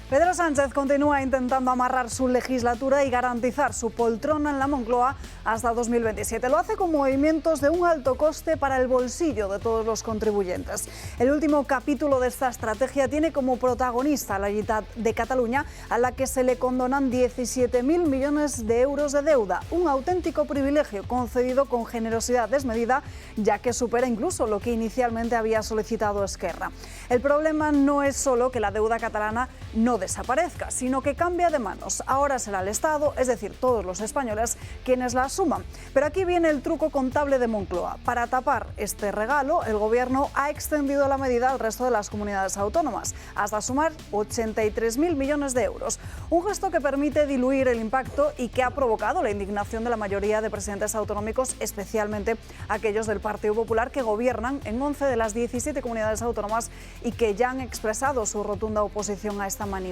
Pedro Sánchez continúa intentando amarrar su legislatura y garantizar su poltrona en la Moncloa hasta 2027. Lo hace con movimientos de un alto coste para el bolsillo de todos los contribuyentes. El último capítulo de esta estrategia tiene como protagonista a la Generalitat de Cataluña, a la que se le condonan 17.000 millones de euros de deuda. Un auténtico privilegio concedido con generosidad desmedida, ya que supera incluso lo que inicialmente había solicitado Esquerra. El problema no es solo que la deuda catalana no desaparezca, sino que cambia de manos. Ahora será el Estado, es decir, todos los españoles, quienes la asuman. Pero aquí viene el truco contable de Moncloa. Para tapar este regalo, el Gobierno ha extendido la medida al resto de las comunidades autónomas, hasta sumar 83.000 millones de euros. Un gesto que permite diluir el impacto y que ha provocado la indignación de la mayoría de presidentes autonómicos, especialmente aquellos del Partido Popular, que gobiernan en 11 de las 17 comunidades autónomas y que ya han expresado su rotunda oposición a esta maniobra.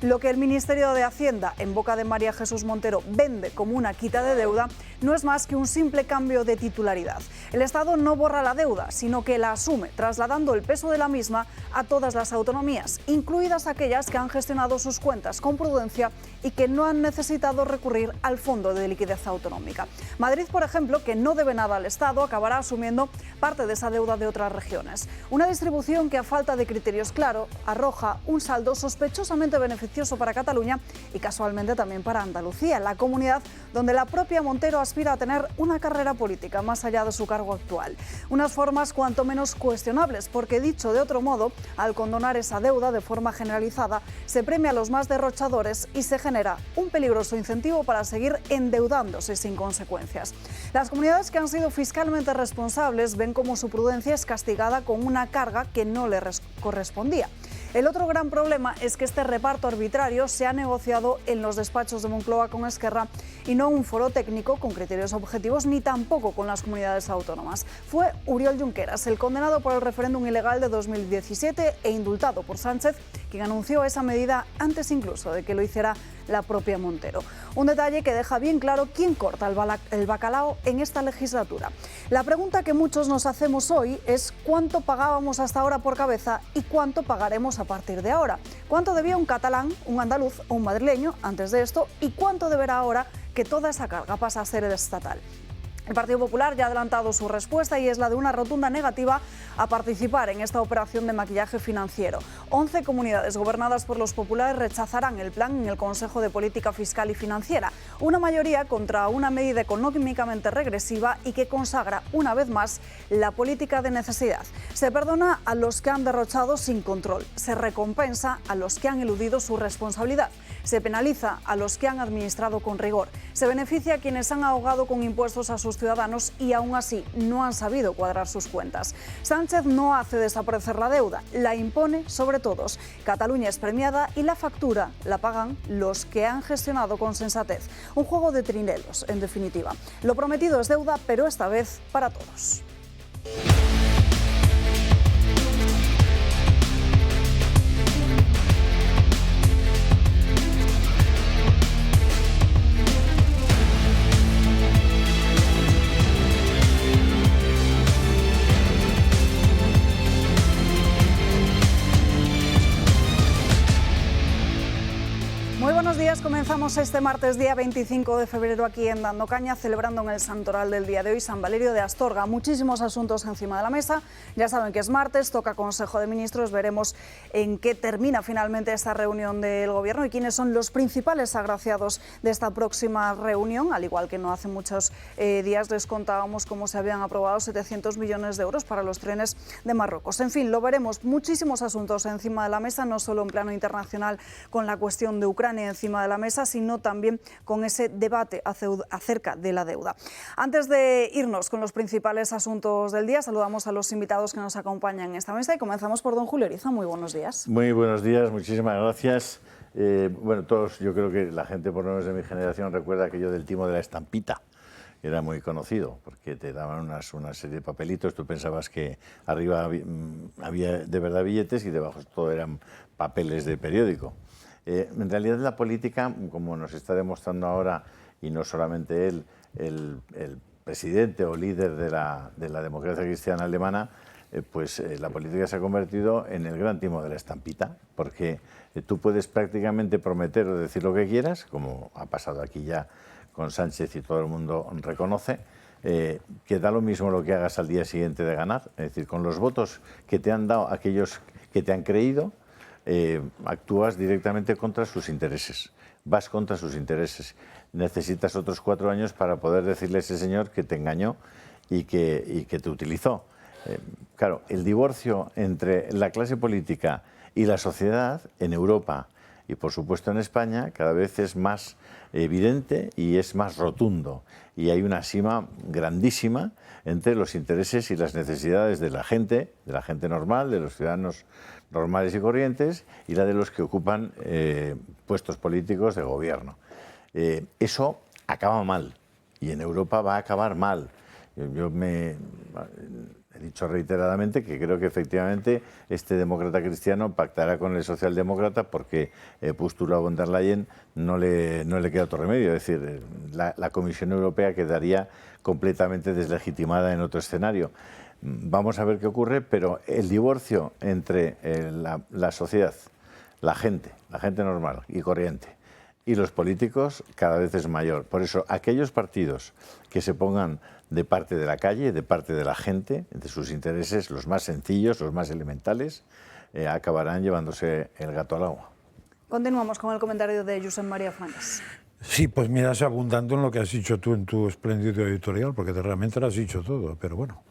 Lo que el Ministerio de Hacienda, en boca de María Jesús Montero, vende como una quita de deuda no es más que un simple cambio de titularidad. El Estado no borra la deuda, sino que la asume, trasladando el peso de la misma a todas las autonomías, incluidas aquellas que han gestionado sus cuentas con prudencia y que no han necesitado recurrir al Fondo de Liquidez Autonómica. Madrid, por ejemplo, que no debe nada al Estado, acabará asumiendo parte de esa deuda de otras regiones. Una distribución que, a falta de criterios claros, arroja un saldo sospechosamente beneficioso para Cataluña y casualmente también para Andalucía, la comunidad donde la propia Montero aspira a tener una carrera política más allá de su cargo actual. Unas formas cuanto menos cuestionables, porque dicho de otro modo, al condonar esa deuda de forma generalizada, se premia a los más derrochadores y se genera un peligroso incentivo para seguir endeudándose sin consecuencias. Las comunidades que han sido fiscalmente responsables ven cómo su prudencia es castigada con una carga que no le correspondía. El otro gran problema es que este reparto arbitrario se ha negociado en los despachos de Moncloa con Esquerra y no un foro técnico con criterios objetivos ni tampoco con las comunidades autónomas. Fue Oriol Junqueras, el condenado por el referéndum ilegal de 2017 e indultado por Sánchez, quien anunció esa medida antes incluso de que lo hiciera la propia Montero. Un detalle que deja bien claro quién corta el bacalao en esta legislatura. La pregunta que muchos nos hacemos hoy es cuánto pagábamos hasta ahora por cabeza y cuánto pagaremos a partir de ahora. ¿Cuánto debía un catalán, un andaluz o un madrileño antes de esto? ¿Y cuánto deberá ahora que toda esa carga pasa a ser estatal? El Partido Popular ya ha adelantado su respuesta y es la de una rotunda negativa a participar en esta operación de maquillaje financiero. 11 comunidades gobernadas por los populares rechazarán el plan en el Consejo de Política Fiscal y Financiera. Una mayoría contra una medida económicamente regresiva y que consagra una vez más la política de necesidad. Se perdona a los que han derrochado sin control. Se recompensa a los que han eludido su responsabilidad. Se penaliza a los que han administrado con rigor. Se beneficia a quienes han ahogado con impuestos a sus ciudadanos y aún así no han sabido cuadrar sus cuentas. Sánchez no hace desaparecer la deuda, la impone sobre todos. Cataluña es premiada y la factura la pagan los que han gestionado con sensatez. Un juego de trinelos, en definitiva. Lo prometido es deuda, pero esta vez para todos. Buenos días, comenzamos este martes día 25 de febrero aquí en Dando Caña, celebrando en el santoral del día de hoy San Valerio de Astorga. Muchísimos asuntos encima de la mesa, ya saben que es martes, toca Consejo de Ministros, veremos en qué termina finalmente esta reunión del Gobierno y quiénes son los principales agraciados de esta próxima reunión, al igual que no hace muchos días les contábamos cómo se habían aprobado 700 millones de euros para los trenes de Marruecos. En fin, lo veremos, muchísimos asuntos encima de la mesa, no solo en plano internacional con la cuestión de Ucrania encima de la mesa, sino también con ese debate acerca de la deuda. Antes de irnos con los principales asuntos del día, saludamos a los invitados que nos acompañan en esta mesa y comenzamos por don Julio Oriza. Muy buenos días. Muy buenos días, muchísimas gracias. Bueno, todos, yo creo que la gente, por lo menos de mi generación, recuerda aquello del timo de la estampita. Era muy conocido, porque te daban una serie de papelitos, tú pensabas que arriba había de verdad billetes y debajo todo eran papeles de periódico. En realidad la política, como nos está demostrando ahora, y no solamente él, el presidente o líder de la democracia cristiana alemana, la política se ha convertido en el gran timo de la estampita, porque tú puedes prácticamente prometer o decir lo que quieras, como ha pasado aquí ya con Sánchez y todo el mundo reconoce, que da lo mismo lo que hagas al día siguiente de ganar. Es decir, con los votos que te han dado aquellos que te han creído, actúas directamente contra sus intereses, vas contra sus intereses. Necesitas otros 4 años para poder decirle a ese señor que te engañó y que te utilizó. Claro, el divorcio entre la clase política y la sociedad en Europa y por supuesto en España cada vez es más evidente y es más rotundo, y hay una sima grandísima entre los intereses y las necesidades de la gente normal, de los ciudadanos normales y corrientes, y la de los que ocupan puestos políticos de gobierno. Eso acaba mal, y en Europa va a acabar mal. Yo he dicho reiteradamente que creo que efectivamente este demócrata cristiano pactará con el socialdemócrata, porque Ursula von der Leyen no le queda otro remedio. Es decir, la Comisión Europea quedaría completamente deslegitimada en otro escenario. Vamos a ver qué ocurre, pero el divorcio entre la sociedad, la gente normal y corriente, y los políticos cada vez es mayor. Por eso, aquellos partidos que se pongan de parte de la calle, de parte de la gente, de sus intereses, los más sencillos, los más elementales, acabarán llevándose el gato al agua. Continuamos con el comentario de Josep María Flandes. Sí, pues miras abundando en lo que has dicho tú en tu espléndido editorial, porque realmente lo has dicho todo, pero bueno.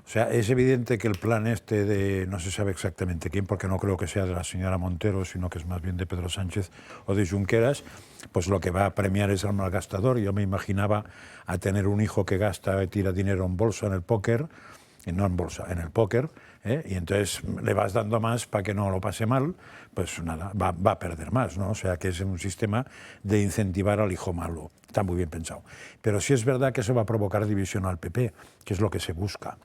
O sea, es evidente que el plan este de, no se sabe exactamente quién, porque no creo que sea de la señora Montero, sino que es más bien de Pedro Sánchez o de Junqueras, pues lo que va a premiar es al malgastador. Yo me imaginaba a tener un hijo que gasta y tira dinero en bolsa en el póker, no en bolsa, en el póker, y entonces le vas dando más para que no lo pase mal, pues nada, va a perder más, ¿no? O sea, que es un sistema de incentivar al hijo malo. Está muy bien pensado. Pero sí es verdad que eso va a provocar división al PP, que es lo que se busca.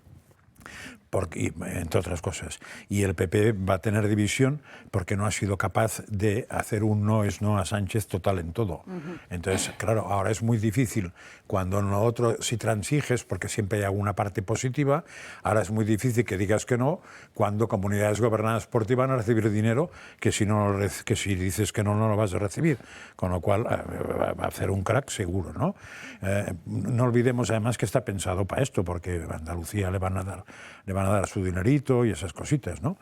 Entre otras cosas. Y el PP va a tener división porque no ha sido capaz de hacer un no es no a Sánchez total en todo. Entonces, claro, ahora es muy difícil cuando en lo otro, si transiges, porque siempre hay alguna parte positiva, ahora es muy difícil que digas que no, cuando comunidades gobernadas por ti van a recibir dinero que si dices que no, no lo vas a recibir. Con lo cual, va a hacer un crack seguro, ¿no? No olvidemos además que está pensado para esto, porque a Andalucía le van a dar su dinerito y esas cositas, ¿no?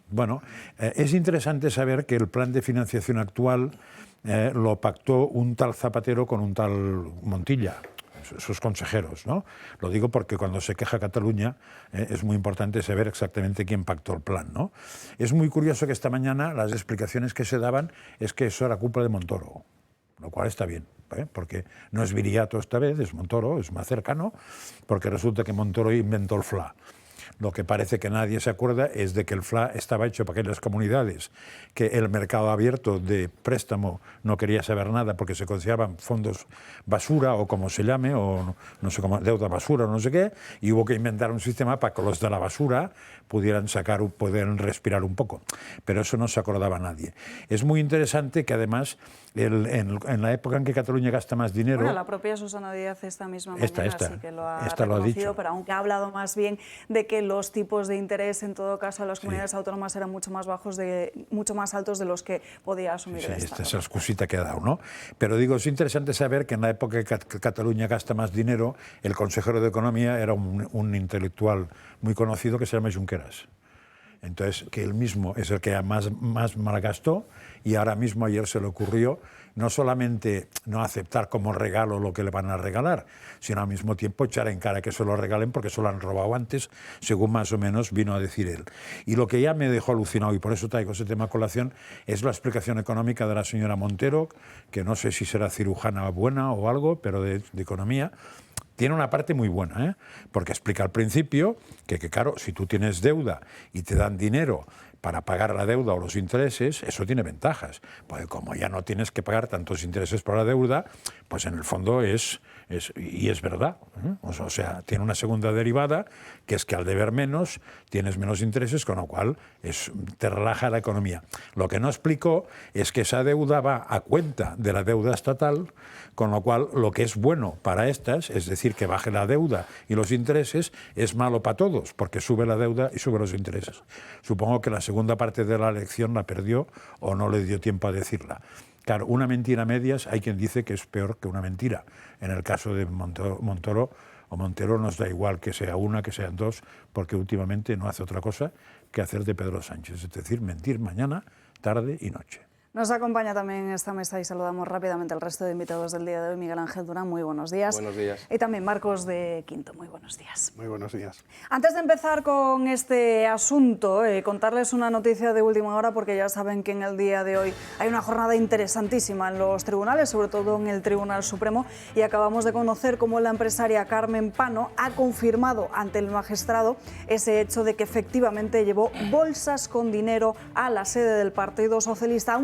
Bueno, es interesante saber que el plan de financiación actual lo pactó un tal Zapatero con un tal Montilla, sus consejeros, ¿no? Lo digo porque cuando se queja Cataluña es muy importante saber exactamente quién pactó el plan, ¿no? Es muy curioso que esta mañana las explicaciones que se daban es que eso era culpa de Montoro, lo cual está bien, porque no es Viriato esta vez, es Montoro, es más cercano, porque resulta que Montoro inventó el FLA. Lo que parece que nadie se acuerda es de que el FLA estaba hecho para aquellas comunidades que el mercado abierto de préstamo no quería saber nada porque se consideraban fondos basura o como se llame, o no sé cómo, deuda basura o no sé qué, y hubo que inventar un sistema para que los de la basura pudieran respirar un poco. Pero eso no se acordaba nadie. Es muy interesante que además en la época en que Cataluña gasta más dinero... Bueno, la propia Susana Díaz esta misma mañana sí que lo ha reconocido, lo ha dicho. Pero aunque ha hablado más bien de que los tipos de interés en todo caso a las comunidades autónomas eran mucho más altos de los que podía asumir el Estado. Esta es la excusita que ha dado, ¿no? Pero digo, es interesante saber que en la época que Cataluña gasta más dinero, el consejero de Economía era un intelectual muy conocido que se llama Junqueras. Entonces, que él mismo es el que más malgastó, y ahora mismo ayer se le ocurrió no solamente no aceptar como regalo lo que le van a regalar, sino al mismo tiempo echar en cara que se lo regalen porque se lo han robado antes, según más o menos vino a decir él. Y lo que ya me dejó alucinado, y por eso traigo ese tema a colación, es la explicación económica de la señora Montero, que no sé si será cirujana buena o algo, pero de economía. Tiene una parte muy buena, porque explica al principio que claro, si tú tienes deuda y te dan dinero para pagar la deuda o los intereses, eso tiene ventajas. Pues como ya no tienes que pagar tantos intereses por la deuda, pues en el fondo es verdad. O sea, tiene una segunda derivada, que es que al deber menos, tienes menos intereses, con lo cual te relaja la economía. Lo que no explicó es que esa deuda va a cuenta de la deuda estatal, con lo cual lo que es bueno para estas, es decir, que baje la deuda y los intereses, es malo para todos, porque sube la deuda y sube los intereses. Supongo que la segunda parte de la lección la perdió o no le dio tiempo a decirla. Claro, una mentira a medias hay quien dice que es peor que una mentira. En el caso de Montoro nos da igual que sea una, que sean dos, porque últimamente no hace otra cosa que hacer de Pedro Sánchez, es decir, mentir mañana, tarde y noche. Nos acompaña también en esta mesa y saludamos rápidamente al resto de invitados del día de hoy. Miguel Ángel Durán, muy buenos días. Buenos días. Y también Marcos de Quinto, muy buenos días. Muy buenos días. Antes de empezar con este asunto, contarles una noticia de última hora, porque ya saben que en el día de hoy hay una jornada interesantísima en los tribunales, sobre todo en el Tribunal Supremo, y acabamos de conocer cómo la empresaria Carmen Pano ha confirmado ante el magistrado ese hecho de que efectivamente llevó bolsas con dinero a la sede del Partido Socialista,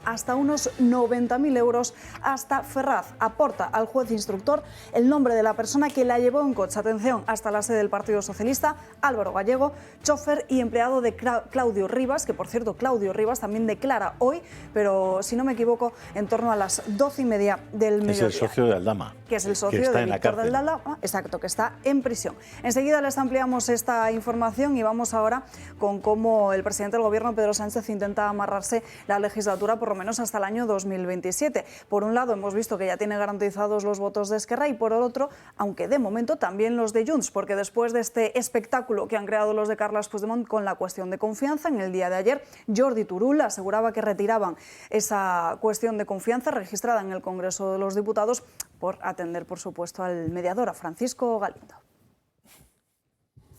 hasta unos 90.000 euros hasta Ferraz. Aporta al juez instructor el nombre de la persona que la llevó en coche, atención, hasta la sede del Partido Socialista, Álvaro Gallego, chofer y empleado de Claudio Rivas, que por cierto Claudio Rivas también declara hoy, pero si no me equivoco, en torno a las 12:30 del mediodía. Es el socio de Aldama. Que es el socio de Víctor del Aldama, exacto, que está en prisión. Enseguida les ampliamos esta información y vamos ahora con cómo el presidente del Gobierno, Pedro Sánchez, intenta amarrarse la legislatura por lo menos hasta el año 2027. Por un lado, hemos visto que ya tiene garantizados los votos de Esquerra y por el otro, aunque de momento también los de Junts, porque después de este espectáculo que han creado los de Carles Puigdemont con la cuestión de confianza, en el día de ayer, Jordi Turull aseguraba que retiraban esa cuestión de confianza registrada en el Congreso de los Diputados por atender, por supuesto, al mediador, a Francisco Galindo.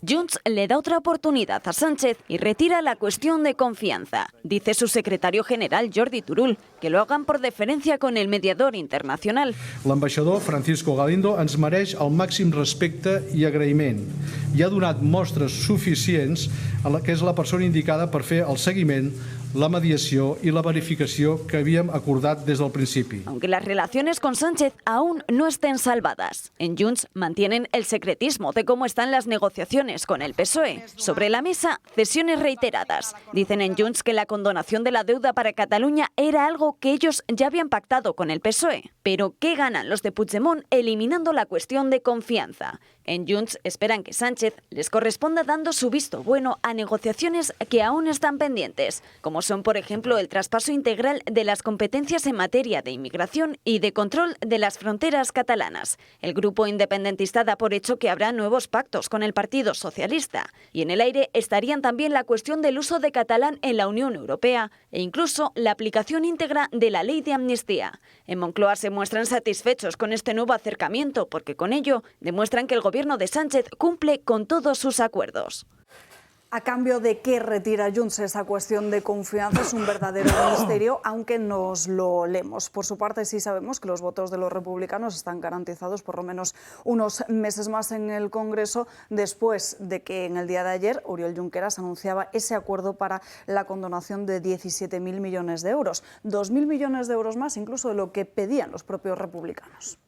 Junts le da otra oportunidad a Sánchez y retira la cuestión de confianza. Dice su secretario general, Jordi Turull, que lo hagan por deferencia con el mediador internacional. L'ambaixador Francisco Galindo ens mereix el màxim respecte i agraïment i ha donat mostres suficients que és la persona indicada per fer el seguiment, la mediació i la verificació que havíem acordat des del principi. Aunque las relaciones con Sánchez aún no estén salvadas, en Junts mantienen el secretismo de cómo están las negociaciones con el PSOE. Sobre la mesa, cesiones reiteradas. Dicen en Junts que la condonación de la deuda para Cataluña era algo que ellos ya habían pactado con el PSOE. Pero ¿qué ganan los de Puigdemont eliminando la cuestión de confianza? En Junts esperan que Sánchez les corresponda dando su visto bueno a negociaciones que aún están pendientes, como son, por ejemplo, el traspaso integral de las competencias en materia de inmigración y de control de las fronteras catalanas. El grupo independentista da por hecho que habrá nuevos pactos con el Partido Socialista. Y en el aire estarían también la cuestión del uso de catalán en la Unión Europea e incluso la aplicación íntegra de la ley de amnistía. En Moncloa se muestran satisfechos con este nuevo acercamiento porque con ello demuestran que el gobierno de Sánchez cumple con todos sus acuerdos. ¿A cambio de qué retira Junts esa cuestión de confianza? Es un verdadero misterio, aunque nos lo leemos. Por su parte, sí sabemos que los votos de los republicanos están garantizados por lo menos unos meses más en el Congreso, después de que en el día de ayer Oriol Junqueras anunciaba ese acuerdo para la condonación de 17.000 millones de euros. 2.000 millones de euros más incluso de lo que pedían los propios republicanos.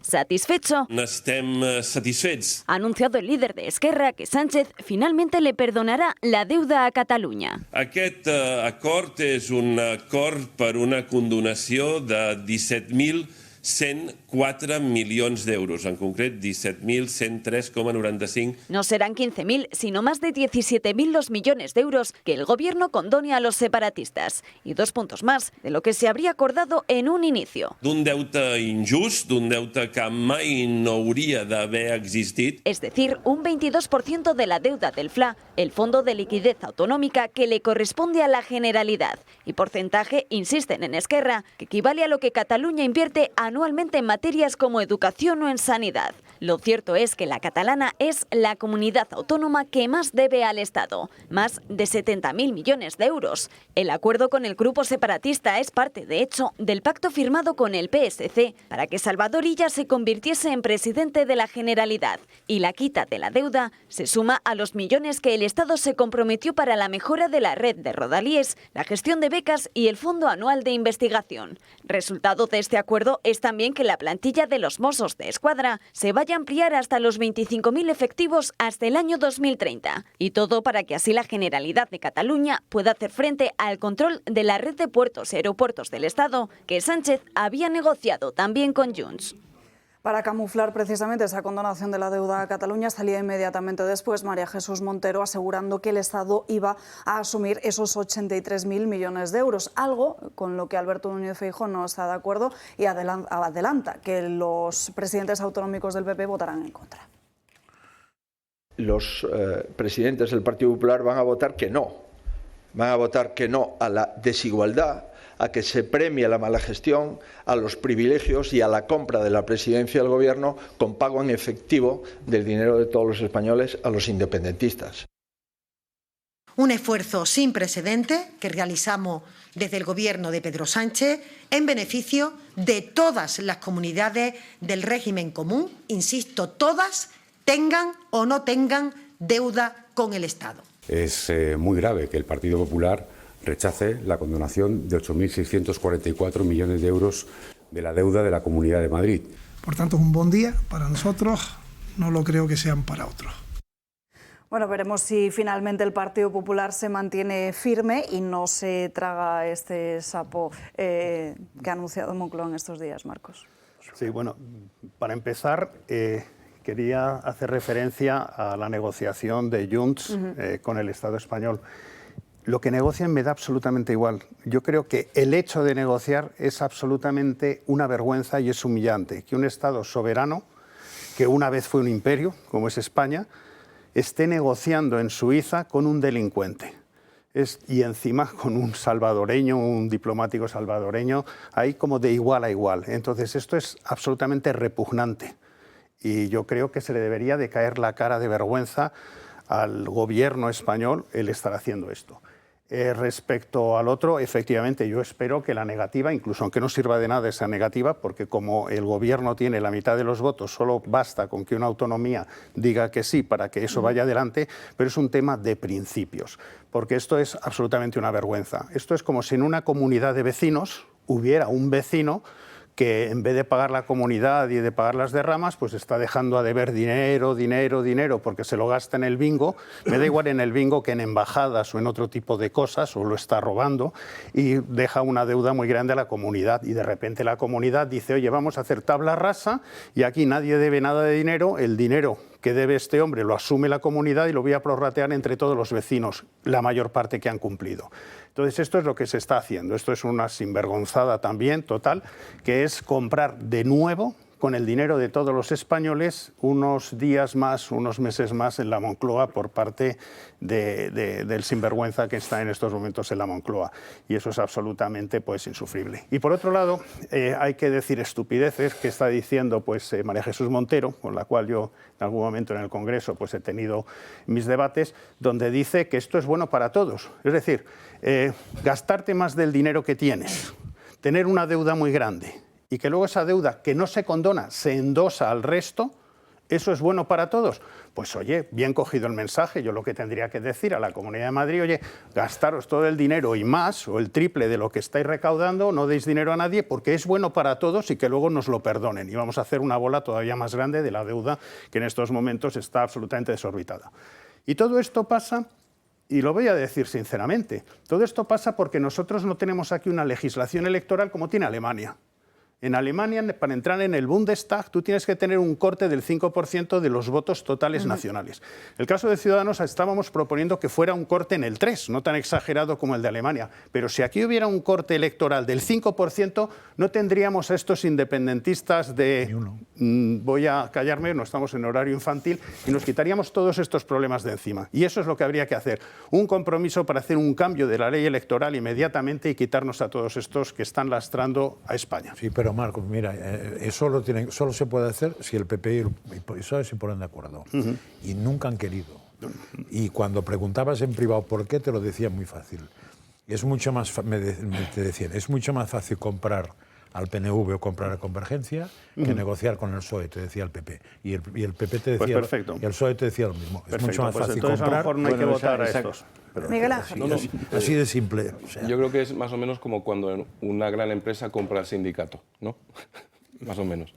¿Satisfecho? N'estem satisfets. Ha anunciado el líder de Esquerra que Sánchez finalmente le perdonará la deuda a Catalunya. Aquest acord és un acord per una condonació de 17.104 milions d'euros, en concret 17.103,95. No serán 15.000, sino más de 17.000 los millones de euros que el gobierno condone a los separatistas. Y 2 puntos más de lo que se habría acordado en un inicio. D'un deute injust, d'un deute que mai no hauria d'haver existit. Es decir, un 22% de la deuda del FLA, el Fondo de Liquidez Autonómica que le corresponde a la Generalidad. Y porcentaje, insisten en Esquerra, que equivale a lo que Cataluña invierte anualmente en materias como educación o en sanidad. Lo cierto es que la catalana es la comunidad autónoma que más debe al Estado, más de 70.000 millones de euros. El acuerdo con el grupo separatista es parte, de hecho, del pacto firmado con el PSC para que Salvador Illa se convirtiese en presidente de la Generalidad. Y la quita de la deuda se suma a los millones que el Estado se comprometió para la mejora de la red de rodalíes, la gestión de becas y el Fondo Anual de Investigación. Resultado de este acuerdo es también que la plantilla de los Mossos de Escuadra se vaya a ampliar hasta los 25.000 efectivos hasta el año 2030. Y todo para que así la Generalidad de Cataluña pueda hacer frente al control de la red de puertos y aeropuertos del Estado que Sánchez había negociado también con Junts. Para camuflar precisamente esa condonación de la deuda a Cataluña, salía inmediatamente después María Jesús Montero asegurando que el Estado iba a asumir esos 83.000 millones de euros, algo con lo que Alberto Núñez Feijóo no está de acuerdo y adelanta que los presidentes autonómicos del PP votarán en contra. Los presidentes del Partido Popular van a votar que no a la desigualdad, a que se premie la mala gestión, a los privilegios y a la compra de la presidencia del Gobierno con pago en efectivo del dinero de todos los españoles a los independentistas. Un esfuerzo sin precedente que realizamos desde el Gobierno de Pedro Sánchez en beneficio de todas las comunidades del régimen común, insisto, todas tengan o no tengan deuda con el Estado. Es muy grave que el Partido Popular rechace la condonación de 8.644 millones de euros de la deuda de la Comunidad de Madrid. Por tanto, es un buen día para nosotros, no lo creo que sean para otros. Bueno, veremos si finalmente el Partido Popular se mantiene firme y no se traga este sapo que ha anunciado Moncloa en estos días, Marcos. Sí, bueno, para empezar, quería hacer referencia a la negociación de Junts con el Estado español. Lo que negocian me da absolutamente igual. Yo creo que el hecho de negociar es absolutamente una vergüenza y es humillante. Que un Estado soberano, que una vez fue un imperio, como es España, esté negociando en Suiza con un delincuente. Y encima con un salvadoreño, un diplomático salvadoreño, ahí como de igual a igual. Entonces esto es absolutamente repugnante. Y yo creo que se le debería de caer la cara de vergüenza al gobierno español el estar haciendo esto. Respecto al otro, efectivamente, yo espero que la negativa, incluso aunque no sirva de nada esa negativa, porque como el gobierno tiene la mitad de los votos, solo basta con que una autonomía diga que sí para que eso vaya adelante, pero es un tema de principios, porque esto es absolutamente una vergüenza. Esto es como si en una comunidad de vecinos hubiera un vecino que en vez de pagar la comunidad y de pagar las derramas, pues está dejando a deber dinero, porque se lo gasta en el bingo, me da igual en el bingo que en embajadas o en otro tipo de cosas, o lo está robando, y deja una deuda muy grande a la comunidad, y de repente la comunidad dice, oye, vamos a hacer tabla rasa, y aquí nadie debe nada de dinero, el dinero que debe este hombre lo asume la comunidad y lo voy a prorratear entre todos los vecinos, la mayor parte que han cumplido. Entonces esto es lo que se está haciendo, esto es una sinvergonzada también total, que es comprar de nuevo con el dinero de todos los españoles unos días más, unos meses más en la Moncloa por parte del sinvergüenza que está en estos momentos en la Moncloa. Y eso es absolutamente insufrible. Y por otro lado, hay que decir estupideces que está diciendo María Jesús Montero, con la cual yo en algún momento en el Congreso he tenido mis debates, donde dice que esto es bueno para todos. Es decir, gastarte más del dinero que tienes, tener una deuda muy grande, y que luego esa deuda que no se condona se endosa al resto, ¿eso es bueno para todos? Pues oye, bien cogido el mensaje. Yo lo que tendría que decir a la Comunidad de Madrid, oye, gastaros todo el dinero y más, o el triple de lo que estáis recaudando, no deis dinero a nadie porque es bueno para todos y que luego nos lo perdonen. Y vamos a hacer una bola todavía más grande de la deuda que en estos momentos está absolutamente desorbitada. Y todo esto pasa, y lo voy a decir sinceramente, todo esto pasa porque nosotros no tenemos aquí una legislación electoral como tiene Alemania. En Alemania, para entrar en el Bundestag, tú tienes que tener un corte del 5% de los votos totales nacionales. En el caso de Ciudadanos estábamos proponiendo que fuera un corte en el 3%, no tan exagerado como el de Alemania. Pero si aquí hubiera un corte electoral del 5%, no tendríamos a estos independentistas de voy a callarme, no estamos en horario infantil, y nos quitaríamos todos estos problemas de encima. Y eso es lo que habría que hacer, un compromiso para hacer un cambio de la ley electoral inmediatamente y quitarnos a todos estos que están lastrando a España. Sí, pero Marcos, mira, eso solo se puede hacer si el PP y el PSOE se ponen de acuerdo. Y nunca han querido. Y cuando preguntabas en privado por qué, te lo decían muy fácil. Es mucho más, te decían, es mucho más fácil comprar al PNV o comprar a Convergencia que negociar con el PSOE, te decía el PP. Y el PP te decía, y el PSOE te decía lo mismo. Perfecto, es mucho más fácil entonces comprar. A lo mejor no hay que votar a estos. Miguel Ángel. Así de simple. O sea. Yo creo que es más o menos como cuando una gran empresa compra al sindicato, ¿no? Más o menos.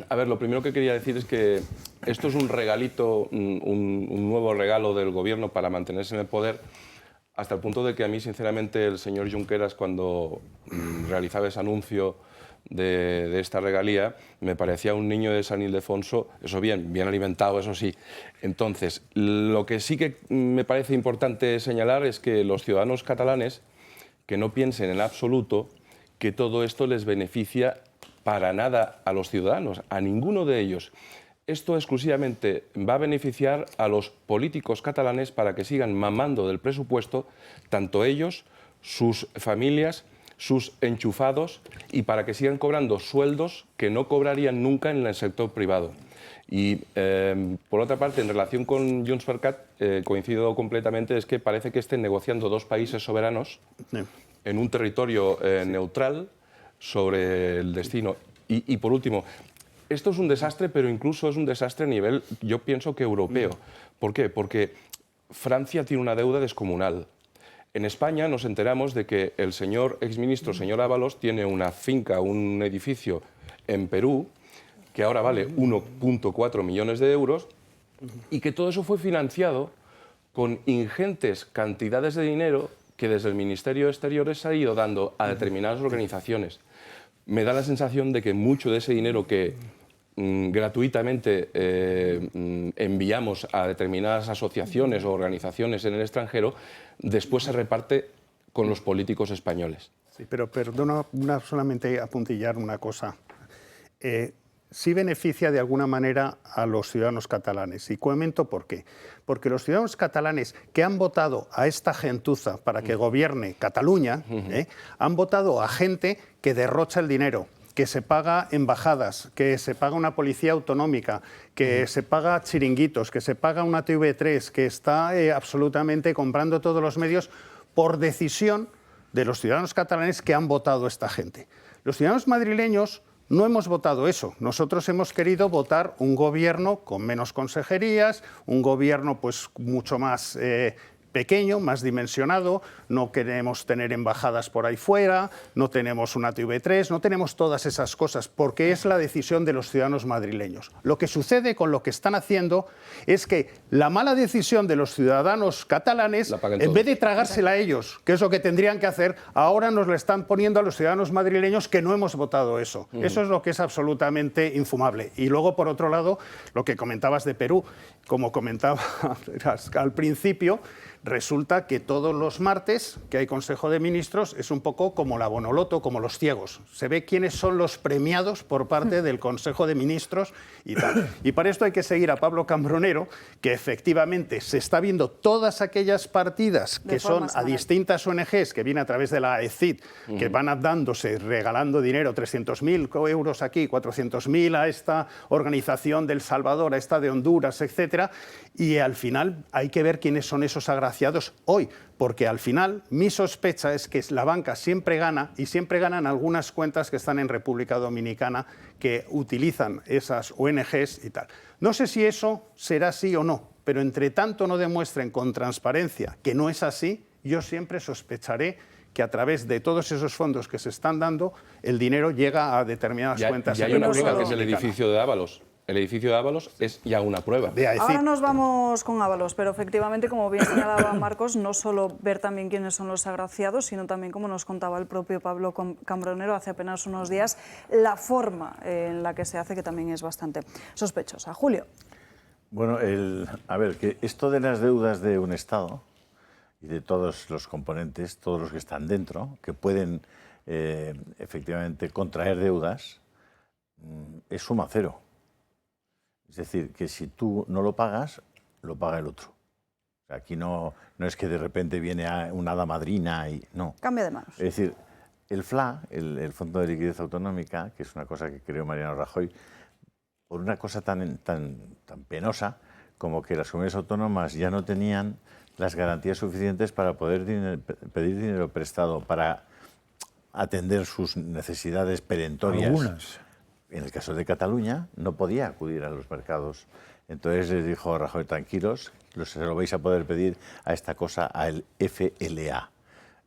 A ver, lo primero que quería decir es que esto es un regalito, un nuevo regalo del gobierno para mantenerse en el poder, hasta el punto de que a mí, sinceramente, el señor Junqueras, cuando realizaba ese anuncio de esta regalía, me parecía un niño de San Ildefonso, eso bien alimentado, eso sí. Entonces, lo que sí que me parece importante señalar es que los ciudadanos catalanes que no piensen en absoluto que todo esto les beneficia para nada a los ciudadanos, a ninguno de ellos. Esto exclusivamente va a beneficiar a los políticos catalanes para que sigan mamando del presupuesto, tanto ellos, sus familias, sus enchufados, y para que sigan cobrando sueldos que no cobrarían nunca en el sector privado. Y, por otra parte, en relación con Junts per Cat, coincido completamente, es que parece que estén negociando dos países soberanos en un territorio neutral sobre el destino. Y, por último, esto es un desastre, pero incluso es un desastre a nivel, yo pienso que europeo. ¿Por qué? Porque Francia tiene una deuda descomunal. En España nos enteramos de que el señor exministro, señor Ábalos, tiene una finca, un edificio en Perú, que ahora vale 1,4 millones de euros, y que todo eso fue financiado con ingentes cantidades de dinero que desde el Ministerio de Exteriores se ha ido dando a determinadas organizaciones. Me da la sensación de que mucho de ese dinero que gratuitamente enviamos a determinadas asociaciones o organizaciones en el extranjero, después se reparte con los políticos españoles. Sí, pero perdona solamente apuntillar una cosa. Sí beneficia de alguna manera a los ciudadanos catalanes. Y comento por qué. Porque los ciudadanos catalanes que han votado a esta gentuza para que gobierne Cataluña, han votado a gente que derrocha el dinero, que se paga embajadas, que se paga una policía autonómica, que se paga chiringuitos, que se paga una TV3, que está absolutamente comprando todos los medios por decisión de los ciudadanos catalanes que han votado a esta gente. Los ciudadanos madrileños no hemos votado eso. Nosotros hemos querido votar un gobierno con menos consejerías, un gobierno pues mucho más pequeño, más dimensionado, no queremos tener embajadas por ahí fuera, no tenemos una TV3, no tenemos todas esas cosas, porque es la decisión de los ciudadanos madrileños. Lo que sucede con lo que están haciendo es que la mala decisión de los ciudadanos catalanes, en vez de tragársela a ellos, que es lo que tendrían que hacer, ahora nos la están poniendo a los ciudadanos madrileños que no hemos votado eso. Eso es lo que es absolutamente infumable. Y luego, por otro lado, lo que comentabas de Perú, como comentaba al principio, resulta que todos los martes que hay Consejo de Ministros es un poco como la Bonoloto, como los ciegos. Se ve quiénes son los premiados por parte del Consejo de Ministros y tal. Y para esto hay que seguir a Pablo Cambronero, que efectivamente se está viendo todas aquellas partidas que son a distintas ONGs, que vienen a través de la AECID, que van dándose, regalando dinero, 300.000 euros aquí, 400.000 a esta organización del Salvador, a esta de Honduras, etcétera. Y al final hay que ver quiénes son esos agraciados hoy, porque al final mi sospecha es que la banca siempre gana, y siempre ganan algunas cuentas que están en República Dominicana que utilizan esas ONGs y tal. No sé si eso será así o no, pero entre tanto no demuestren con transparencia que no es así, yo siempre sospecharé que a través de todos esos fondos que se están dando, el dinero llega a determinadas cuentas. Y hay una prueba, que es el edificio de Ábalos. El edificio de Ábalos es ya una prueba. Ahora nos vamos con Ábalos, pero efectivamente, como bien señalaba Marcos, no solo ver también quiénes son los agraciados, sino también, como nos contaba el propio Pablo Cambronero hace apenas unos días, la forma en la que se hace, que también es bastante sospechosa. Julio. Bueno, a ver, que esto de las deudas de un Estado y de todos los componentes, todos los que están dentro, que pueden efectivamente contraer deudas, es suma cero. Es decir, que si tú no lo pagas, lo paga el otro. O sea, aquí no es que de repente viene una hada madrina y no. Cambia de manos. Es decir, el FLA, el Fondo de Liquidez Autonómica, que es una cosa que creó Mariano Rajoy, por una cosa tan penosa como que las comunidades autónomas ya no tenían las garantías suficientes para poder pedir dinero prestado para atender sus necesidades perentorias. Algunas. En el caso de Cataluña no podía acudir a los mercados. Entonces les dijo Rajoy, tranquilos, se lo vais a poder pedir a esta cosa, al FLA.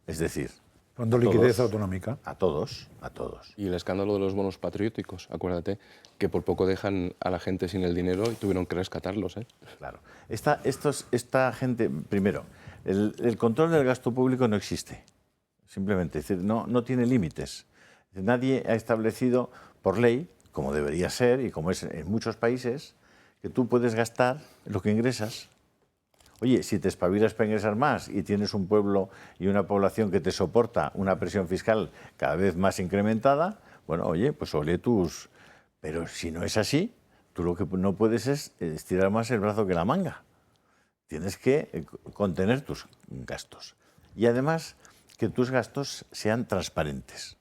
Es decir, Fondo de Liquidez Autonómica. A todos. Y el escándalo de los bonos patrióticos, acuérdate, que por poco dejan a la gente sin el dinero y tuvieron que rescatarlos. Claro. Esta gente, primero, el control del gasto público no existe. Simplemente, es decir, no tiene límites. Nadie ha establecido por ley, como debería ser y como es en muchos países, que tú puedes gastar lo que ingresas. Oye, si te espabilas para ingresar más y tienes un pueblo y una población que te soporta una presión fiscal cada vez más incrementada, bueno, oye, pues ole tus... Pero si no es así, tú lo que no puedes es estirar más el brazo que la manga. Tienes que contener tus gastos. Y además, que tus gastos sean transparentes.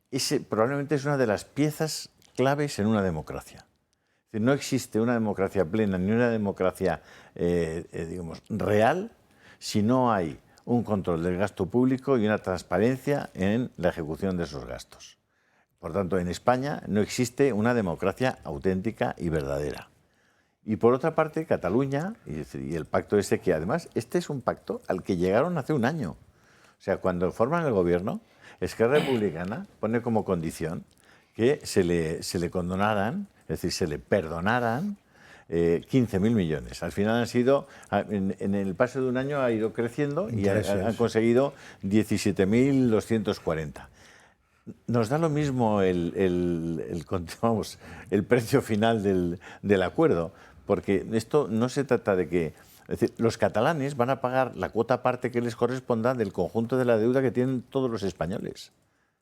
Ese probablemente es una de las piezas claves en una democracia. Es decir, no existe una democracia plena ni una democracia, digamos, real si no hay un control del gasto público y una transparencia en la ejecución de esos gastos. Por tanto, en España no existe una democracia auténtica y verdadera. Y por otra parte, Cataluña y el pacto este, que además, este es un pacto al que llegaron hace un año. O sea, cuando forman el gobierno, Esquerra Republicana pone como condición que se le condonaran, es decir, se le perdonaran 15.000 millones. Al final han sido, en el paso de un año ha ido creciendo y han conseguido 17.240. Nos da lo mismo el precio final del acuerdo, porque esto no se trata de que... Es decir, los catalanes van a pagar la cuota parte que les corresponda del conjunto de la deuda que tienen todos los españoles,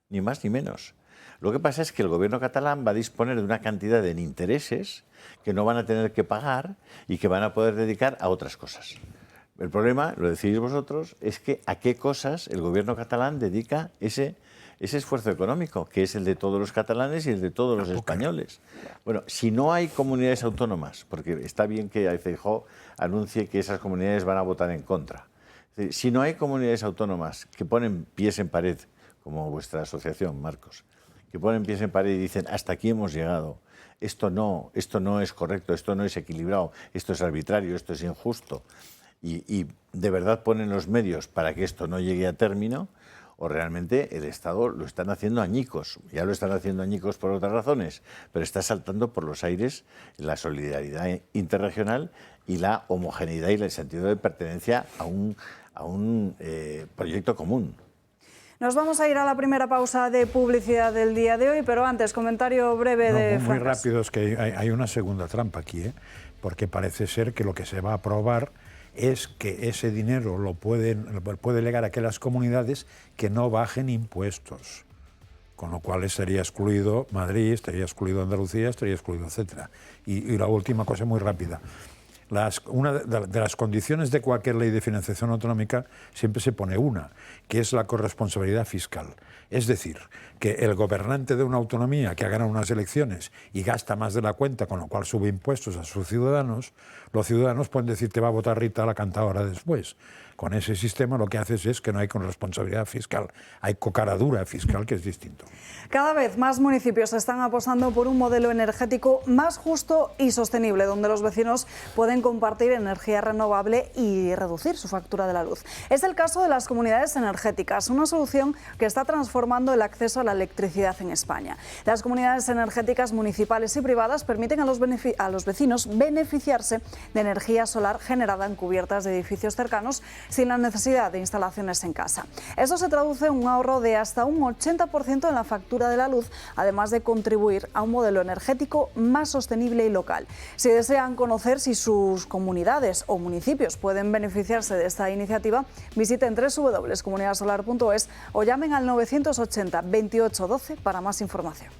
ni más ni menos. Lo que pasa es que el gobierno catalán va a disponer de una cantidad de intereses que no van a tener que pagar y que van a poder dedicar a otras cosas. El problema, lo decís vosotros, es que a qué cosas el gobierno catalán dedica ese esfuerzo económico, que es el de todos los catalanes y el de todos los españoles. Bueno, si no hay comunidades autónomas, porque está bien que Feijóo anuncie que esas comunidades van a votar en contra. Es decir, si no hay comunidades autónomas que ponen pies en pared, como vuestra asociación, Marcos, que ponen pies en pared y dicen, hasta aquí hemos llegado, esto no es correcto, esto no es equilibrado, esto es arbitrario, esto es injusto, y de verdad ponen los medios para que esto no llegue a término, o realmente el Estado lo están haciendo añicos. Ya lo están haciendo añicos por otras razones, pero está saltando por los aires la solidaridad interregional y la homogeneidad y el sentido de pertenencia a un proyecto común. Nos vamos a ir a la primera pausa de publicidad del día de hoy, pero antes, comentario breve de Muy rápido, es que hay una segunda trampa aquí, porque parece ser que lo que se va a aprobar es que ese dinero lo puede legar a aquellas comunidades que no bajen impuestos, con lo cual estaría excluido Madrid, estaría excluido Andalucía, estaría excluido, etc. Y la última cosa muy rápida. Una de las condiciones de cualquier ley de financiación autonómica siempre se pone una, que es la corresponsabilidad fiscal. Es decir, que el gobernante de una autonomía que ha ganado unas elecciones y gasta más de la cuenta, con lo cual sube impuestos a sus ciudadanos, los ciudadanos pueden decir, te va a votar Rita la cantadora después. Con ese sistema lo que haces es que no hay corresponsabilidad fiscal, hay cocaradura fiscal, que es distinto. Cada vez más municipios están apostando por un modelo energético más justo y sostenible, donde los vecinos pueden compartir energía renovable y reducir su factura de la luz. Es el caso de las comunidades energéticas, una solución que está transformando el acceso a la electricidad en España. Las comunidades energéticas municipales y privadas permiten a los vecinos beneficiarse de energía solar generada en cubiertas de edificios cercanos sin la necesidad de instalaciones en casa. Eso se traduce en un ahorro de hasta un 80% en la factura de la luz, además de contribuir a un modelo energético más sostenible y local. Si desean conocer si sus comunidades o municipios pueden beneficiarse de esta iniciativa, visiten www.comunidadsolar.es o llamen al 980 28 12 para más información.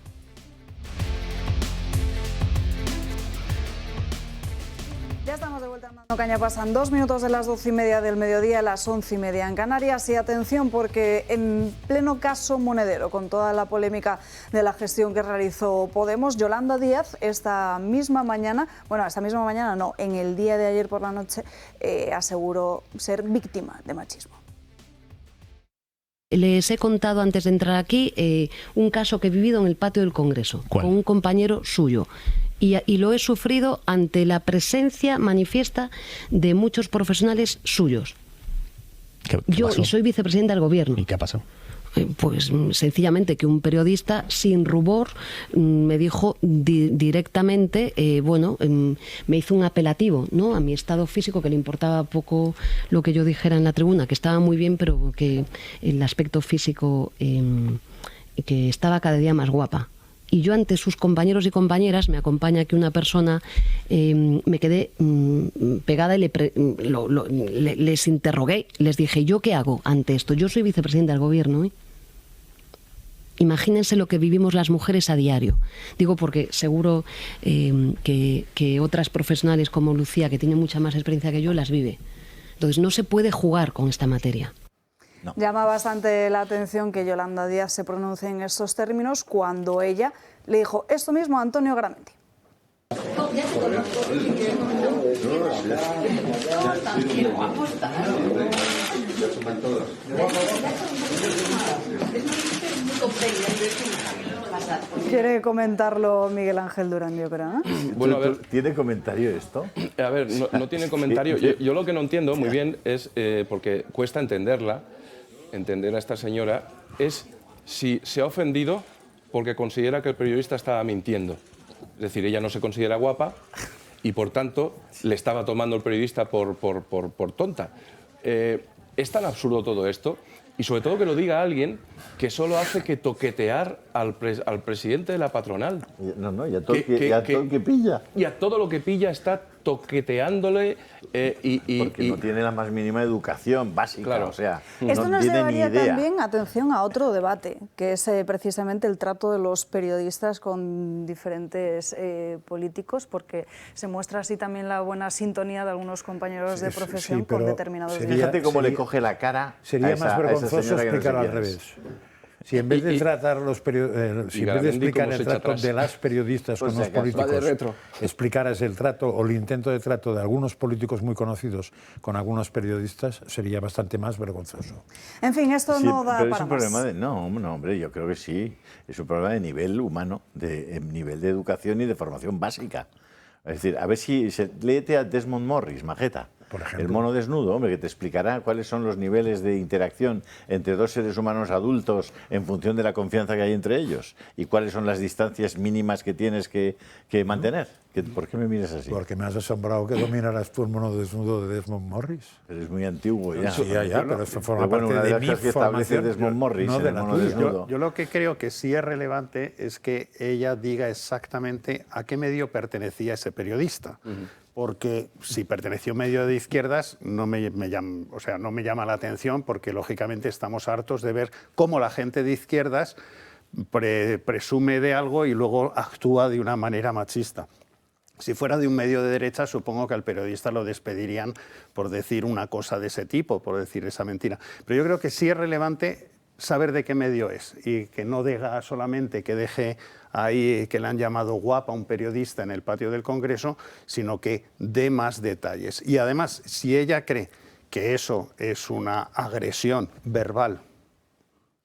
Ya Estamos de vuelta andando caña, pasan 2 minutos de las 12:30 del mediodía, las 11:30 en Canarias. Y atención, porque en pleno caso Monedero, con toda la polémica de la gestión que realizó Podemos, Yolanda Díaz esta misma mañana no, en el día de ayer por la noche, aseguró ser víctima de machismo. Les he contado antes de entrar aquí un caso que he vivido en el patio del Congreso. ¿Cuál? Con un compañero suyo. Y lo he sufrido ante la presencia manifiesta de muchos profesionales suyos. ¿Qué Yo, pasó? y soy vicepresidenta del Gobierno. ¿Y qué ha pasado? Pues sencillamente que un periodista sin rubor me dijo directamente, me hizo un apelativo, ¿no?, a mi estado físico, que le importaba poco lo que yo dijera en la tribuna, que estaba muy bien, pero que el aspecto físico, que estaba cada día más guapa. Y yo, ante sus compañeros y compañeras, me acompaña aquí una persona, me quedé pegada y les interrogué, les dije, ¿yo qué hago ante esto? Yo soy vicepresidenta del Gobierno, ¿eh? Imagínense lo que vivimos las mujeres a diario. Digo porque seguro que otras profesionales como Lucía, que tiene mucha más experiencia que yo, las vive. Entonces no se puede jugar con esta materia. No. Llama bastante la atención que Yolanda Díaz se pronuncie en estos términos cuando ella le dijo esto mismo a Antonio Gramenti. Quiere comentarlo Miguel Ángel Durán, yo creo, ¿no? Bueno, a ver, ¿tiene comentario esto? A ver, no tiene comentario. Yo lo que no entiendo muy bien es, porque cuesta entender a esta señora, es si se ha ofendido porque considera que el periodista estaba mintiendo. Es decir, ella no se considera guapa y, por tanto, le estaba tomando el periodista por tonta. Es tan absurdo todo esto, y sobre todo que lo diga alguien que solo hace que toquetear al presidente de la patronal. No, y a todo el que pilla. Y a todo lo que pilla está toqueteándole porque no tiene la más mínima educación básica, claro. O sea, Esto no nos tiene llevaría ni idea. también, atención, a otro debate, que es precisamente el trato de los periodistas con diferentes políticos, porque se muestra así también la buena sintonía de algunos compañeros de profesión con determinados... Fíjate cómo le coge la cara. Sería más vergonzoso explicarlo al revés. Si en vez de tratar si en vez de explicar el trato de las periodistas con los políticos, explicaras el trato o el intento de trato de algunos políticos muy conocidos con algunos periodistas, sería bastante más vergonzoso. En fin, esto no da pero para es un problema no, hombre, yo creo que sí. Es un problema de nivel humano, de nivel de educación y de formación básica. Es decir, a ver si... léete a Desmond Morris, majeta. Por ejemplo. El mono desnudo, hombre, que te explicará cuáles son los niveles de interacción entre dos seres humanos adultos en función de la confianza que hay entre ellos y cuáles son las distancias mínimas que tienes que mantener. ¿Por qué me miras así? Porque me has asombrado que dominaras tú el mono desnudo de Desmond Morris. Pero es muy antiguo ya. Sí, ya, pero eso forma parte de mi formación. Desmond Morris, no de la tuya. Yo lo que creo que sí es relevante es que ella diga exactamente a qué medio pertenecía ese periodista. Porque si perteneció a un medio de izquierdas no me llama la atención, porque lógicamente estamos hartos de ver cómo la gente de izquierdas presume de algo y luego actúa de una manera machista. Si fuera de un medio de derecha, supongo que al periodista lo despedirían por decir una cosa de ese tipo, por decir esa mentira. Pero yo creo que sí es relevante saber de qué medio es y que no diga solamente que deje ahí que le han llamado guapa a un periodista en el patio del Congreso, sino que dé más detalles. Y además, si ella cree que eso es una agresión verbal,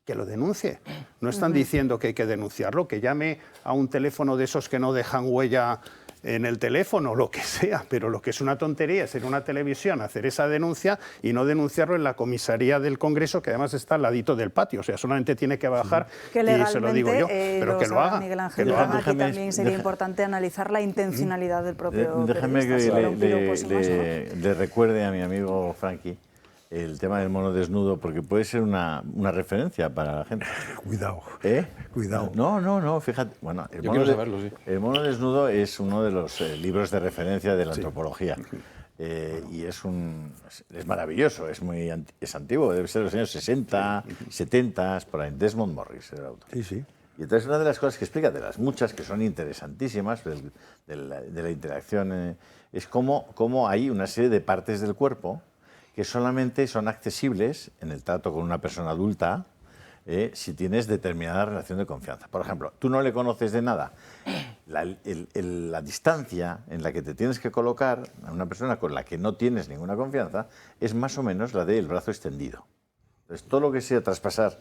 que lo denuncie. No están diciendo que hay que denunciarlo, que llame a un teléfono de esos que no dejan huella en el teléfono, lo que sea, pero lo que es una tontería es en una televisión hacer esa denuncia y no denunciarlo en la comisaría del Congreso, que además está al ladito del patio, o sea, solamente tiene que bajar y se lo digo yo, pero que lo haga. Miguel Ángel, aquí también sería importante analizar la intencionalidad del propio Déjame periodista. que le recuerde a mi amigo Frankie el tema del mono desnudo, porque puede ser una referencia para la gente. Cuidado. Cuidado. No, fíjate. Bueno, el mono desnudo es uno de los libros de referencia de la antropología. Y es maravilloso, es antiguo, debe ser de los años 60, 70, por ahí. Desmond Morris era el autor. Sí. Y entonces una de las cosas que explica, de las muchas que son interesantísimas de la interacción, es cómo hay una serie de partes del cuerpo que solamente son accesibles en el trato con una persona adulta si tienes determinada relación de confianza. Por ejemplo, tú no le conoces de nada. La distancia en la que te tienes que colocar a una persona con la que no tienes ninguna confianza es más o menos la del brazo extendido. Entonces, todo lo que sea traspasar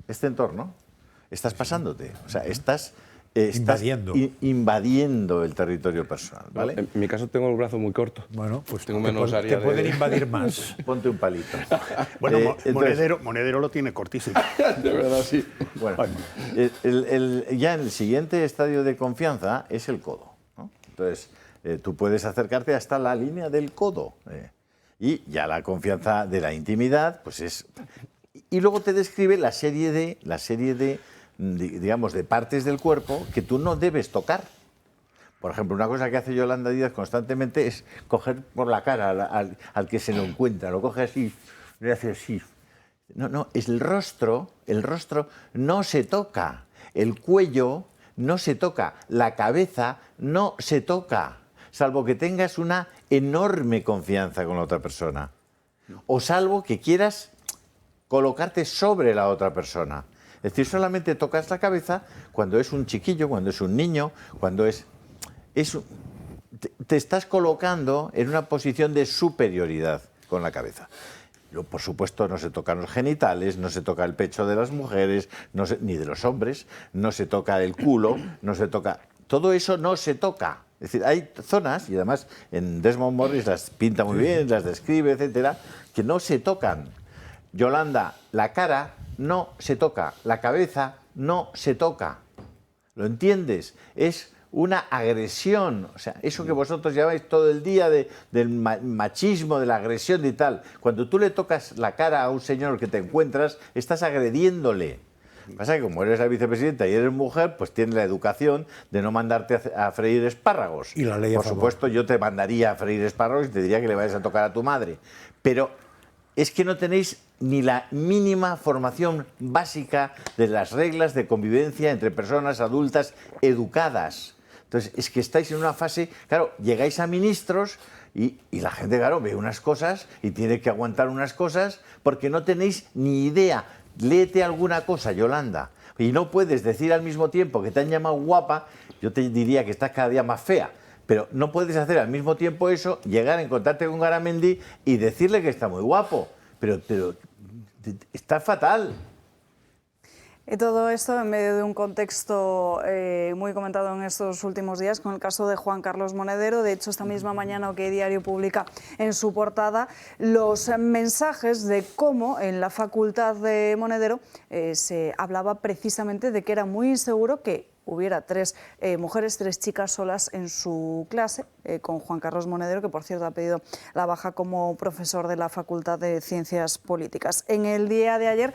este entorno, estás pasándote. O sea, estás invadiendo el territorio personal, ¿vale? En mi caso tengo el brazo muy corto. Bueno, pues tengo menos área te pueden invadir más. Ponte un palito. Bueno, Monedero lo tiene cortísimo. De verdad, sí. Bueno, ya en el siguiente estadio de confianza es el codo, ¿no? Entonces, tú puedes acercarte hasta la línea del codo. Y ya la confianza de la intimidad, pues es... Y luego te describe la serie de digamos, de partes del cuerpo que tú no debes tocar. Por ejemplo, una cosa que hace Yolanda Díaz constantemente es coger por la cara al que se lo encuentra, lo coge así, le hace así. No, el rostro no se toca, el cuello no se toca, la cabeza no se toca, salvo que tengas una enorme confianza con la otra persona, o salvo que quieras colocarte sobre la otra persona. Es decir, solamente tocas la cabeza cuando es un chiquillo, cuando es un niño, cuando te estás colocando en una posición de superioridad con la cabeza. Por supuesto, no se tocan los genitales, no se toca el pecho de las mujeres, ni de los hombres, no se toca el culo, no se toca... Todo eso no se toca. Es decir, hay zonas, y además en Desmond Morris las pinta muy bien, las describe, etcétera, que no se tocan. Yolanda, la cara no se toca, la cabeza no se toca. ¿Lo entiendes? Es una agresión. O sea, eso que vosotros llamáis todo el día del machismo, de la agresión y tal. Cuando tú le tocas la cara a un señor que te encuentras, estás agrediéndole. Pasa que como eres la vicepresidenta y eres mujer, pues tienes la educación de no mandarte a freír espárragos. Y la ley Por supuesto, yo te mandaría a freír espárragos y te diría que le vayas a tocar a tu madre. Pero es que no tenéis ni la mínima formación básica de las reglas de convivencia entre personas adultas educadas. Entonces, es que estáis en una fase, claro, llegáis a ministros y la gente, claro, ve unas cosas y tiene que aguantar unas cosas porque no tenéis ni idea. Léete alguna cosa, Yolanda, y no puedes decir al mismo tiempo que te han llamado guapa, yo te diría que estás cada día más fea. Pero no puedes hacer al mismo tiempo eso, llegar a encontrarte con Garamendi y decirle que está muy guapo. Pero está fatal. Y todo esto en medio de un contexto muy comentado en estos últimos días con el caso de Juan Carlos Monedero. De hecho, esta misma mañana OK Diario publica en su portada los mensajes de cómo en la facultad de Monedero se hablaba precisamente de que era muy inseguro que hubiera 3 mujeres, 3 chicas solas en su clase, con Juan Carlos Monedero, que por cierto ha pedido la baja como profesor de la Facultad de Ciencias Políticas. En el día de ayer,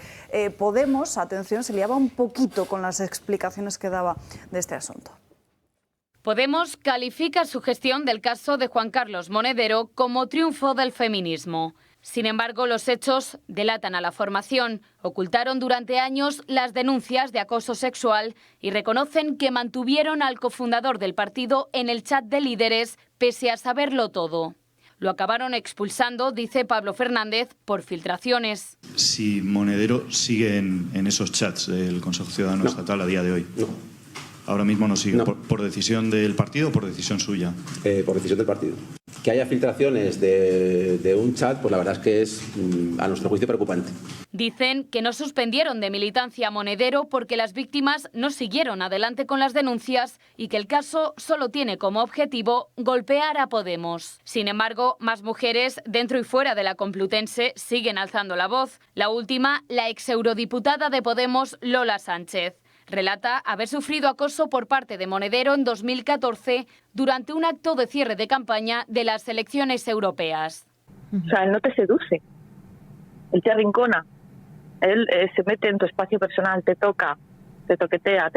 Podemos, atención, se liaba un poquito con las explicaciones que daba de este asunto. Podemos califica su gestión del caso de Juan Carlos Monedero como triunfo del feminismo. Sin embargo, los hechos delatan a la formación. Ocultaron durante años las denuncias de acoso sexual y reconocen que mantuvieron al cofundador del partido en el chat de líderes pese a saberlo todo. Lo acabaron expulsando, dice Pablo Fernández, por filtraciones. Si Monedero sigue en esos chats del Consejo Ciudadano Estatal a día de hoy. No. Ahora mismo no sigue. ¿Por decisión del partido o por decisión suya? Por decisión del partido. Que haya filtraciones de un chat, pues la verdad es que es, a nuestro juicio, preocupante. Dicen que no suspendieron de militancia a Monedero porque las víctimas no siguieron adelante con las denuncias y que el caso solo tiene como objetivo golpear a Podemos. Sin embargo, más mujeres dentro y fuera de la Complutense siguen alzando la voz. La última, la exeurodiputada de Podemos, Lola Sánchez. Relata haber sufrido acoso por parte de Monedero en 2014 durante un acto de cierre de campaña de las elecciones europeas. O sea, él no te seduce, él te arrincona, él se mete en tu espacio personal, te toca, te toquetea,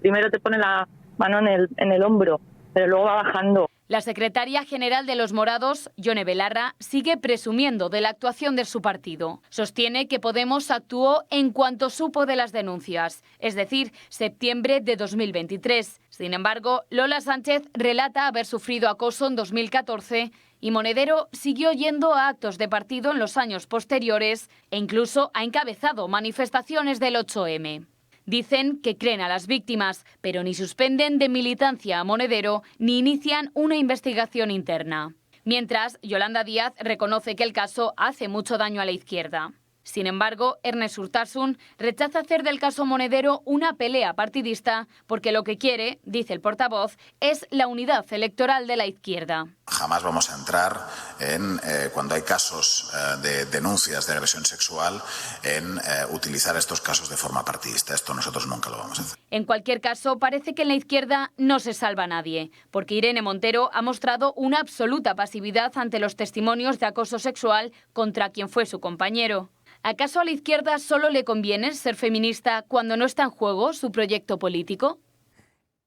primero te pone la mano en el hombro, pero luego va bajando. La secretaria general de los Morados, Yone Belarra, sigue presumiendo de la actuación de su partido. Sostiene que Podemos actuó en cuanto supo de las denuncias, es decir, septiembre de 2023. Sin embargo, Lola Sánchez relata haber sufrido acoso en 2014 y Monedero siguió yendo a actos de partido en los años posteriores e incluso ha encabezado manifestaciones del 8M. Dicen que creen a las víctimas, pero ni suspenden de militancia a Monedero ni inician una investigación interna. Mientras, Yolanda Díaz reconoce que el caso hace mucho daño a la izquierda. Sin embargo, Ernest Urtasun rechaza hacer del caso Monedero una pelea partidista porque lo que quiere, dice el portavoz, es la unidad electoral de la izquierda. Jamás vamos a entrar en, cuando hay casos de denuncias de agresión sexual, en utilizar estos casos de forma partidista. Esto nosotros nunca lo vamos a hacer. En cualquier caso, parece que en la izquierda no se salva a nadie, porque Irene Montero ha mostrado una absoluta pasividad ante los testimonios de acoso sexual contra quien fue su compañero. ¿Acaso a la izquierda solo le conviene ser feminista cuando no está en juego su proyecto político?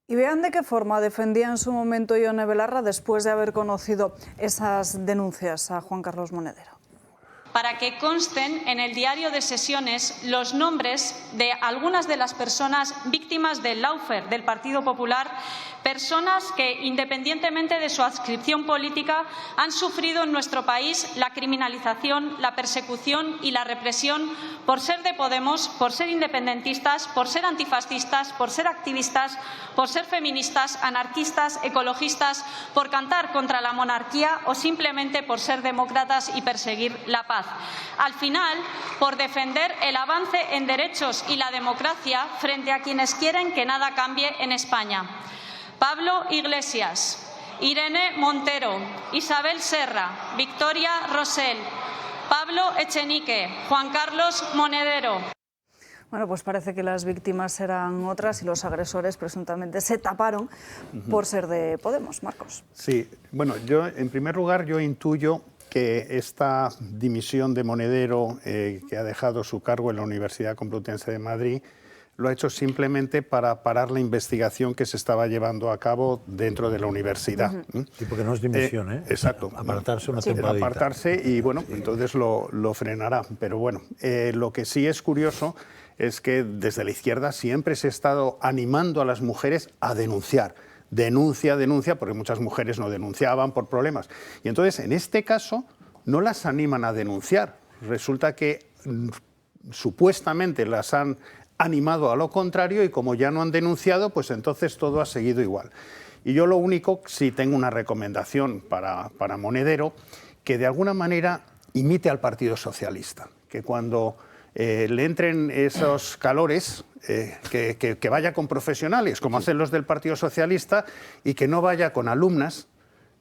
Y vean de qué forma defendía en su momento Yone Belarra después de haber conocido esas denuncias a Juan Carlos Monedero. Para que consten en el diario de sesiones los nombres de algunas de las personas víctimas del lawfare del Partido Popular, personas que, independientemente de su adscripción política, han sufrido en nuestro país la criminalización, la persecución y la represión por ser de Podemos, por ser independentistas, por ser antifascistas, por ser activistas, por ser feministas, anarquistas, ecologistas, por cantar contra la monarquía o simplemente por ser demócratas y perseguir la paz. Al final, por defender el avance en derechos y la democracia frente a quienes quieren que nada cambie en España. Pablo Iglesias, Irene Montero, Isabel Serra, Victoria Rosell, Pablo Echenique, Juan Carlos Monedero. Bueno, pues parece que las víctimas eran otras y los agresores presuntamente se taparon por ser de Podemos. Marcos. Sí, bueno, yo en primer lugar yo intuyo que esta dimisión de Monedero, que ha dejado su cargo en la Universidad Complutense de Madrid, lo ha hecho simplemente para parar la investigación que se estaba llevando a cabo dentro de la universidad. Sí, porque no es dimisión, Exacto. Apartarse una temporadita. Apartarse y, bueno, entonces lo frenará. Pero, bueno, lo que sí es curioso es que desde la izquierda siempre se ha estado animando a las mujeres a denunciar. Denuncia, porque muchas mujeres no denunciaban por problemas. Y entonces, en este caso, no las animan a denunciar. Resulta que supuestamente las han animado a lo contrario y como ya no han denunciado, pues entonces todo ha seguido igual. Y yo lo único, sí tengo una recomendación para Monedero, que de alguna manera imite al Partido Socialista, que cuando le entren esos calores, que vaya con profesionales, como hacen los del Partido Socialista, y que no vaya con alumnas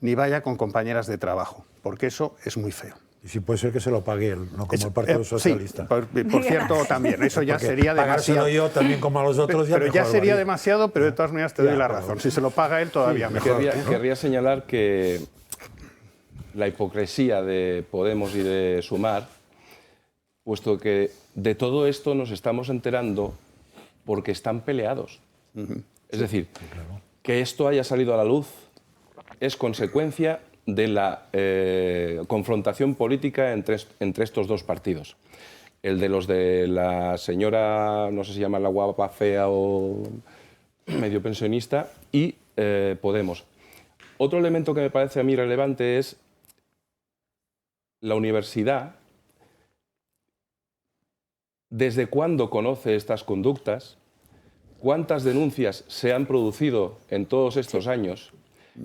ni vaya con compañeras de trabajo, porque eso es muy feo. Y si puede ser que se lo pague él, no como el Partido Socialista. Sí, por cierto, también, eso ya sería demasiado. Pagárselo yo también como a los otros, pero ya ya mejor, sería ¿vale? demasiado, pero de todas maneras te doy la razón. Si se lo paga él, todavía mejor. Querría señalar que la hipocresía de Podemos y de Sumar, puesto que de todo esto nos estamos enterando porque están peleados. Es decir, que esto haya salido a la luz es consecuencia de la confrontación política entre estos dos partidos. El de los de la señora, no sé si llama la guapa fea o medio pensionista, y Podemos. Otro elemento que me parece a mí relevante es la universidad. ¿Desde cuándo conoce estas conductas? ¿Cuántas denuncias se han producido en todos estos años?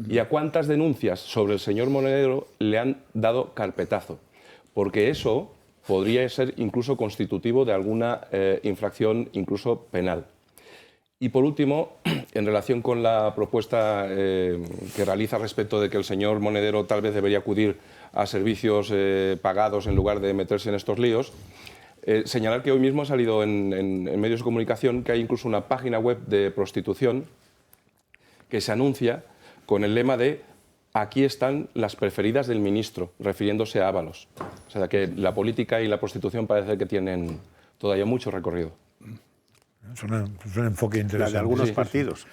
¿Y a cuántas denuncias sobre el señor Monedero le han dado carpetazo? Porque eso podría ser incluso constitutivo de alguna infracción, incluso penal. Y por último, en relación con la propuesta que realiza respecto de que el señor Monedero tal vez debería acudir a servicios pagados en lugar de meterse en estos líos, señalar que hoy mismo ha salido en medios de comunicación que hay incluso una página web de prostitución que se anuncia con el lema de «Aquí están las preferidas del ministro», refiriéndose a Ábalos. O sea, que la política y la prostitución parece que tienen todavía mucho recorrido. Es un enfoque interesante. La de algunos Sí, partidos.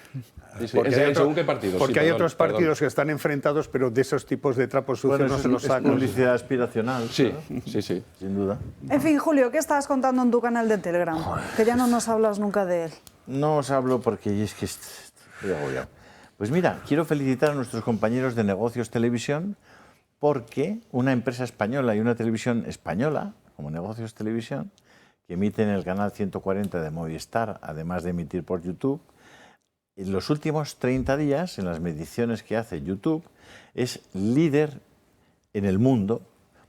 Sí, sí. Porque ¿Según qué partidos? Porque Sí, hay perdón, otros partidos que están enfrentados, pero de esos tipos de trapos sucios Bueno, no se los es sacan. publicidad aspiracional. Sí, ¿no? sí, sí. Sin duda. En fin, Julio, ¿qué estás contando en tu canal de Telegram? Que ya no nos hablas nunca de él. No os hablo porque es que estoy agobiado. Pues mira, quiero felicitar a nuestros compañeros de Negocios Televisión porque una empresa española y una televisión española, como Negocios Televisión, que emite en el canal 140 de Movistar, además de emitir por YouTube, en los últimos 30 días, en las mediciones que hace YouTube, es líder en el mundo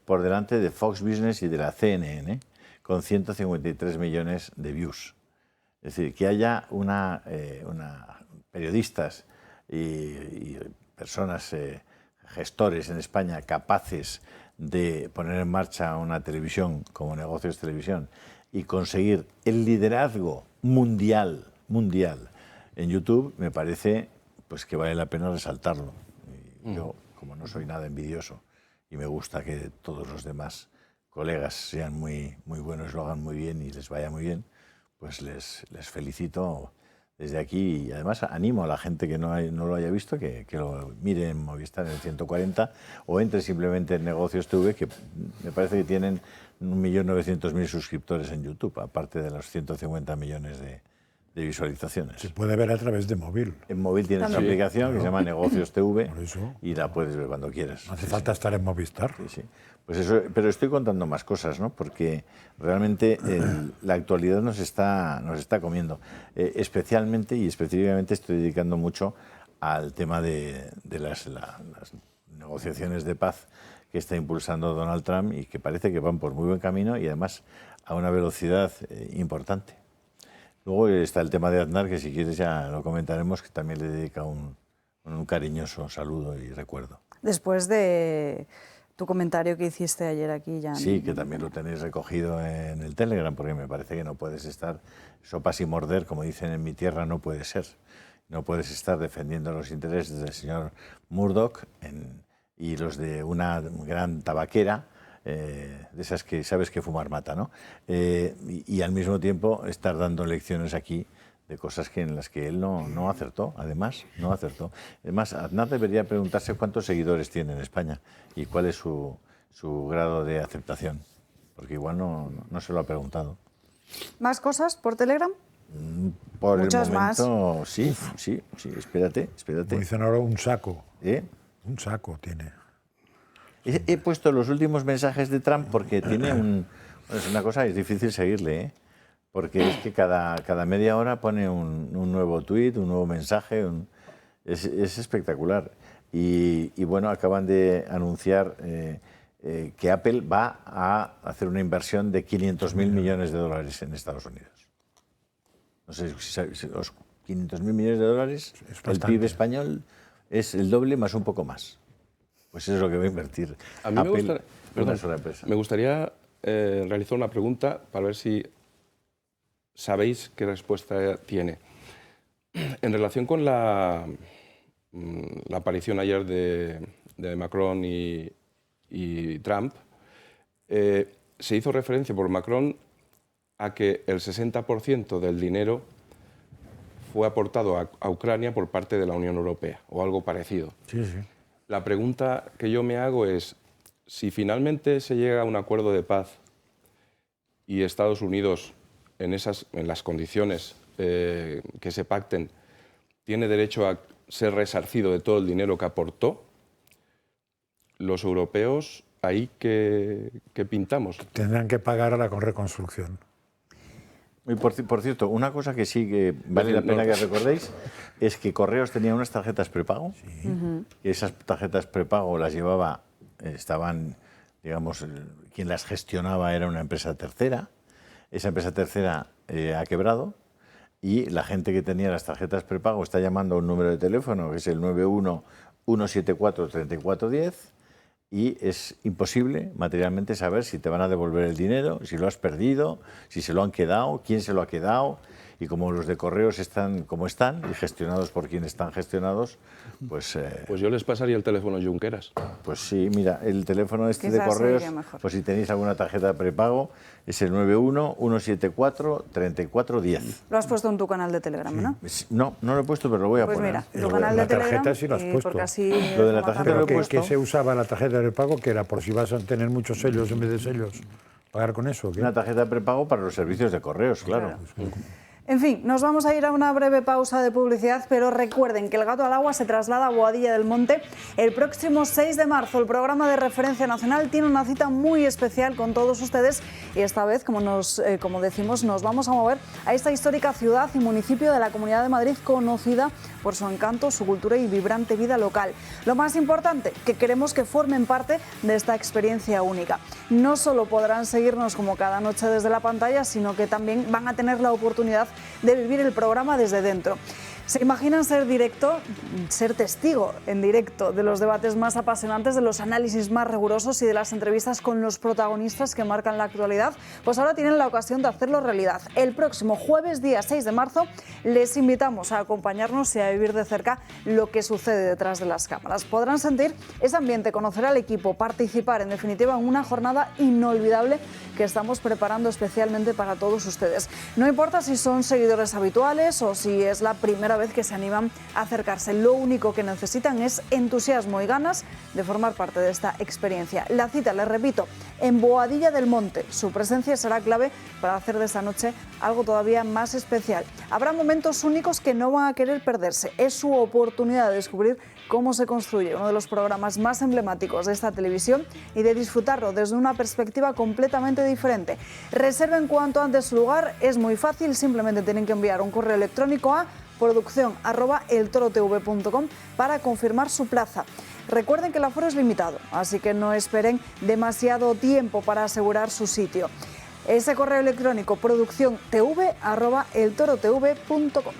por delante de Fox Business y de la CNN, con 153 millones de views. Es decir, que haya periodistas y personas, gestores en España capaces de poner en marcha una televisión como Negocios Televisión y conseguir el liderazgo mundial en YouTube, me parece pues que vale la pena resaltarlo. Y yo, como no soy nada envidioso y me gusta que todos los demás colegas sean muy buenos, lo hagan muy bien y les vaya muy bien, pues les felicito desde aquí y además animo a la gente que no lo haya visto que lo mire en Movistar en el 140 o entre simplemente en Negocios TV, que me parece que tienen 1.900.000 suscriptores en YouTube, aparte de los 150 millones de visualizaciones. Se puede ver a través de móvil. En móvil tienes una aplicación que se llama Negocios TV y la puedes ver cuando quieras. No hace falta estar en Movistar. Sí. Pues eso, pero estoy contando más cosas, ¿no? Porque realmente la actualidad nos está comiendo. Especialmente y específicamente estoy dedicando mucho al tema de las negociaciones de paz que está impulsando Donald Trump y que parece que van por muy buen camino y además a una velocidad importante. Luego está el tema de Aznar, que si quieres ya lo comentaremos, que también le dedica un cariñoso saludo y recuerdo. Después de tu comentario que hiciste ayer aquí, Jan. Sí, que también lo tenéis recogido en el Telegram, porque me parece que no puedes estar sopas y morder, como dicen en mi tierra, no puede ser. No puedes estar defendiendo los intereses del señor Murdoch y los de una gran tabaquera, de esas que sabes que fumar mata, ¿no? Y al mismo tiempo estar dando lecciones aquí de cosas en las que él no acertó, además, no acertó. Además, Aznar debería preguntarse cuántos seguidores tiene en España y cuál es su grado de aceptación, porque igual no se lo ha preguntado. ¿Más cosas por Telegram? Por Muchas el momento, más. Sí, espérate. Como dicen ahora, un saco. ¿Eh? Un saco tiene. He puesto los últimos mensajes de Trump porque tiene es una cosa, es difícil seguirle, ¿eh? Porque es que cada media hora pone un nuevo tuit, un nuevo mensaje, es espectacular. Y bueno, acaban de anunciar que Apple va a hacer una inversión de 500.000 millones de dólares en Estados Unidos. No sé si los 500.000 millones de dólares, el PIB español es el doble más un poco más. Pues eso es lo que va a invertir a mí Apple en una sola empresa. Me gustaría realizar una pregunta para ver si sabéis qué respuesta tiene. En relación con la aparición ayer de Macron y Trump, se hizo referencia por Macron a que el 60% del dinero fue aportado a Ucrania por parte de la Unión Europea, o algo parecido. Sí. La pregunta que yo me hago es, si finalmente se llega a un acuerdo de paz y Estados Unidos, en las condiciones que se pacten, tiene derecho a ser resarcido de todo el dinero que aportó, los europeos, ¿ahí qué pintamos? Tendrán que pagar a la reconstrucción. Y por cierto, una cosa que sí que vale la pena que recordéis es que Correos tenía unas tarjetas prepago, y esas tarjetas prepago las llevaba, digamos, quien las gestionaba era una empresa tercera, esa empresa tercera ha quebrado y la gente que tenía las tarjetas prepago está llamando a un número de teléfono que es el 91-174-3410 y es imposible materialmente saber si te van a devolver el dinero, si lo has perdido, si se lo han quedado, quién se lo ha quedado y como los de correos están como están y gestionados por quienes están gestionados, pues... Pues yo les pasaría el teléfono Junqueras. Pues sí, mira, el teléfono este de Quizás correos, sería mejor. pues si tenéis alguna tarjeta de prepago, es el 91-174-3410. Lo has puesto en tu canal de Telegram, ¿no? No, no lo he puesto, pero lo voy a Pues poner. mira, tu canal de La Telegram. tarjeta sí la has y puesto. porque así Lo de la tarjeta Pero lo he puesto. ¿qué se usaba la tarjeta de pago? Que era por si vas a tener muchos sellos en vez de sellos. ¿Pagar con eso? ¿Qué? Una tarjeta de prepago para los servicios de correos, claro. En fin, nos vamos a ir a una breve pausa de publicidad, pero recuerden que El Gato al Agua se traslada a Boadilla del Monte el próximo 6 de marzo. El programa de referencia nacional tiene una cita muy especial con todos ustedes y esta vez, como decimos, nos vamos a mover a esta histórica ciudad y municipio de la Comunidad de Madrid, conocida por su encanto, su cultura y vibrante vida local. Lo más importante, que queremos que formen parte de esta experiencia única. No solo podrán seguirnos como cada noche desde la pantalla, sino que también van a tener la oportunidad de vivir el programa desde dentro. ¿Se imaginan ser testigo en directo de los debates más apasionantes, de los análisis más rigurosos y de las entrevistas con los protagonistas que marcan la actualidad? Pues ahora tienen la ocasión de hacerlo realidad. El próximo jueves, día 6 de marzo, les invitamos a acompañarnos y a vivir de cerca lo que sucede detrás de las cámaras. Podrán sentir ese ambiente, conocer al equipo, participar, en definitiva, en una jornada inolvidable que estamos preparando especialmente para todos ustedes. No importa si son seguidores habituales o si es la primera vez que se animan a acercarse. Lo único que necesitan es entusiasmo y ganas de formar parte de esta experiencia. La cita, les repito, en Boadilla del Monte. Su presencia será clave para hacer de esta noche algo todavía más especial. Habrá momentos únicos que no van a querer perderse. Es su oportunidad de descubrir cómo se construye uno de los programas más emblemáticos de esta televisión y de disfrutarlo desde una perspectiva completamente diferente. Reserven cuanto antes su lugar, es muy fácil, simplemente tienen que enviar un correo electrónico a producción@eltorotv.com para confirmar su plaza. Recuerden que el aforo es limitado, así que no esperen demasiado tiempo para asegurar su sitio. Ese correo electrónico producciontv@eltorotv.com.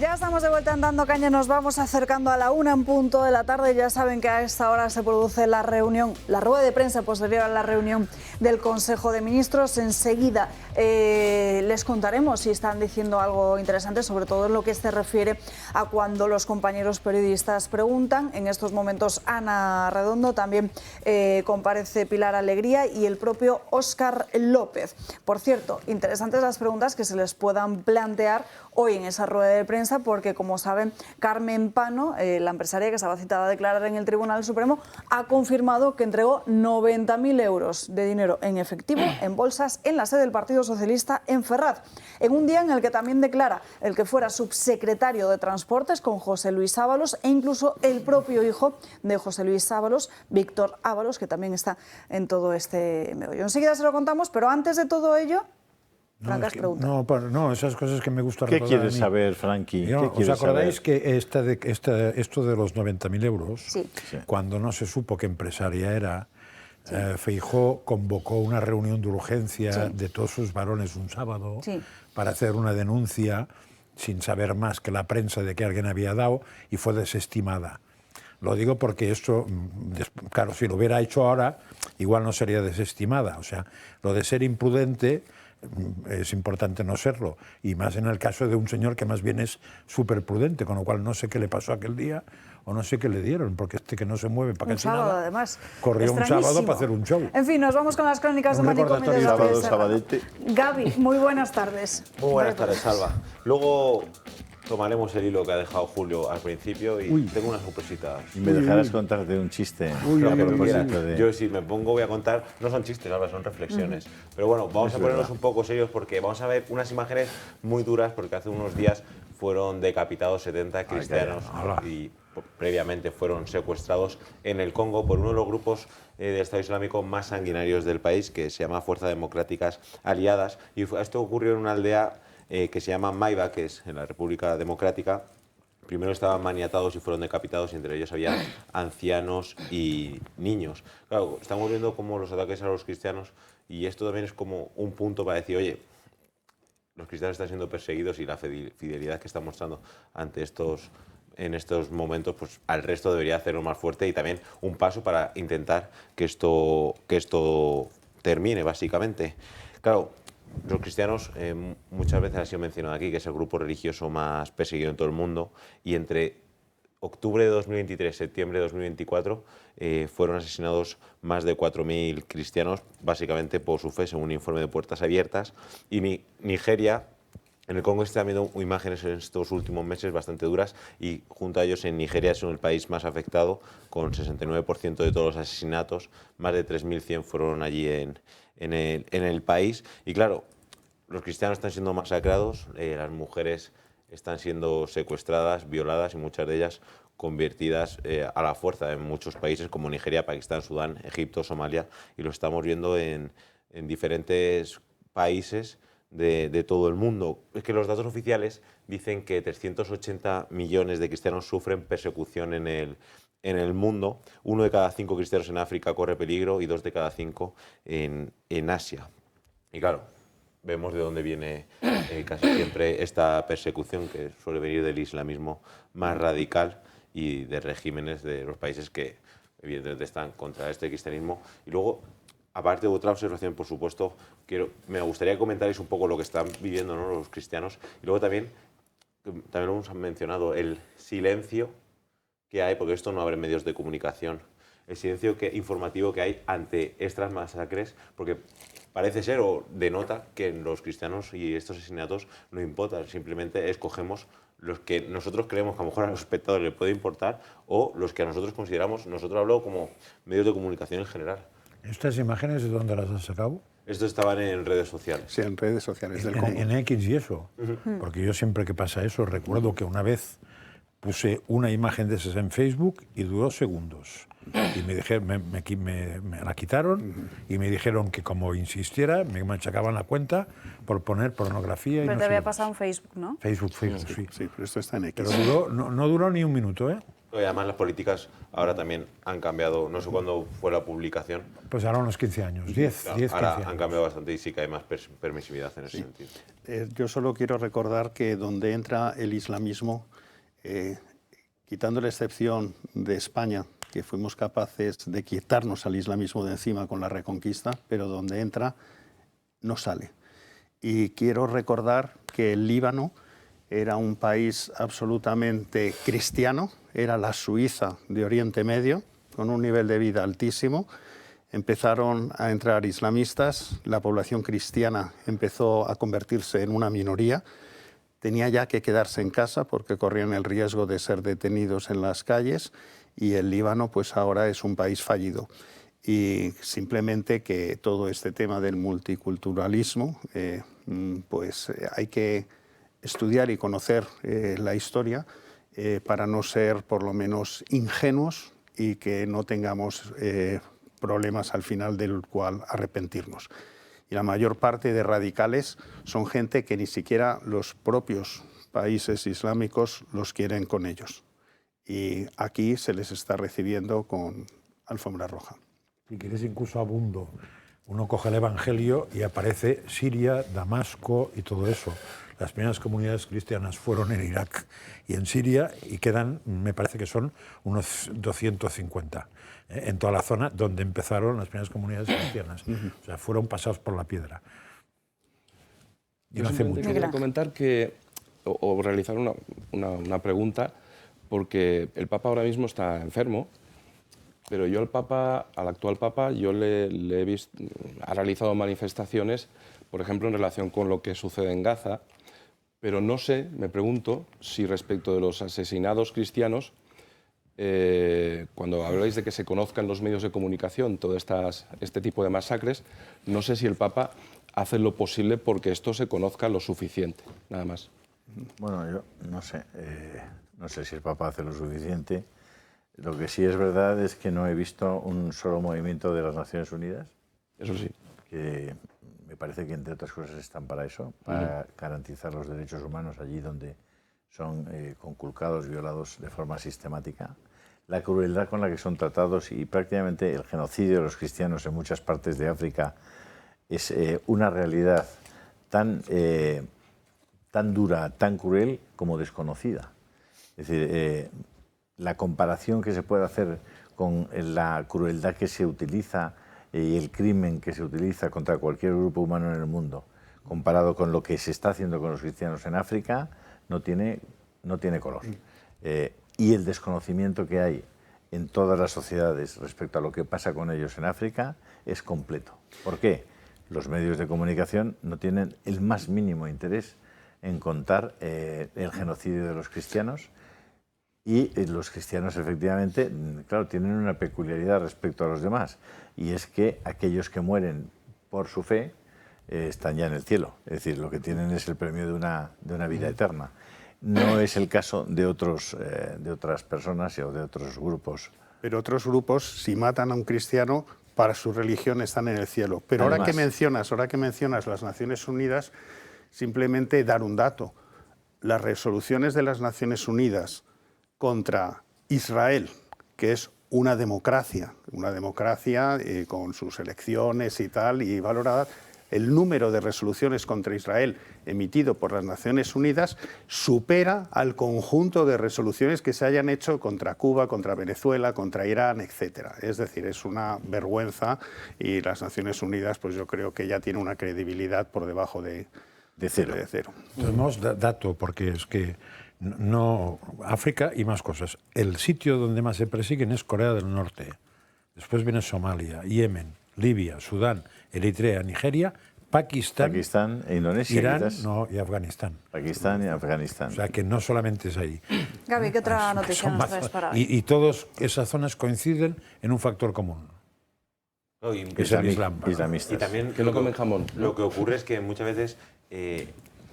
Ya estamos de vuelta en Dando Caña, nos vamos acercando a la 1 en punto de la tarde. Ya saben que a esta hora se produce la reunión, la rueda de prensa posterior a la reunión del Consejo de Ministros. Enseguida les contaremos si están diciendo algo interesante, sobre todo en lo que se refiere a cuando los compañeros periodistas preguntan. En estos momentos Ana Redondo, también comparece Pilar Alegría y el propio Óscar López. Por cierto, interesantes las preguntas que se les puedan plantear hoy en esa rueda de prensa, porque como saben, Carmen Pano, la empresaria que estaba citada a declarar en el Tribunal Supremo, ha confirmado que entregó 90.000 euros de dinero en efectivo, en bolsas, en la sede del Partido Socialista en Ferraz, en un día en el que también declara el que fuera subsecretario de Transportes con José Luis Ábalos e incluso el propio hijo de José Luis Ábalos, Víctor Ábalos, que también está en todo este meollo. Enseguida se lo contamos, pero antes de todo ello, francas preguntas. No, esas cosas que me gusta ¿Qué recordar. quieres saber, Frankie? ¿Os acordáis que esto de los 90.000 euros, sí, cuando no se supo qué empresaria era, Feijóo convocó una reunión de urgencia de todos sus varones un sábado para hacer una denuncia sin saber más que la prensa de que alguien había dado y fue desestimada? Lo digo porque esto, claro, si lo hubiera hecho ahora, igual no sería desestimada. O sea, lo de ser imprudente es importante no serlo, y más en el caso de un señor que más bien es súper prudente, con lo cual no sé qué le pasó aquel día o no sé qué le dieron, porque que no se mueve para casi nada. Un sábado, además. Corrió un sábado para hacer un show. En fin, nos vamos con las crónicas de Manicomio de Gabriel Serrano. Gaby, muy buenas tardes. Muy buenas tardes, Salva. Luego tomaremos el hilo que ha dejado Julio al principio y tengo una sorpresita. Y me dejarás contarte un chiste. Yo si me pongo voy a contar, no son chistes, Salva, son reflexiones. Pero bueno, vamos a ponernos un poco serios porque vamos a ver unas imágenes muy duras, porque hace unos días fueron decapitados 70 cristianos y previamente fueron secuestrados en el Congo por uno de los grupos del Estado Islámico más sanguinarios del país, que se llama Fuerzas Democráticas Aliadas. Y esto ocurrió en una aldea que se llama Maiba, que es en la República Democrática. Primero estaban maniatados y fueron decapitados, y entre ellos había ancianos y niños. Claro, estamos viendo cómo los ataques a los cristianos, y esto también es como un punto para decir, oye, los cristianos están siendo perseguidos y la fidelidad que están mostrando ante en estos momentos, pues al resto debería hacerlo más fuerte, y también un paso para intentar que esto termine, básicamente. Claro, los cristianos muchas veces ha sido mencionado aquí que es el grupo religioso más perseguido en todo el mundo, y entre octubre de 2023 y septiembre de 2024 fueron asesinados más de 4.000 cristianos, básicamente por su fe, según un informe de Puertas Abiertas. Y Nigeria, en el Congo están viendo imágenes en estos últimos meses bastante duras, y junto a ellos en Nigeria es el país más afectado, con 69% de todos los asesinatos, más de 3.100 fueron allí en el país. Y claro, los cristianos están siendo masacrados, las mujeres están siendo secuestradas, violadas y muchas de ellas convertidas a la fuerza en muchos países como Nigeria, Pakistán, Sudán, Egipto, Somalia, y lo estamos viendo en diferentes países de todo el mundo. Es que los datos oficiales dicen que 380 millones de cristianos sufren persecución en el mundo. 1 de cada 5 cristianos en África corre peligro y 2 de cada 5 en Asia. Y claro, vemos de dónde viene casi siempre esta persecución, que suele venir del islamismo más radical y de regímenes de los países que evidentemente están contra este cristianismo. Y luego, aparte de otra observación, por supuesto, me gustaría comentaros un poco lo que están viviendo, ¿no?, los cristianos. Y luego también lo hemos mencionado, el silencio que hay, porque esto no abre medios de comunicación, el silencio informativo que hay ante estas masacres, porque parece ser o denota que los cristianos y estos asesinatos no importan, simplemente escogemos los que nosotros creemos que a lo mejor a los espectadores les puede importar, o los que a nosotros consideramos, nosotros hablo como medios de comunicación en general. ¿Estas imágenes de dónde las has sacado? Estos estaban en redes sociales. Sí, en redes sociales del Congo. En X y eso. Porque yo siempre que pasa eso, recuerdo que una vez puse una imagen de esas en Facebook y duró segundos. Y me dijeron, me la quitaron y me dijeron que como insistiera, me machacaban la cuenta por poner pornografía. Pero y no te había sé pasado en Facebook, ¿no? Facebook, sí. Sí, pero esto está en X. Pero no duró ni un minuto, ¿eh? Y además las políticas ahora también han cambiado, no sé cuándo fue la publicación. Pues ahora unos 15 años, 10, Claro, 15 ahora años. han cambiado bastante y sí que hay más permisividad en ese sentido. Yo solo quiero recordar que donde entra el islamismo, quitando la excepción de España, que fuimos capaces de quitarnos al islamismo de encima con la Reconquista, pero donde entra no sale. Y quiero recordar que el Líbano era un país absolutamente cristiano, era la Suiza de Oriente Medio, con un nivel de vida altísimo. Empezaron a entrar islamistas, la población cristiana empezó a convertirse en una minoría, tenía ya que quedarse en casa porque corrían el riesgo de ser detenidos en las calles, y el Líbano pues ahora es un país fallido. Y simplemente que todo este tema del multiculturalismo, pues hay que estudiar y conocer la historia para no ser por lo menos ingenuos y que no tengamos problemas al final del cual arrepentirnos. Y la mayor parte de radicales son gente que ni siquiera los propios países islámicos los quieren con ellos. Y aquí se les está recibiendo con alfombra roja. Si quieres, incluso abundo. Uno coge el Evangelio y aparece Siria, Damasco y todo eso. Las primeras comunidades cristianas fueron en Irak y en Siria, y quedan, me parece que son unos 250 en toda la zona donde empezaron las primeras comunidades cristianas. O sea, fueron pasados por la piedra. Y Yo no hace mucho. quería comentar que, o realizar una pregunta, porque el Papa ahora mismo está enfermo, pero yo al actual Papa, yo le he visto, ha realizado manifestaciones, por ejemplo, en relación con lo que sucede en Gaza, pero no sé, me pregunto, si respecto de los asesinados cristianos, cuando habláis de que se conozcan los medios de comunicación todo este tipo de masacres, no sé si el Papa hace lo posible porque esto se conozca lo suficiente, nada más. Bueno, yo no sé. No sé si el Papa hace lo suficiente. Lo que sí es verdad es que no he visto un solo movimiento de las Naciones Unidas. Eso sí. Que me parece que, entre otras cosas, están para eso, para garantizar los derechos humanos allí donde son conculcados, violados de forma sistemática. La crueldad con la que son tratados y prácticamente el genocidio de los cristianos en muchas partes de África es una realidad tan dura, tan cruel como desconocida. Es decir, la comparación que se puede hacer con la crueldad que se utiliza y el crimen que se utiliza contra cualquier grupo humano en el mundo, comparado con lo que se está haciendo con los cristianos en África, no tiene color. Y el desconocimiento que hay en todas las sociedades respecto a lo que pasa con ellos en África es completo. ¿Por qué? Los medios de comunicación no tienen el más mínimo interés en contar el genocidio de los cristianos, y los cristianos efectivamente, claro, tienen una peculiaridad respecto a los demás, y es que aquellos que mueren por su fe están ya en el cielo, es decir, lo que tienen es el premio de una vida eterna. No es el caso de otras personas o de otros grupos. Pero otros grupos, si matan a un cristiano, para su religión están en el cielo. Pero Además, ahora que mencionas las Naciones Unidas, simplemente dar un dato. Las resoluciones de las Naciones Unidas contra Israel, que es una democracia con sus elecciones y tal, y valorada, el número de resoluciones contra Israel emitido por las Naciones Unidas supera al conjunto de resoluciones que se hayan hecho contra Cuba, contra Venezuela, contra Irán, etc. Es decir, es una vergüenza, y las Naciones Unidas, pues yo creo que ya tiene una credibilidad por debajo de cero. Tenemos dato, porque es que no, África y más cosas. El sitio donde más se persiguen es Corea del Norte. Después viene Somalia, Yemen, Libia, Sudán, Eritrea, Nigeria, Pakistán, Indonesia, Irán, quizás. no, y Afganistán. Pakistán y Afganistán. O sea que no solamente es ahí. Gaby, ¿qué otra noticia Son nos más- traes para hoy? y todas esas zonas coinciden en un factor común. No, y- Que es el Islam. Islamistas. Y también Que no comen jamón, ¿no? Lo que ocurre es que muchas veces,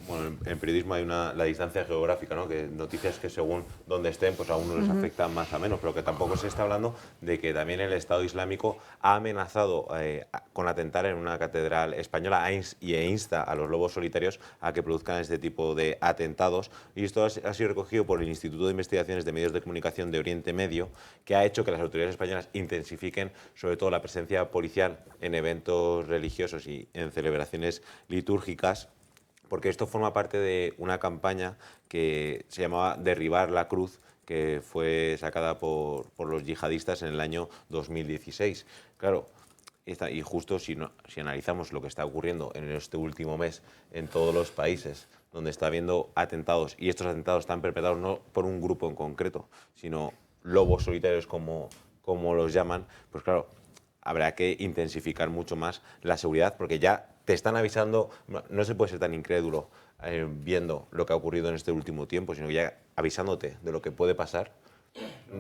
bueno, en periodismo hay la distancia geográfica, ¿no? Que noticias que según donde estén, pues a unos les afectan más a menos, pero que tampoco se está hablando de que también el Estado Islámico ha amenazado con atentar en una catedral española e insta a los lobos solitarios a que produzcan este tipo de atentados. Y esto ha sido recogido por el Instituto de Investigaciones de Medios de Comunicación de Oriente Medio, que ha hecho que las autoridades españolas intensifiquen sobre todo la presencia policial en eventos religiosos y en celebraciones litúrgicas, porque esto forma parte de una campaña que se llamaba Derribar la Cruz, que fue sacada por los yihadistas en el año 2016. Claro, y justo si analizamos lo que está ocurriendo en este último mes en todos los países donde está habiendo atentados, y estos atentados están perpetrados no por un grupo en concreto, sino lobos solitarios como los llaman, pues claro, habrá que intensificar mucho más la seguridad, porque ya te están avisando, no se puede ser tan incrédulo viendo lo que ha ocurrido en este último tiempo, sino que ya avisándote de lo que puede pasar,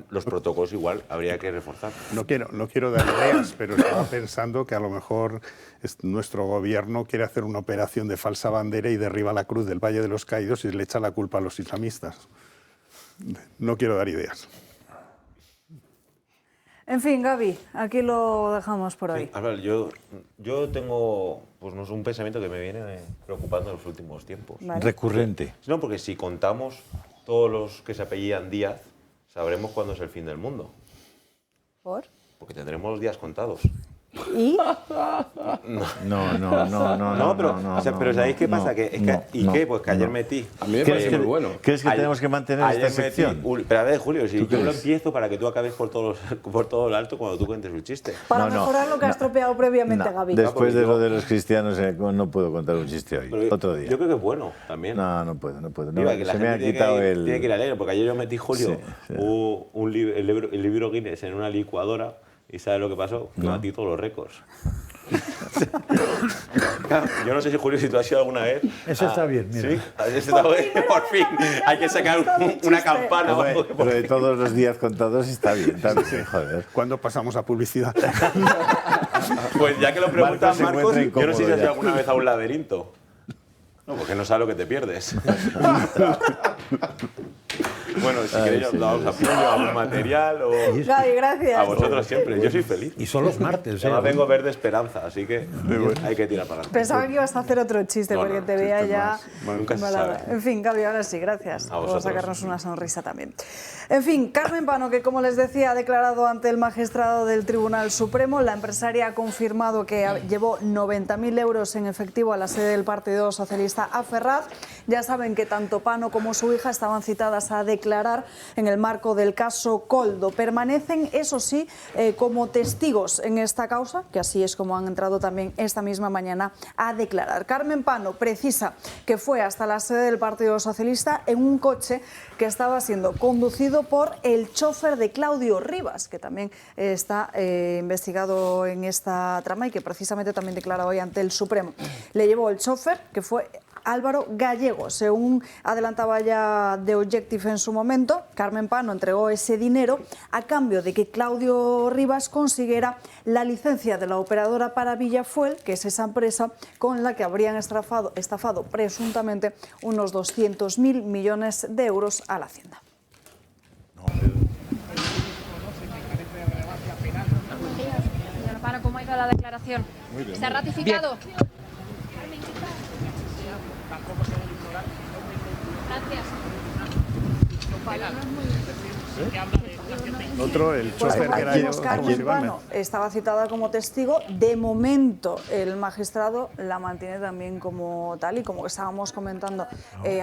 los protocolos igual habría que reforzar. No quiero dar ideas, pero estaba pensando que a lo mejor nuestro gobierno quiere hacer una operación de falsa bandera y derriba la cruz del Valle de los Caídos y le echa la culpa a los islamistas. No quiero dar ideas. En fin, Gaby, aquí lo dejamos por hoy. Sí, a ver, yo tengo pues, no sé, un pensamiento que me viene preocupando en los últimos tiempos. Vale. Recurrente. No, porque si contamos todos los que se apellidan Díaz, sabremos cuándo es el fin del mundo. ¿Por? Porque tendremos los días contados. ¿Y? Pero ¿sabéis qué pasa? Pues que ayer metí. A mí me parece muy bueno. ¿Crees que tenemos que mantener esta sección? Pero a ver, Julio, si yo crees? lo empiezo para que tú acabes por todo lo alto cuando tú cuentes un chiste. Para mejorar lo que ha estropeado previamente, Gaby. Después de lo de los cristianos, no puedo contar un chiste hoy. Pero otro día. Yo creo que es bueno también. No puedo. Digo, que la se gente me ha quitado tiene que ir alegre, porque ayer yo metí, Julio, Sí. el libro Guinness en una licuadora, y ¿sabes lo que pasó? Que batí todos los récords. Yo no sé si, Julio, si tú has ido alguna vez. Ese está bien, mira. Sí, ese está bien, por fin. Hay que sacar una campana. Lo de todos los días contados está bien, también, joder. ¿Cuándo pasamos a publicidad? Pues ya que lo preguntas, Marcos se Marcos, encuentra yo no sé si has incómodo ido ya. alguna vez a un laberinto. No, porque no sabes lo que te pierdes. Bueno, si queréis os damos apoyo, algún material o... Gaby, gracias. A vosotros siempre, yo soy feliz. Y son los martes. Además vengo a ver de esperanza, así que hay que tirar para adelante. Pensaba que ibas a hacer otro chiste No, porque no, te veía chistes ya... más. Nunca se embalada. sabe. En fin, Gaby, ahora sí, gracias A por vosotros. sacarnos una sonrisa también. En fin, Carmen Pano, que como les decía, ha declarado ante el magistrado del Tribunal Supremo. La empresaria ha confirmado que llevó 90.000 euros en efectivo a la sede del Partido Socialista a Ferraz. Ya saben que tanto Pano como su hija estaban citadas a declarar declarar en el marco del caso Coldo. Permanecen, eso sí, como testigos en esta causa, que así es como han entrado también esta misma mañana a declarar. Carmen Pano precisa que fue hasta la sede del Partido Socialista en un coche que estaba siendo conducido por el chofer de Claudio Rivas, que también está investigado en esta trama y que precisamente también declara hoy ante el Supremo. Le llevó el chofer, que fue Álvaro Gallego. Según adelantaba ya The Objective en su momento, Carmen Pano entregó ese dinero a cambio de que Claudio Rivas consiguiera la licencia de la operadora para Villafuel, que es esa empresa con la que habrían estafado presuntamente unos 200.000 millones de euros a la Hacienda. Señora Pano, ¿cómo ha ido la declaración? Muy bien. ¿Se ha ratificado? Bien. Otro, el Pues chofer que era yo, Carmen Pano estaba citada como testigo. De momento, el magistrado la mantiene también como tal, y como estábamos comentando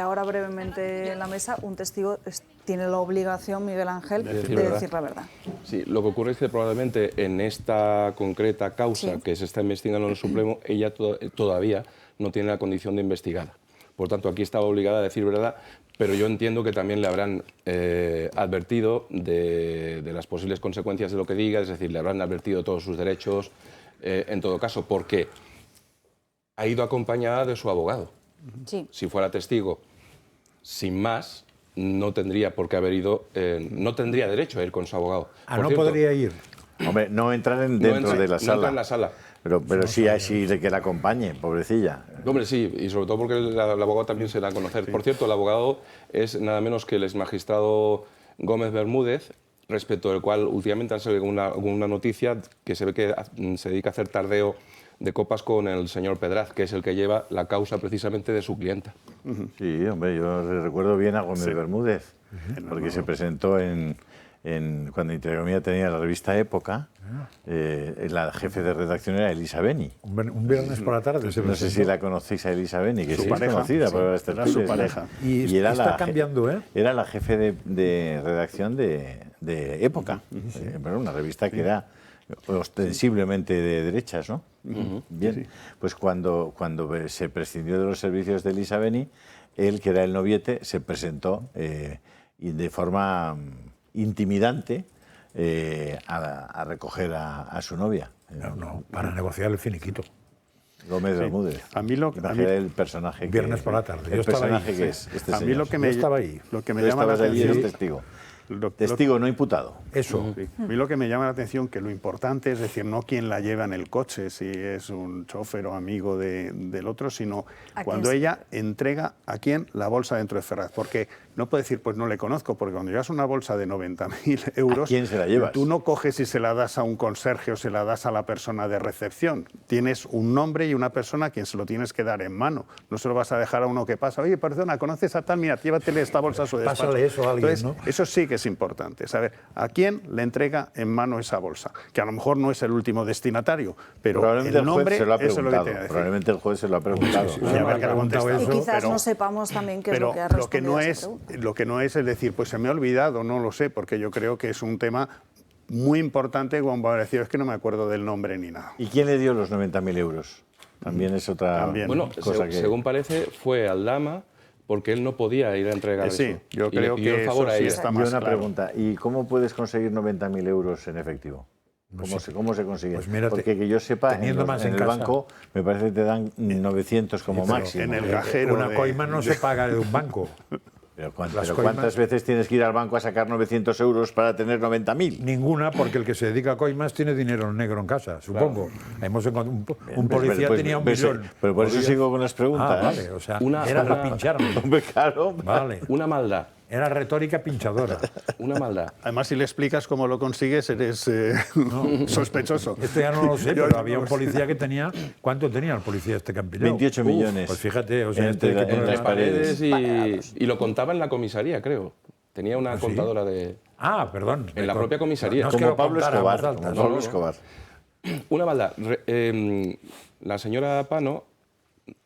ahora brevemente en la mesa, un testigo tiene la obligación, Miguel Ángel, de decir la verdad. Sí, lo que ocurre es que probablemente en esta concreta causa que se está investigando en el Supremo, ella todavía no tiene la condición de investigada. Por tanto, aquí estaba obligada a decir verdad, pero yo entiendo que también le habrán advertido de las posibles consecuencias de lo que diga, es decir, le habrán advertido de todos sus derechos, en todo caso, porque ha ido acompañada de su abogado. Sí. Si fuera testigo, sin más, no tendría por qué haber ido, no tendría derecho a ir con su abogado. Ah, no podría ir. Hombre, no entrar dentro de la sala. No entrar en la sala. Pero sí, así de que la acompañe, pobrecilla. Hombre, sí, y sobre todo porque el abogado también se da a conocer. Por cierto, el abogado es nada menos que el exmagistrado Gómez Bermúdez, respecto del cual últimamente ha salido una noticia que se ve que se dedica a hacer tardeo de copas con el señor Pedraz, que es el que lleva la causa precisamente de su clienta. Sí, hombre, yo recuerdo bien a Gómez Bermúdez, porque se presentó cuando Intereconomía tenía la revista Época, la jefe de redacción era Elisa Beni. Un viernes por la tarde se No sé si la conocéis a Elisa Beni, que Su sí pareja, es conocida, sí. pero Era su pareja. Y era está cambiando, ¿eh? Era la jefe de redacción de Época. Pero una revista que era ostensiblemente de derechas, ¿no? Bien, pues cuando se prescindió de los servicios de Elisa Beni, él, que era el noviete, se presentó y de forma intimidante a recoger a su novia. Para negociar el finiquito. Gómez Bermúdez. A mí el personaje viernes por la tarde. El personaje que es este a mí señor. lo que me, estaba ahí. Lo que me Tú llama la estabas allí, atención, eres testigo. Testigo, no imputado. Eso. Sí. A mí lo que me llama la atención que lo importante es decir, no quién la lleva en el coche, si es un chofer o amigo del otro, sino cuando ella entrega a quién la bolsa dentro de Ferraz. Porque no puede decir, pues no le conozco, porque cuando llevas una bolsa de 90.000 euros, ¿a quién se la llevas? Tú no coges y se la das a un conserje o se la das a la persona de recepción. Tienes un nombre y una persona a quien se lo tienes que dar en mano. No se lo vas a dejar a uno que pasa, oye, perdona, ¿conoces a tal? Mira, llévatele esta bolsa a su despacho. Pásale eso a alguien, Entonces, ¿no? eso sí que es importante, saber a quién le entrega en mano esa bolsa, que a lo mejor no es el último destinatario, pero probablemente el nombre se lo ha eso es lo que preguntado. tiene que decir. Probablemente el juez se lo ha preguntado. Y quizás no sepamos también qué es lo que ha respondido a esa pregunta. Lo que no es decir, pues se me ha olvidado, no lo sé, porque yo creo que es un tema muy importante, como para decir, es que no me acuerdo del nombre ni nada. ¿Y quién le dio los 90.000 euros? También es otra cosa que... Según parece, fue Aldama, porque él no podía ir a entregar eso. Sí, yo y creo le pidió que el favor eso a sí ella. está Y más una claro. pregunta, ¿y cómo puedes conseguir 90.000 euros en efectivo? ¿Cómo se consigue? Pues mírate, porque que yo sepa, en el casa, banco me parece que te dan 900 como máximo. En el cajero una coima no se paga de un banco. Pero ¿cuántas veces tienes que ir al banco a sacar 900 euros para tener 90.000? Ninguna, porque el que se dedica a coimas tiene dinero negro en casa, supongo. Hemos encontrado un policía tenía un millón. Pero por eso sigo con las preguntas. Vale, o sea, era para pincharme. Claro. Vale. Una maldad. Era retórica pinchadora. Una maldad. Además, si le explicas cómo lo consigues, eres sospechoso. Esto ya no lo sé, pero había un policía que tenía... ¿Cuánto tenía el policía este Campillo? 28 millones. Pues fíjate, o sea, entre las paredes. Y lo contaba en la comisaría, creo. Tenía una contadora de... Ah, perdón. En la propia comisaría. No es que Como Pablo Escobar. alta, Pablo Escobar. Una maldad. La señora Pano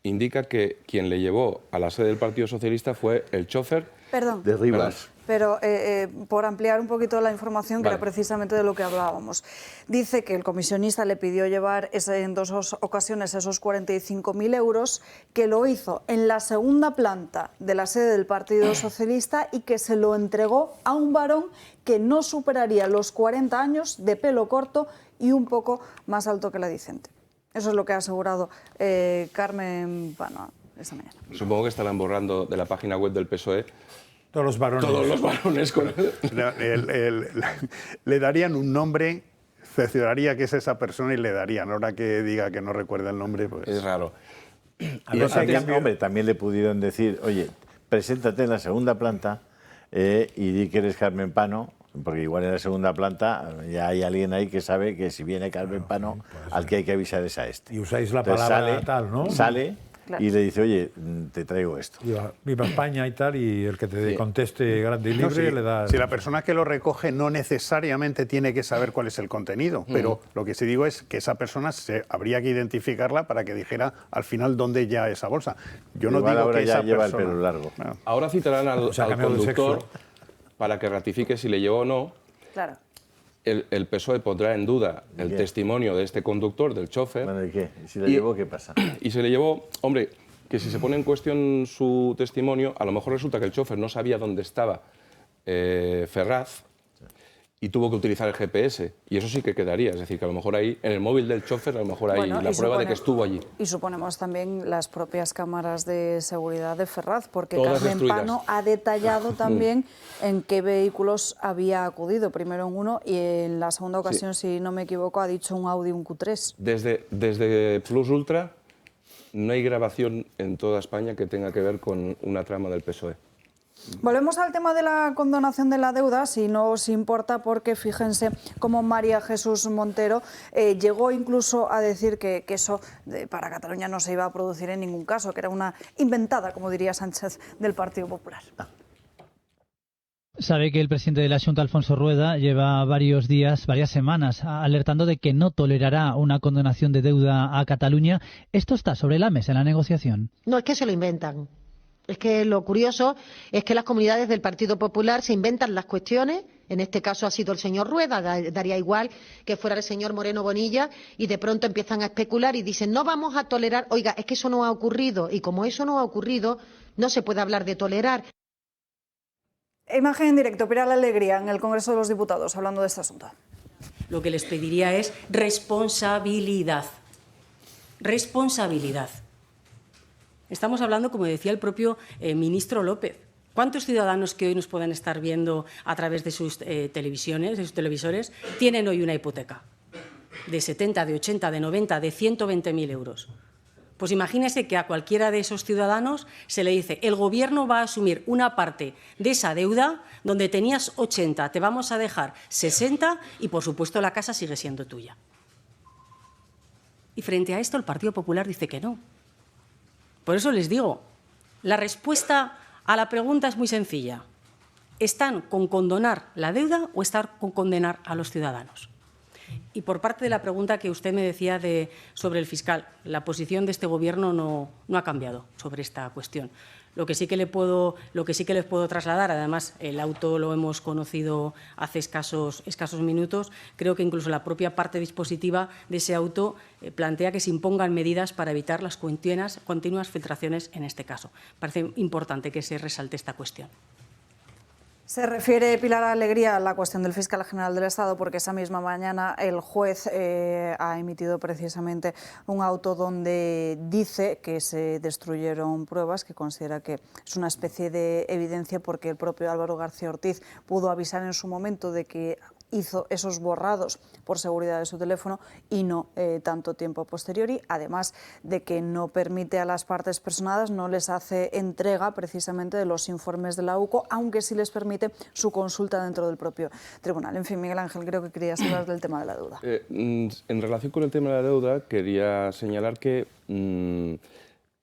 indica que quien le llevó a la sede del Partido Socialista fue el chofer Perdón. De Rivas. Pero por ampliar un poquito la información, que era precisamente de lo que hablábamos. Dice que el comisionista le pidió llevar en 2 ocasiones esos 45.000 euros, que lo hizo en la segunda planta de la sede del Partido Socialista y que se lo entregó a un varón que no superaría los 40 años, de pelo corto y un poco más alto que la Dicente. Eso es lo que ha asegurado Carmen Pano esta mañana. Supongo que estarán borrando de la página web del PSOE todos los varones con le darían un nombre, cercioraría que es esa persona y le darían. Ahora que diga que no recuerda el nombre, pues... Es raro. Hombre, también le pudieron decir, oye, preséntate en la segunda planta y di que eres Carmen Pano, porque igual en la segunda planta ya hay alguien ahí que sabe que si viene Carmen Pano, al que hay que avisar es a este. Y usáis la palabra sale, tal, ¿no? Sale y le dice, oye, te traigo esto. Viva España y tal, y el que te conteste grande y libre le da... Si la persona que lo recoge no necesariamente tiene que saber cuál es el contenido, pero lo que sí digo es que esa persona habría que identificarla para que dijera al final dónde ya esa bolsa. Yo no digo ahora que ya esa lleva persona... el pelo largo. No. Ahora citarán al conductor para que ratifique si le llevó o no. Claro. El PSOE pondrá en duda el testimonio de este conductor, del chofer. Bueno, ¿y qué? ¿Y si le llevó, qué pasa? Y se le llevó, hombre, que si se pone en cuestión su testimonio, a lo mejor resulta que el chofer no sabía dónde estaba Ferraz y tuvo que utilizar el GPS. Y eso sí que quedaría. Es decir, que a lo mejor ahí, en el móvil del chofer, a lo mejor hay la prueba de que estuvo allí. Y suponemos también las propias cámaras de seguridad de Ferraz, porque todas Carmen destruidas. Pano ha detallado también en qué vehículos había acudido. Primero en uno y en la segunda ocasión, si no me equivoco, ha dicho un Audi, un Q3. Desde Plus Ultra no hay grabación en toda España que tenga que ver con una trama del PSOE. Volvemos al tema de la condonación de la deuda, si no os importa, porque fíjense cómo María Jesús Montero llegó incluso a decir que eso para Cataluña no se iba a producir en ningún caso, que era una inventada, como diría Sánchez, del Partido Popular. Sabe que el presidente de la Xunta, Alfonso Rueda, lleva varias semanas alertando de que no tolerará una condonación de deuda a Cataluña. ¿Esto está sobre la mesa en la negociación? No, es que se lo inventan. Es que lo curioso es que las comunidades del Partido Popular se inventan las cuestiones. En este caso ha sido el señor Rueda, daría igual que fuera el señor Moreno Bonilla, y de pronto empiezan a especular y dicen no vamos a tolerar. Oiga, es que eso no ha ocurrido, y como eso no ha ocurrido, no se puede hablar de tolerar. Imagen en directo, Pilar Alegría en el Congreso de los Diputados, hablando de este asunto. Lo que les pediría es responsabilidad. Responsabilidad. Estamos hablando, como decía el propio ministro López. ¿Cuántos ciudadanos que hoy nos pueden estar viendo a través de sus televisiones, de sus televisores, tienen hoy una hipoteca de 70, de 80, de 90, de 120.000 euros? Pues imagínese que a cualquiera de esos ciudadanos se le dice el Gobierno va a asumir una parte de esa deuda, donde tenías 80, te vamos a dejar 60 y, por supuesto, la casa sigue siendo tuya. Y frente a esto el Partido Popular dice que no. Por eso les digo, la respuesta a la pregunta es muy sencilla. ¿Están con condonar la deuda o están con condenar a los ciudadanos? Y por parte de la pregunta que usted me decía sobre el fiscal, la posición de este Gobierno no ha cambiado sobre esta cuestión. Lo que sí que les puedo trasladar, además el auto lo hemos conocido hace escasos minutos, creo que incluso la propia parte dispositiva de ese auto plantea que se impongan medidas para evitar las continuas filtraciones en este caso. Parece importante que se resalte esta cuestión. Se refiere Pilar Alegría a la cuestión del fiscal general del Estado, porque esa misma mañana el juez ha emitido precisamente un auto donde dice que se destruyeron pruebas, que considera que es una especie de evidencia porque el propio Álvaro García Ortiz pudo avisar en su momento de que hizo esos borrados por seguridad de su teléfono y no tanto tiempo posteriori, además de que no permite a las partes personadas, no les hace entrega precisamente de los informes de la UCO, aunque sí les permite su consulta dentro del propio tribunal. En fin, Miguel Ángel, creo que querías hablar del tema de la deuda. En relación con el tema de la deuda, quería señalar que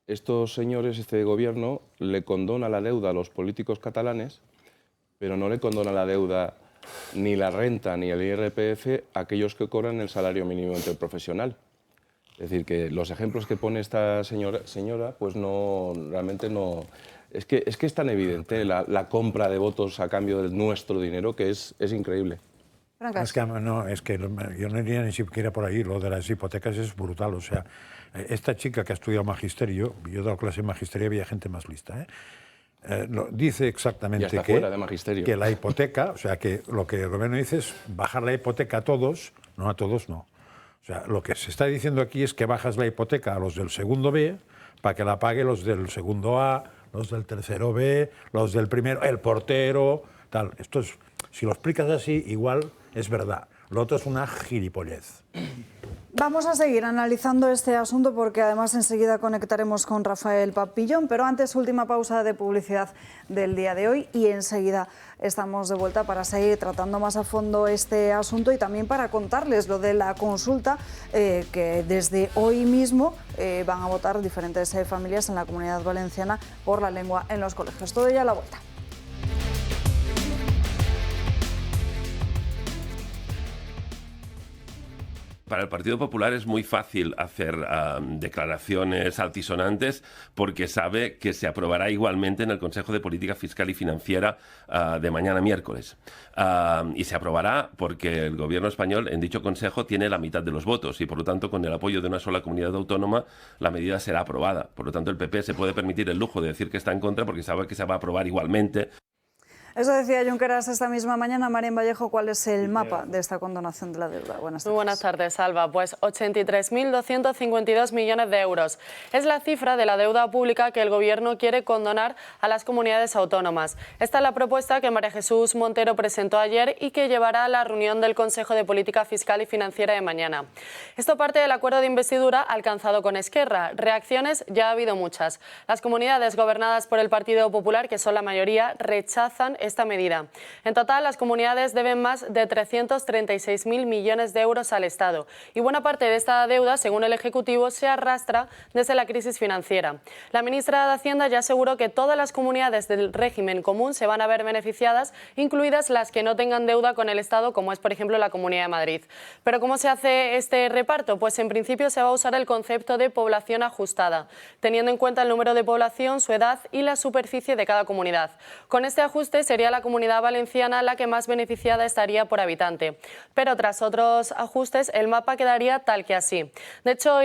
estos señores, este Gobierno, le condona la deuda a los políticos catalanes, pero no le condona la deuda ni la renta ni el IRPF a aquellos que cobran el salario mínimo interprofesional. Es decir, que los ejemplos que pone esta señora pues realmente no Es que es tan evidente la compra de votos a cambio de nuestro dinero que es increíble. Es que yo no iría ni siquiera por ahí. Lo de las hipotecas es brutal. O sea, esta chica que ha estudiado magisterio, yo he dado clase en magisterio, había gente más lista, dice exactamente que la hipoteca, o sea, que lo que el gobierno dice es bajar la hipoteca a todos, no a todos, no. O sea, lo que se está diciendo aquí es que bajas la hipoteca a los del segundo B para que la paguen los del segundo A, los del tercero B, los del primero, el portero, tal. Esto es, si lo explicas así, igual es verdad. Lo otro es una gilipollez. Vamos a seguir analizando este asunto porque además enseguida conectaremos con Rafael Pampillón, pero antes última pausa de publicidad del día de hoy y enseguida estamos de vuelta para seguir tratando más a fondo este asunto y también para contarles lo de la consulta que desde hoy mismo van a votar diferentes familias en la Comunidad Valenciana por la lengua en los colegios. Todo ello a la vuelta. Para el Partido Popular es muy fácil hacer declaraciones altisonantes porque sabe que se aprobará igualmente en el Consejo de Política Fiscal y Financiera de mañana miércoles. Y se aprobará porque el Gobierno español en dicho Consejo tiene la mitad de los votos y por lo tanto con el apoyo de una sola comunidad autónoma la medida será aprobada. Por lo tanto el PP se puede permitir el lujo de decir que está en contra porque sabe que se va a aprobar igualmente. Eso decía Junqueras esta misma mañana. Marian Vallejo, ¿cuál es el mapa de esta condonación de la deuda? Buenas tardes. Muy buenas tardes, Alba. Pues 83.252 millones de euros. Es la cifra de la deuda pública que el Gobierno quiere condonar a las comunidades autónomas. Esta es la propuesta que María Jesús Montero presentó ayer y que llevará a la reunión del Consejo de Política Fiscal y Financiera de mañana. Esto parte del acuerdo de investidura alcanzado con Esquerra. Reacciones ya ha habido muchas. Las comunidades gobernadas por el Partido Popular, que son la mayoría, rechazan esta medida. En total, las comunidades deben más de 336.000 millones de euros al Estado y buena parte de esta deuda, según el Ejecutivo, se arrastra desde la crisis financiera. La ministra de Hacienda ya aseguró que todas las comunidades del régimen común se van a ver beneficiadas, incluidas las que no tengan deuda con el Estado, como es, por ejemplo, la Comunidad de Madrid. Pero ¿cómo se hace este reparto? Pues en principio se va a usar el concepto de población ajustada, teniendo en cuenta el número de población, su edad y la superficie de cada comunidad. Con este ajuste sería la Comunidad Valenciana la que más beneficiada estaría por habitante. Pero tras otros ajustes, el mapa quedaría tal que así. De hecho,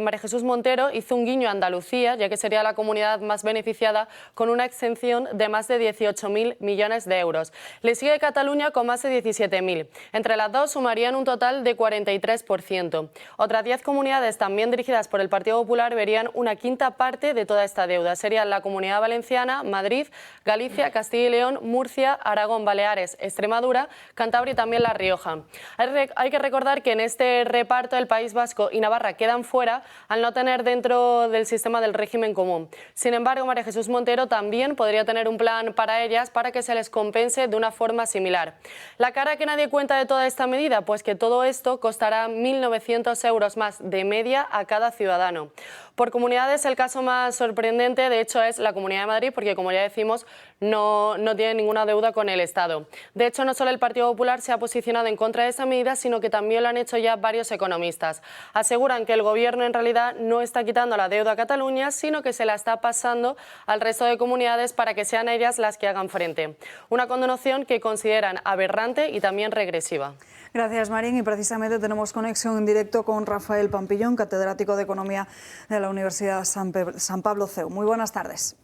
María Jesús Montero hizo un guiño a Andalucía, ya que sería la comunidad más beneficiada con una exención de más de 18.000 millones de euros. Le sigue Cataluña con más de 17.000. Entre las dos sumarían un total de 43%. Otras 10 comunidades también dirigidas por el Partido Popular verían una quinta parte de toda esta deuda. Serían la Comunidad Valenciana, Madrid, Galicia, Castilla y León, Murcia, Aragón, Baleares, Extremadura, Cantabria y también La Rioja. Hay que recordar que en este reparto el País Vasco y Navarra quedan fuera al no tener dentro del sistema del régimen común. Sin embargo, María Jesús Montero también podría tener un plan para ellas para que se les compense de una forma similar. La cara que nadie cuenta de toda esta medida, pues que todo esto costará 1.900 euros más de media a cada ciudadano. Por comunidades, el caso más sorprendente, de hecho, es la Comunidad de Madrid, porque, como ya decimos, no tiene ninguna deuda con el Estado. De hecho, no solo el Partido Popular se ha posicionado en contra de esta medida, sino que también lo han hecho ya varios economistas. Aseguran que el Gobierno en realidad no está quitando la deuda a Cataluña, sino que se la está pasando al resto de comunidades para que sean ellas las que hagan frente. Una condonación que consideran aberrante y también regresiva. Gracias, Marín. Y precisamente tenemos conexión en directo con Rafael Pampillón, catedrático de Economía de la Universidad San Pablo CEU. Muy buenas tardes.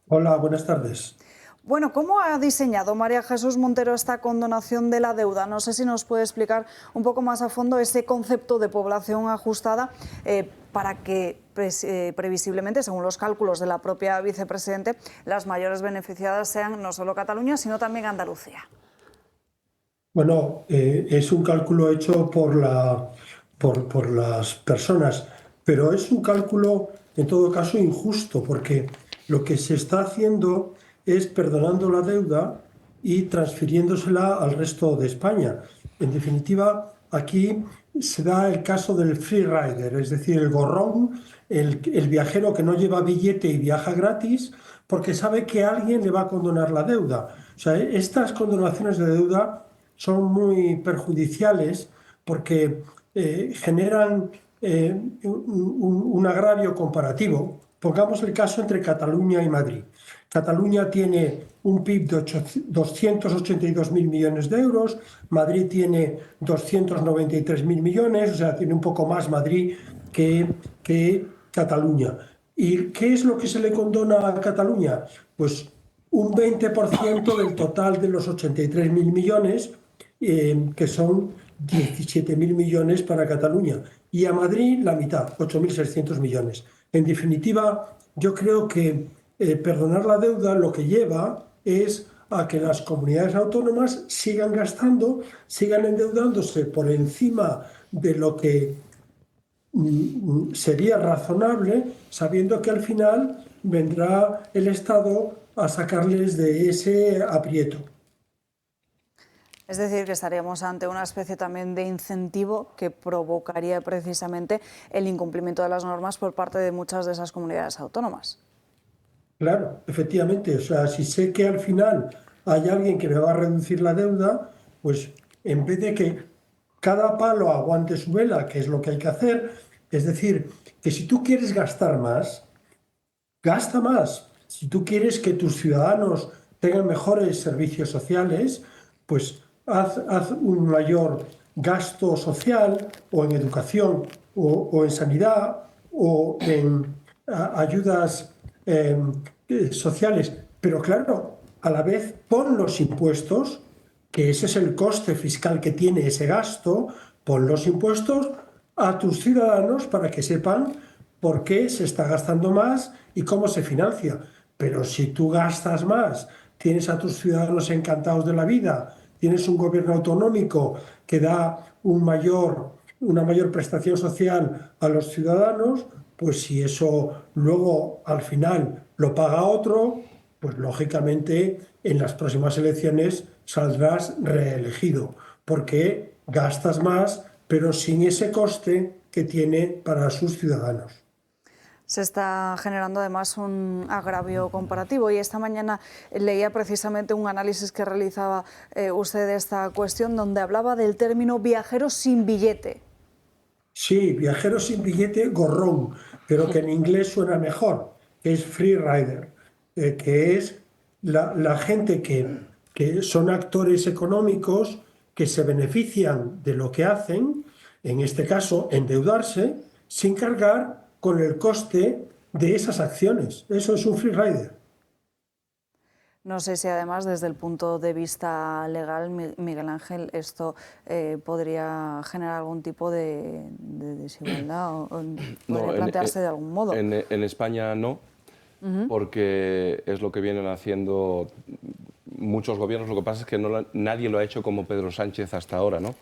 Hola, buenas tardes. Bueno, ¿cómo ha diseñado María Jesús Montero esta condonación de la deuda? No sé si nos puede explicar un poco más a fondo ese concepto de población ajustada para que previsiblemente, según los cálculos de la propia vicepresidente, las mayores beneficiadas sean no solo Cataluña, sino también Andalucía. Bueno, es un cálculo hecho por las personas, pero es un cálculo en todo caso injusto, porque lo que se está haciendo es perdonando la deuda y transfiriéndosela al resto de España. En definitiva, aquí se da el caso del free rider, es decir, el gorrón, el viajero que no lleva billete y viaja gratis porque sabe que alguien le va a condonar la deuda. O sea, estas condonaciones de deuda son muy perjudiciales porque generan un agravio comparativo, pongamos el caso entre Cataluña y Madrid. Cataluña tiene un PIB de 282.000 millones de euros, Madrid tiene 293.000 millones, o sea, tiene un poco más Madrid que Cataluña. ¿Y qué es lo que se le condona a Cataluña? Pues un 20% del total de los 83.000 millones, que son 17.000 millones para Cataluña. Y a Madrid la mitad, 8.600 millones. En definitiva, yo creo que perdonar la deuda lo que lleva es a que las comunidades autónomas sigan gastando, sigan endeudándose por encima de lo que sería razonable, sabiendo que al final vendrá el Estado a sacarles de ese aprieto. Es decir, que estaríamos ante una especie también de incentivo que provocaría precisamente el incumplimiento de las normas por parte de muchas de esas comunidades autónomas. Claro, efectivamente. O sea, si sé que al final hay alguien que me va a reducir la deuda, pues en vez de que cada palo aguante su vela, que es lo que hay que hacer, es decir, que si tú quieres gastar más, gasta más. Si tú quieres que tus ciudadanos tengan mejores servicios sociales, pues haz un mayor gasto social o en educación o en sanidad o en ayudas sociales. Pero claro, a la vez pon los impuestos, que ese es el coste fiscal que tiene ese gasto, pon los impuestos a tus ciudadanos para que sepan por qué se está gastando más y cómo se financia. Pero si tú gastas más, tienes a tus ciudadanos encantados de la vida, tienes un gobierno autonómico que da una mayor prestación social a los ciudadanos, pues si eso luego al final lo paga otro, pues lógicamente en las próximas elecciones saldrás reelegido, porque gastas más, pero sin ese coste que tiene para sus ciudadanos. Se está generando además un agravio comparativo y esta mañana leía precisamente un análisis que realizaba usted de esta cuestión donde hablaba del término viajero sin billete. Sí, viajero sin billete, gorrón, pero que en inglés suena mejor, que es free rider, que es la gente que son actores económicos que se benefician de lo que hacen, en este caso endeudarse, sin cargar con el coste de esas acciones. Eso es un free rider. No sé si además desde el punto de vista legal, Miguel Ángel, esto podría generar algún tipo de desigualdad o podría plantearse de algún modo. En España no, porque es lo que vienen haciendo muchos gobiernos. Lo que pasa es que nadie lo ha hecho como Pedro Sánchez hasta ahora, ¿no?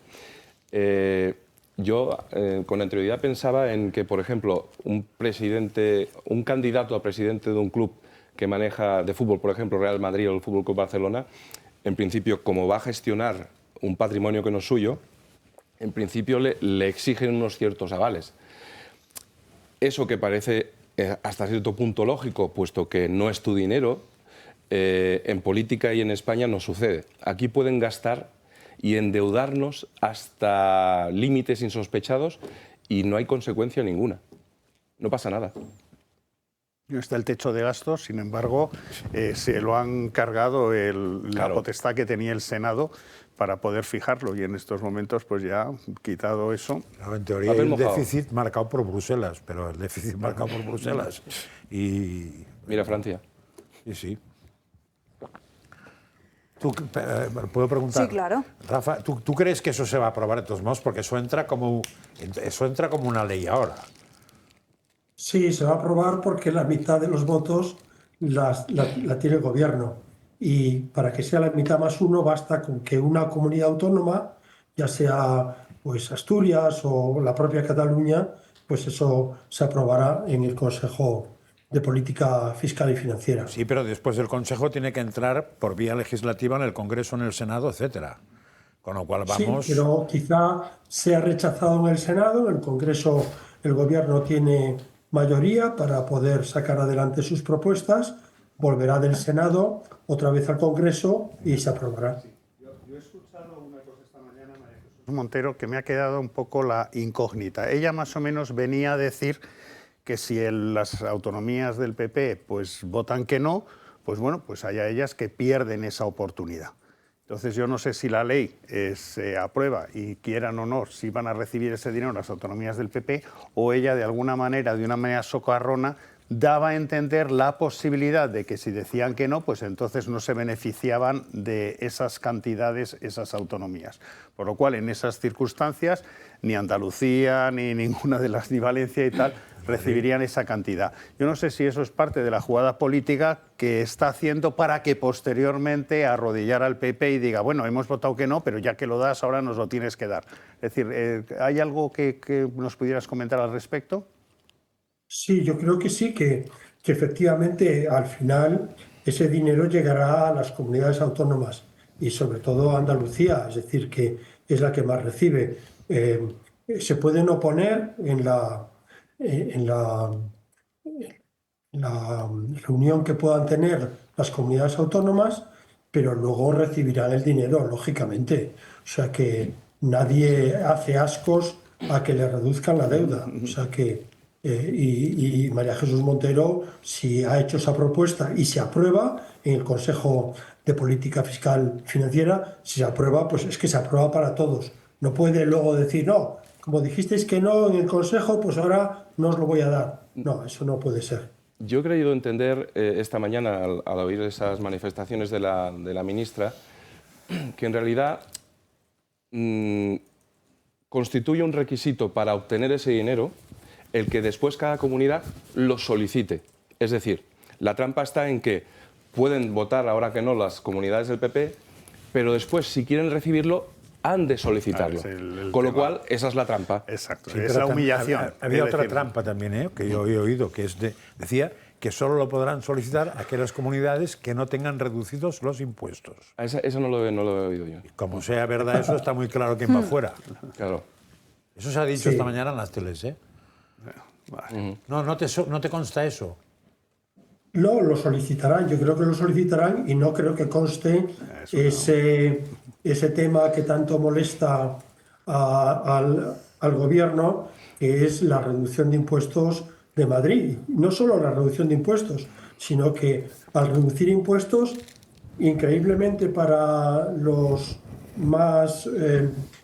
Yo con anterioridad pensaba en que, por ejemplo, un candidato a presidente de un club que maneja de fútbol, por ejemplo, Real Madrid o el Fútbol Club Barcelona, en principio, como va a gestionar un patrimonio que no es suyo, en principio le exigen unos ciertos avales. Eso que parece hasta cierto punto lógico, puesto que no es tu dinero, en política y en España no sucede. Aquí pueden gastar y endeudarnos hasta límites insospechados y no hay consecuencia ninguna. No pasa nada. No está el techo de gastos, sin embargo, se lo han cargado la potestad que tenía el Senado para poder fijarlo y en estos momentos pues ya han quitado eso. En teoría hay un déficit marcado por Bruselas, pero el déficit marcado por Bruselas. Y mira Francia. Y sí. ¿Puedo preguntar? Sí, claro. Rafa, ¿tú crees que eso se va a aprobar de todos modos? Porque eso entra como una ley ahora. Sí, se va a aprobar porque la mitad de los votos la tiene el gobierno. Y para que sea la mitad más uno, basta con que una comunidad autónoma, ya sea pues Asturias o la propia Cataluña, pues eso se aprobará en el Consejo de Política Fiscal y Financiera. Sí, pero después del Consejo tiene que entrar por vía legislativa en el Congreso, en el Senado, etcétera. Con lo cual vamos... Sí, pero quizá sea rechazado en el Senado, en el Congreso el gobierno tiene mayoría para poder sacar adelante sus propuestas, volverá del Senado otra vez al Congreso y se aprobará. Yo he escuchado una cosa esta mañana, María Jesús Montero, que me ha quedado un poco la incógnita. Ella más o menos venía a decir que si las autonomías del PP pues votan que no, pues bueno, pues haya ellas que pierden esa oportunidad. Entonces yo no sé si la ley se aprueba y quieran o no, si van a recibir ese dinero las autonomías del PP, o ella de alguna manera socarrona, daba a entender la posibilidad de que si decían que no, pues entonces no se beneficiaban de esas cantidades, esas autonomías. Por lo cual, en esas circunstancias, ni Andalucía, ni ninguna de las, ni Valencia y tal, recibirían esa cantidad. Yo no sé si eso es parte de la jugada política que está haciendo para que posteriormente arrodillara al PP y diga, bueno, hemos votado que no, pero ya que lo das, ahora nos lo tienes que dar. Es decir, ¿hay algo que nos pudieras comentar al respecto? Sí, yo creo que sí, que efectivamente al final ese dinero llegará a las comunidades autónomas y sobre todo a Andalucía, es decir, que es la que más recibe. Se pueden oponer en la reunión que puedan tener las comunidades autónomas, pero luego recibirán el dinero, lógicamente. O sea que nadie hace ascos a que le reduzcan la deuda. O sea que, y María Jesús Montero, si ha hecho esa propuesta y se aprueba en el Consejo de Política Fiscal Financiera, si se aprueba, pues es que se aprueba para todos. No puede luego decir, no, como dijisteis que no en el Consejo, pues ahora no os lo voy a dar. No, eso no puede ser. Yo he creído entender esta mañana, al oír esas manifestaciones de la ministra, que en realidad constituye un requisito para obtener ese dinero el que después cada comunidad lo solicite. Es decir, la trampa está en que pueden votar ahora que no las comunidades del PP, pero después, si quieren recibirlo, han de solicitarlo. Con lo cual, esa es la trampa. Exacto, Sí, es la humillación. Había otra trampa también, que yo he oído, que decía que solo lo podrán solicitar aquellas comunidades que no tengan reducidos los impuestos. Eso no lo he oído yo. Como sea verdad eso, está muy claro quién va fuera. Claro. Eso se ha dicho esta mañana en las teles, ¿eh? Vale. No te consta eso. No, lo solicitarán, yo creo que lo solicitarán y no creo que conste ese tema que tanto molesta al gobierno, que es la reducción de impuestos de Madrid. No solo la reducción de impuestos, sino que al reducir impuestos, increíblemente para los más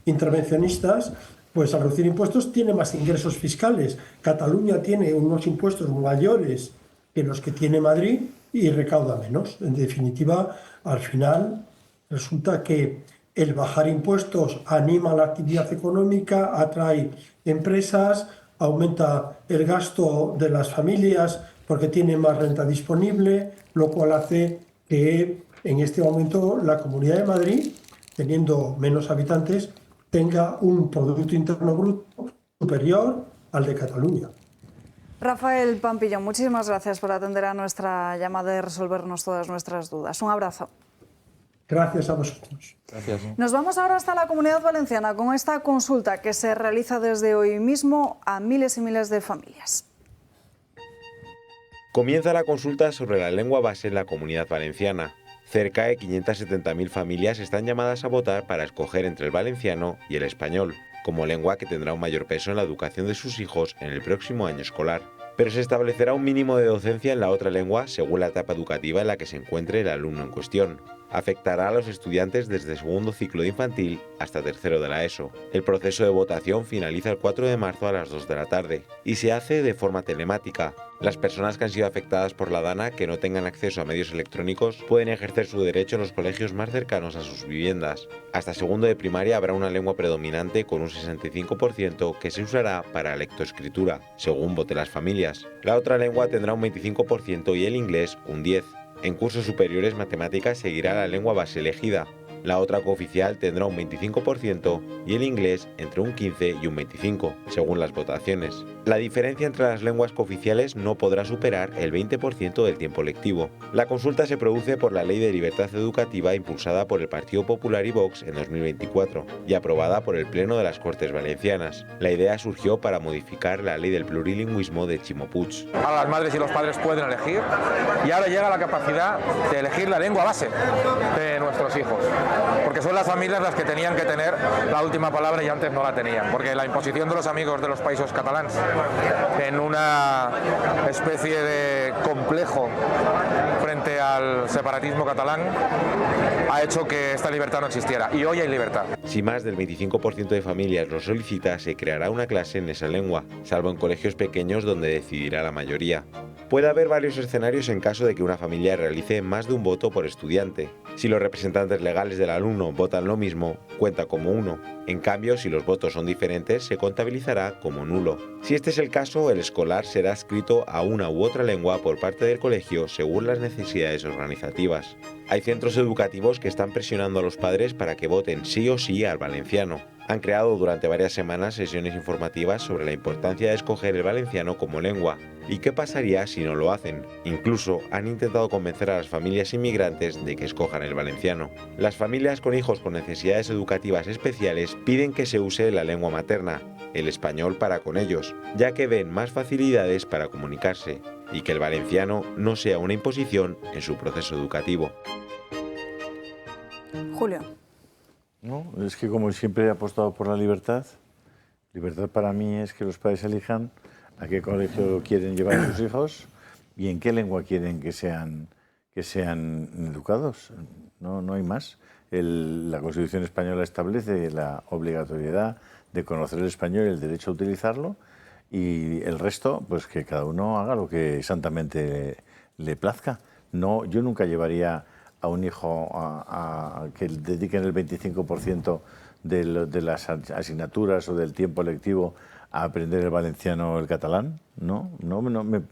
intervencionistas, pues al reducir impuestos tiene más ingresos fiscales. Cataluña tiene unos impuestos mayores que los que tiene Madrid y recauda menos. En definitiva, al final resulta que el bajar impuestos anima la actividad económica, atrae empresas, aumenta el gasto de las familias porque tiene más renta disponible, lo cual hace que en este momento la Comunidad de Madrid, teniendo menos habitantes, tenga un Producto Interno Bruto superior al de Cataluña. Rafael Pampillón, muchísimas gracias por atender a nuestra llamada y resolvernos todas nuestras dudas. Un abrazo. Gracias a vosotros. Gracias. Nos vamos ahora hasta la Comunidad Valenciana con esta consulta que se realiza desde hoy mismo a miles y miles de familias. Comienza la consulta sobre la lengua base en la Comunidad Valenciana. Cerca de 570.000 familias están llamadas a votar para escoger entre el valenciano y el español, como lengua que tendrá un mayor peso en la educación de sus hijos en el próximo año escolar. Pero se establecerá un mínimo de docencia en la otra lengua según la etapa educativa en la que se encuentre el alumno en cuestión. Afectará a los estudiantes desde segundo ciclo de infantil hasta tercero de la ESO. El proceso de votación finaliza el 4 de marzo a las 2 de la tarde y se hace de forma telemática. Las personas que han sido afectadas por la DANA que no tengan acceso a medios electrónicos pueden ejercer su derecho en los colegios más cercanos a sus viviendas. Hasta segundo de primaria habrá una lengua predominante con un 65% que se usará para lectoescritura, según voten las familias. La otra lengua tendrá un 25% y el inglés un 10%. En cursos superiores, matemáticas seguirá la lengua base elegida. La otra cooficial tendrá un 25% y el inglés entre un 15 y un 25, según las votaciones. La diferencia entre las lenguas cooficiales no podrá superar el 20% del tiempo lectivo. La consulta se produce por la Ley de Libertad Educativa impulsada por el Partido Popular y Vox en 2024 y aprobada por el Pleno de las Cortes Valencianas. La idea surgió para modificar la Ley del Plurilingüismo de Ximo Puig. Ahora las madres y los padres pueden elegir y ahora llega la capacidad de elegir la lengua base de nuestros hijos. porque son las familias las que tenían que tener la última palabra y antes no la tenían, porque la imposición de los amigos de los països catalans en una especie de complejo frente al separatismo catalán ha hecho que esta libertad no existiera, y hoy hay libertad. Si más del 25% de familias lo solicita, se creará una clase en esa lengua, salvo en colegios pequeños donde decidirá la mayoría. Puede haber varios escenarios en caso de que una familia realice más de un voto por estudiante. Si los representantes legales del alumno votan lo mismo, cuenta como uno. En cambio, si los votos son diferentes, se contabilizará como nulo. Si este es el caso, el escolar será adscrito a una u otra lengua por parte del colegio según las necesidades organizativas. Hay centros educativos que están presionando a los padres para que voten sí o sí al valenciano. Han creado durante varias semanas sesiones informativas sobre la importancia de escoger el valenciano como lengua. ¿Y qué pasaría si no lo hacen? Incluso han intentado convencer a las familias inmigrantes de que escojan el valenciano. Las familias con hijos con necesidades educativas especiales piden que se use la lengua materna, el español para con ellos, ya que ven más facilidades para comunicarse y que el valenciano no sea una imposición en su proceso educativo. Julio. No, es que como siempre he apostado por la libertad. Libertad para mí es que los padres elijan a qué colegio quieren llevar a sus hijos y en qué lengua quieren que sean educados. No hay más. La Constitución española establece la obligatoriedad de conocer el español y el derecho a utilizarlo, y el resto, pues que cada uno haga lo que santamente le plazca. No, yo nunca llevaría a un hijo a que dediquen el 25% de las asignaturas o del tiempo lectivo a aprender el valenciano o el catalán. No,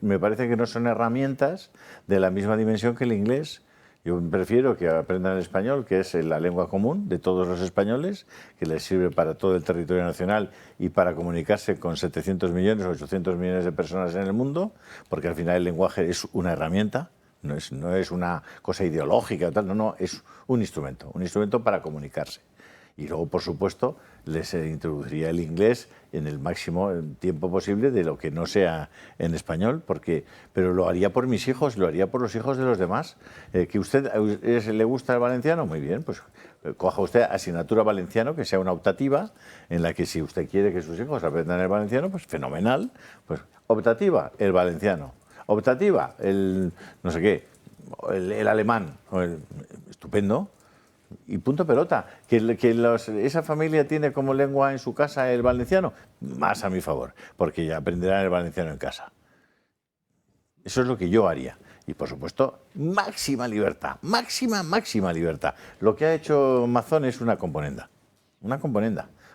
me parece que no son herramientas de la misma dimensión que el inglés. Yo prefiero que aprendan el español, que es la lengua común de todos los españoles, que les sirve para todo el territorio nacional y para comunicarse con 700 millones o 800 millones de personas en el mundo, porque al final el lenguaje es una herramienta. No es una cosa ideológica, no, es un instrumento para comunicarse. Y luego, por supuesto, les introduciría el inglés en el máximo tiempo posible de lo que no sea en español, pero lo haría por mis hijos, lo haría por los hijos de los demás. ¿Que usted le gusta el valenciano? Muy bien, pues coja usted asignatura valenciano, que sea una optativa, en la que si usted quiere que sus hijos aprendan el valenciano, pues fenomenal. Pues optativa, el valenciano. Optativa, el no sé qué, el alemán, estupendo, y punto pelota. Esa familia tiene como lengua en su casa el valenciano, más a mi favor, porque ya aprenderán el valenciano en casa. Eso es lo que yo haría. Y por supuesto, máxima libertad, máxima libertad. Lo que ha hecho Mazón es una componenda,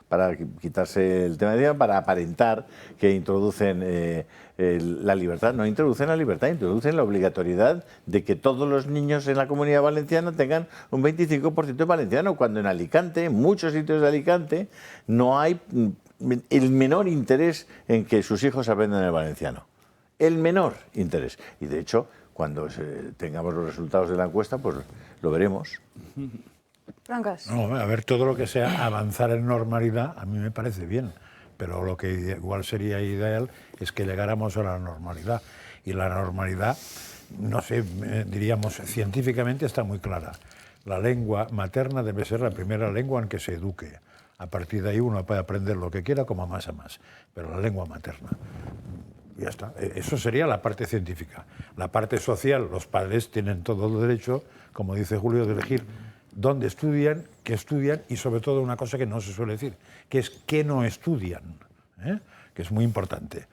para quitarse el tema de idioma, para aparentar que introducen la libertad. No introducen la libertad, introducen la obligatoriedad de que todos los niños en la Comunidad Valenciana tengan un 25% de valenciano, cuando en Alicante, en muchos sitios de Alicante, no hay el menor interés en que sus hijos aprendan el valenciano. El menor interés. Y de hecho, cuando tengamos los resultados de la encuesta, pues lo veremos. Brancas. No, a ver, todo lo que sea avanzar en normalidad a mí me parece bien, pero lo que igual sería ideal es que llegáramos a la normalidad. Y la normalidad, no sé, diríamos, científicamente está muy clara. La lengua materna debe ser la primera lengua en que se eduque. A partir de ahí uno puede aprender lo que quiera, como más a más, pero la lengua materna. Ya está. Eso sería la parte científica. La parte social, los padres tienen todo el derecho, como dice Julio, de elegir dónde estudian, qué estudian y sobre todo una cosa que no se suele decir, que es qué no estudian, que es muy importante.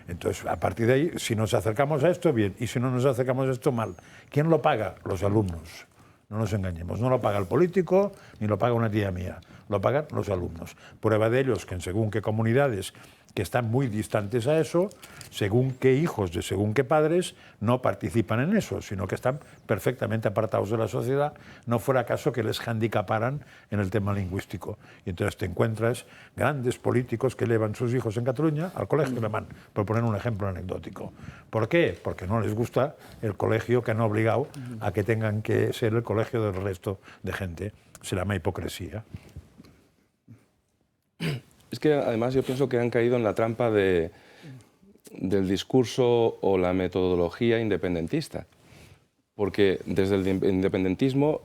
Entonces, a partir de ahí, si nos acercamos a esto, bien, y si no nos acercamos a esto, mal. ¿Quién lo paga? Los alumnos. No nos engañemos, no lo paga el político ni lo paga una tía mía, lo pagan los alumnos. Prueba de ello es que en según qué comunidades que están muy distantes a eso, según qué hijos de según qué padres no participan en eso, sino que están perfectamente apartados de la sociedad, no fuera caso que les handicaparan en el tema lingüístico. Y entonces te encuentras grandes políticos que llevan sus hijos en Cataluña al colegio alemán, por poner un ejemplo anecdótico. ¿Por qué? Porque no les gusta el colegio que han obligado a que tengan que ser el colegio del resto de gente. Se llama hipocresía. Es que además yo pienso que han caído en la trampa del discurso o la metodología independentista. Porque desde el independentismo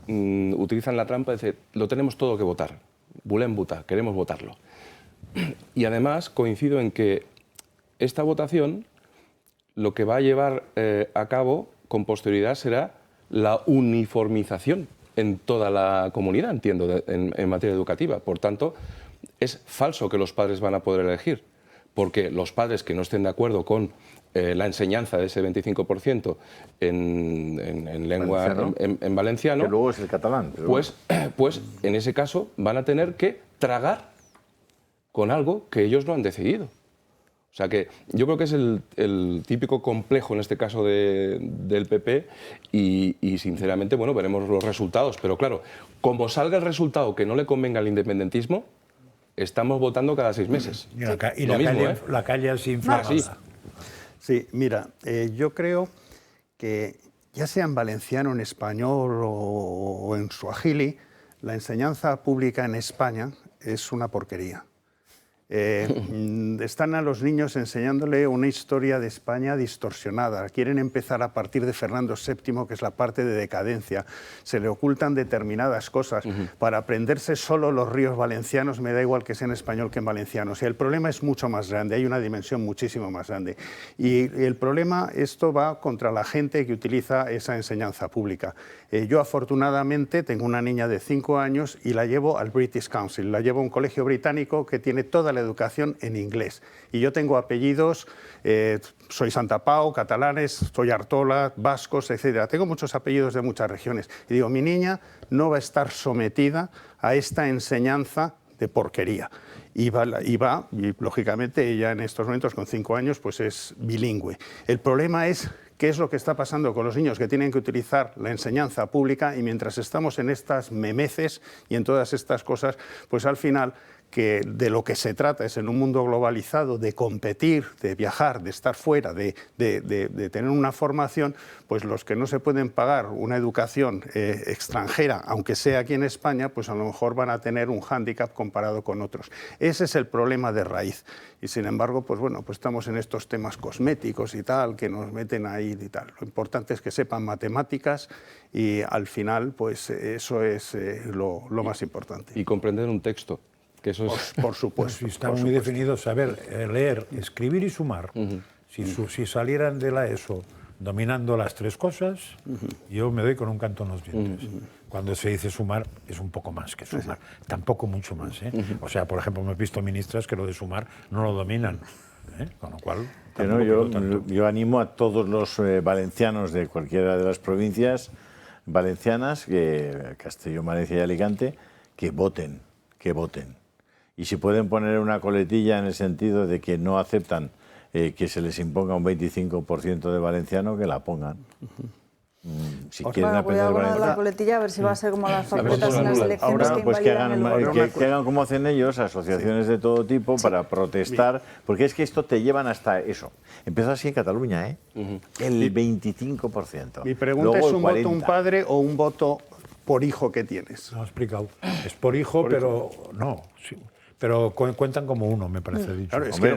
utilizan la trampa de decir, lo tenemos todo que votar, volem votar, queremos votarlo. Y además coincido en que esta votación lo que va a llevar a cabo con posterioridad será la uniformización en toda la comunidad, entiendo, en materia educativa. Por tanto, es falso que los padres van a poder elegir, porque los padres que no estén de acuerdo con la enseñanza de ese 25% en lengua en valenciano, que luego es el catalán, pero pues en ese caso van a tener que tragar con algo que ellos no han decidido. O sea que yo creo que es el típico complejo en este caso del PP y sinceramente, bueno, veremos los resultados. Pero claro, como salga el resultado que no le convenga al independentismo, estamos votando cada 6 meses. Y la calle es inflamada. Sí, mira, yo creo que ya sea en valenciano, en español o en suajili, la enseñanza pública en España es una porquería. Están a los niños enseñándole una historia de España distorsionada. Quieren empezar a partir de Fernando VII, que es la parte de decadencia. Se le ocultan determinadas cosas. Para aprenderse solo los ríos valencianos, me da igual que sea en español que en valenciano. O sea, el problema es mucho más grande, hay una dimensión muchísimo más grande. Y el problema, esto va contra la gente que utiliza esa enseñanza pública. Yo afortunadamente tengo una niña de 5 años y la llevo al British Council, la llevo a un colegio británico que tiene toda la educación en inglés. Y yo tengo apellidos, soy Santapau, catalanes, soy Artola, vascos, etc. Tengo muchos apellidos de muchas regiones. Y digo, mi niña no va a estar sometida a esta enseñanza de porquería. Y lógicamente, ella en estos momentos, con 5 años, pues es bilingüe. El problema es qué es lo que está pasando con los niños que tienen que utilizar la enseñanza pública y mientras estamos en estas memeces y en todas estas cosas, pues al final que de lo que se trata es en un mundo globalizado de competir, de viajar, de estar fuera, de tener una formación, pues los que no se pueden pagar una educación extranjera, aunque sea aquí en España, pues a lo mejor van a tener un hándicap comparado con otros. Ese es el problema de raíz. Y sin embargo, pues bueno, pues estamos en estos temas cosméticos y tal, que nos meten ahí y tal. Lo importante es que sepan matemáticas y al final, pues eso es lo más importante. Y comprender un texto. Que eso es... por supuesto. Si está muy definido saber leer, escribir y sumar. Si salieran de la ESO dominando las 3 cosas, yo me doy con un canto en los dientes. Cuando se dice sumar, es un poco más que sumar. Tampoco mucho más. O sea, por ejemplo, me he visto ministras que lo de sumar no lo dominan. Con lo cual... Pero yo animo a todos los valencianos de cualquiera de las provincias valencianas, Castellón, Valencia y Alicante, que voten. Y si pueden poner una coletilla en el sentido de que no aceptan que se les imponga un 25% de valenciano, que la pongan. Si quieren aprender valenciano. La coletilla, a ver si va a ser como las papeletas en las elecciones que pues invalidan que hagan como hacen ellos, asociaciones de todo tipo, para protestar, porque es que esto te llevan hasta eso. Empezó así en Cataluña, el 25%. Mi pregunta es, ¿un voto un padre o un voto por hijo que tienes? No, he explicado. Es por hijo, pero no. Sí. Pero cuentan como uno, me parece dicho. Claro, es que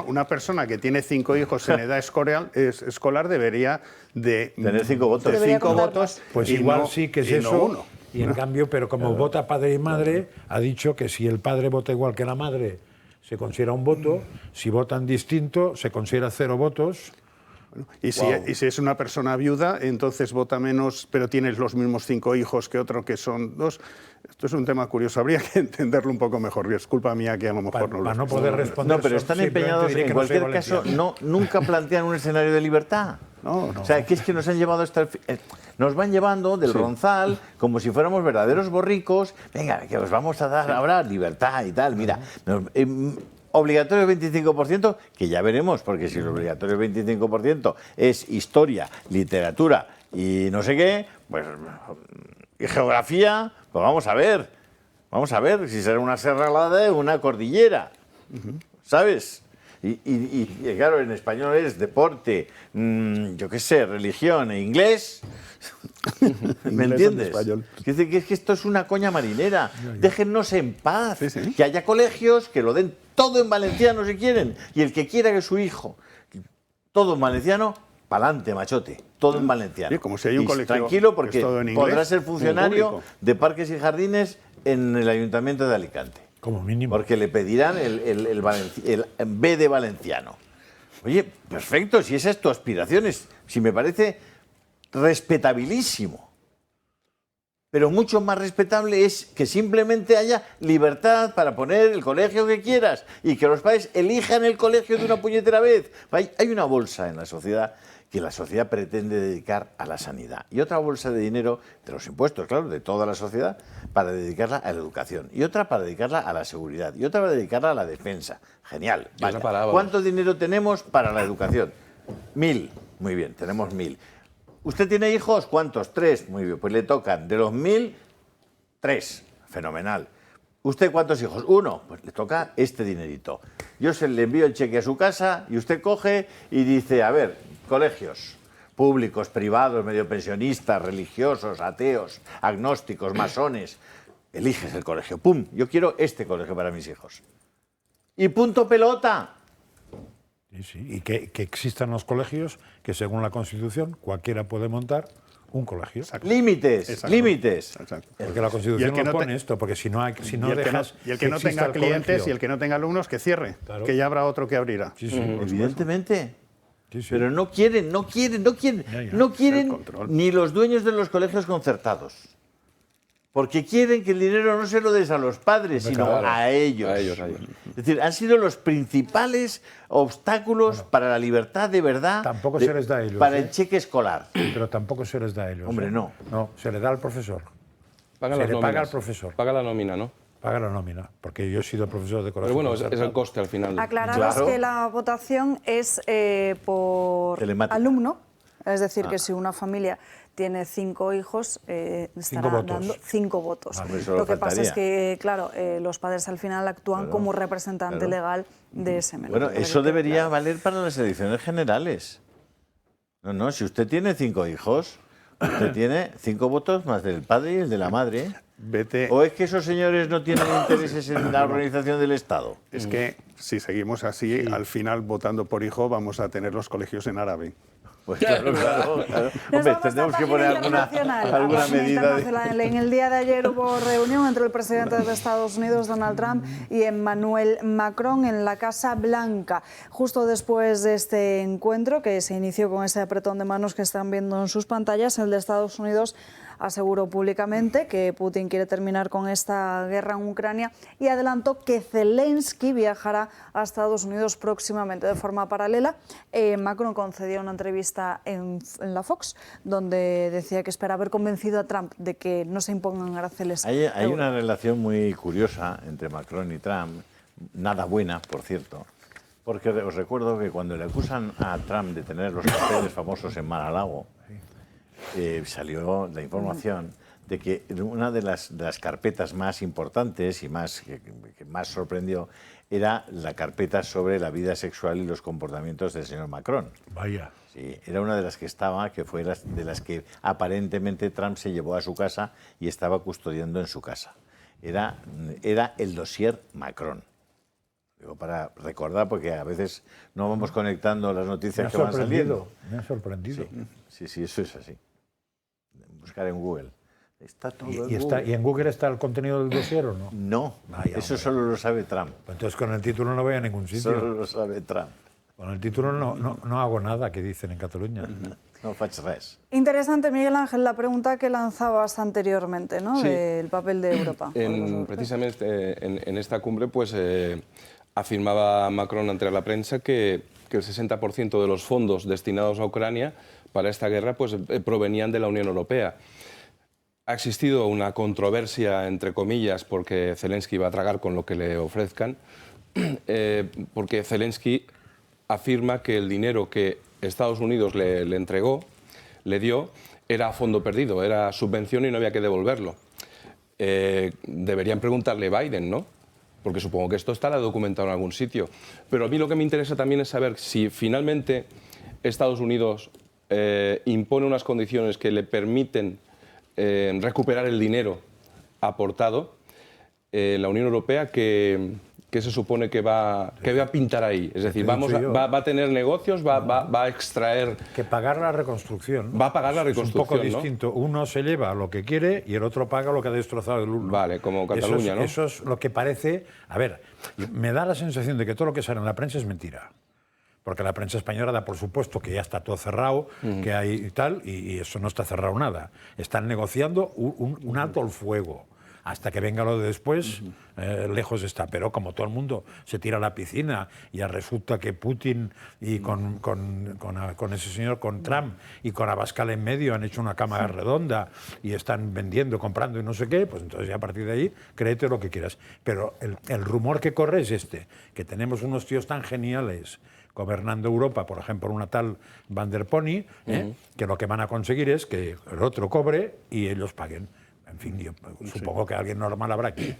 una persona que tiene 5 hijos en edad escolar debería de tener 5 votos. De 5 votos. Pues igual sí que es eso. Y en cambio, pero como vota padre y madre, ha dicho que si el padre vota igual que la madre, se considera un voto. Si votan distinto, se considera 0 votos. Y si es una persona viuda, entonces vota menos, pero tienes los mismos 5 hijos que otro que son 2. Esto es un tema curioso, habría que entenderlo un poco mejor. Es culpa mía que a lo mejor no lo... Para no poder responder... No, pero están empeñados, en cualquier caso, nunca plantean un escenario de libertad. No. O sea, que es que nos han llevado hasta nos van llevando del Ronzal como si fuéramos verdaderos borricos. Venga, que os vamos a dar ahora libertad y tal. Mira, obligatorio el 25%, que ya veremos, porque si el obligatorio el 25% es historia, literatura y no sé qué, pues y geografía, pues vamos a ver si será una serralada o una cordillera, ¿sabes? Y claro, en español es deporte, yo qué sé, religión e inglés. ¿Me entiendes? Es que esto es una coña marinera. Déjennos en paz. Que haya colegios que lo den todo en valenciano si quieren. Y el que quiera que su hijo, todo en valenciano, pa'lante, machote, todo en valenciano. Sí, como si hay un colegio tranquilo, que porque es todo en inglés, podrá ser funcionario público. de parques y jardines en el Ayuntamiento de Alicante. Como mínimo. Porque le pedirán el B de valenciano. Oye, perfecto, si esa es tu aspiración, si me parece respetabilísimo. Pero mucho más respetable es que simplemente haya libertad para poner el colegio que quieras y que los padres elijan el colegio de una puñetera vez. Hay una bolsa en la sociedad que la sociedad pretende dedicar a la sanidad y otra bolsa de dinero de los impuestos, claro, de toda la sociedad, para dedicarla a la educación y otra para dedicarla a la seguridad y otra para dedicarla a la defensa. Genial. Vaya. ¿Cuánto dinero tenemos para la educación? 1.000. Muy bien, tenemos 1.000. ¿Usted tiene hijos? ¿Cuántos? 3. Muy bien, pues le tocan de los 1.000, 3. Fenomenal. ¿Usted cuántos hijos? 1. Pues le toca este dinerito. Yo le envío el cheque a su casa y usted coge y dice, a ver, colegios públicos, privados, medio pensionistas, religiosos, ateos, agnósticos, masones. Eliges el colegio. ¡Pum! Yo quiero este colegio para mis hijos. Y punto pelota. Sí. Y que existan los colegios que, según la Constitución, cualquiera puede montar un colegio. Exacto. Límites, exacto. Límites. Exacto. Porque la Constitución no pone esto, porque si no dejas... Y el que no tenga clientes y el que no tenga alumnos, que cierre, claro. Que ya habrá otro que abrirá. Sí, evidentemente. Sí. Pero no quieren ni los dueños de los colegios concertados. Porque quieren que el dinero no se lo des a los padres, sino a ellos. A ellos. Es decir, han sido los principales obstáculos para la libertad de verdad. Tampoco se les da a ellos. Para el cheque escolar. Pero tampoco se les da a ellos. Hombre, no. No, se le da al profesor. Paga al profesor. Paga la nómina, ¿no? Paga la nómina, porque yo he sido profesor de colegio. Pero bueno, es el coste al final. Aclararos que la votación es por alumno, es decir, que si una familia tiene 5 hijos, estará dando 5 votos. Lo que pasa es que, claro, los padres al final actúan como representante legal de ese menor. Bueno, eso debería valer para las elecciones generales. No, si usted tiene 5 hijos, usted tiene 5 votos más del padre y el de la madre. ¿O es que esos señores no tienen intereses en la organización del Estado? Es que si seguimos así, al final votando por hijo vamos a tener los colegios en árabe. Pues claro. Hombre, tendremos que poner alguna medida. En el día de ayer hubo reunión entre el presidente de Estados Unidos, Donald Trump, y Emmanuel Macron en la Casa Blanca. Justo después de este encuentro, que se inició con ese apretón de manos que están viendo en sus pantallas, el de Estados Unidos aseguró públicamente que Putin quiere terminar con esta guerra en Ucrania y adelantó que Zelensky viajará a Estados Unidos próximamente. De forma paralela, Macron concedió una entrevista en la Fox donde decía que espera haber convencido a Trump de que no se impongan aranceles. Hay una relación muy curiosa entre Macron y Trump, nada buena, por cierto, porque os recuerdo que cuando le acusan a Trump de tener los papeles famosos en Mar-a-Lago, salió la información de que una de las carpetas más importantes y que más sorprendió era la carpeta sobre la vida sexual y los comportamientos del señor Macron. Vaya. Sí, era una de las que estaba, que fue de las que aparentemente Trump se llevó a su casa y estaba custodiando en su casa. Era el dossier Macron. Digo, para recordar, porque a veces no vamos conectando las noticias que van saliendo. Me ha sorprendido. Sí, eso es así. Buscar en Google. Está todo en Google. ¿Y en Google está el contenido del dossier o no? No, eso solo lo sabe Trump. Entonces con el título no voy a ningún sitio. Solo lo sabe Trump. Con el título no hago nada, que dicen en Cataluña. No faig res. Interesante, Miguel Ángel, la pregunta que lanzabas anteriormente, ¿no? Sí. Del papel de Europa. Precisamente en esta cumbre, pues afirmaba Macron ante la prensa que el 60% de los fondos destinados a Ucrania para esta guerra pues provenían de la Unión Europea. Ha existido una controversia, entre comillas, porque Zelensky va a tragar con lo que le ofrezcan, porque Zelensky afirma que el dinero que Estados Unidos le dio, era a fondo perdido, era subvención y no había que devolverlo. Deberían preguntarle a Biden, ¿no? Porque supongo que esto estará documentado en algún sitio. Pero a mí lo que me interesa también es saber si finalmente Estados Unidos impone unas condiciones que le permiten recuperar el dinero aportado, la Unión Europea, ¿qué ¿qué se supone que va a pintar ahí? Es decir, va a tener negocios, va a extraer... Que pagar la reconstrucción, ¿no? Va a pagar la reconstrucción, es un poco ¿no? distinto. Uno se lleva lo que quiere y el otro paga lo que ha destrozado el uno. Vale, como Cataluña, ¿no? Eso es lo que parece... A ver, me da la sensación de que todo lo que sale en la prensa es mentira. Porque la prensa española da por supuesto que ya está todo cerrado, que hay y tal, y eso no está cerrado nada. Están negociando un alto al fuego. Hasta que venga lo de después, lejos está. Pero como todo el mundo se tira a la piscina, y ya resulta que Putin y con ese señor, con Trump y con Abascal en medio han hecho una cama redonda y están vendiendo, comprando y no sé qué, pues entonces ya a partir de ahí créete lo que quieras. Pero el rumor que corre es este, que tenemos unos tíos tan geniales gobernando Europa, por ejemplo, una tal Van der Pony, que lo que van a conseguir es que el otro cobre y ellos paguen. En fin, yo supongo que alguien normal habrá aquí.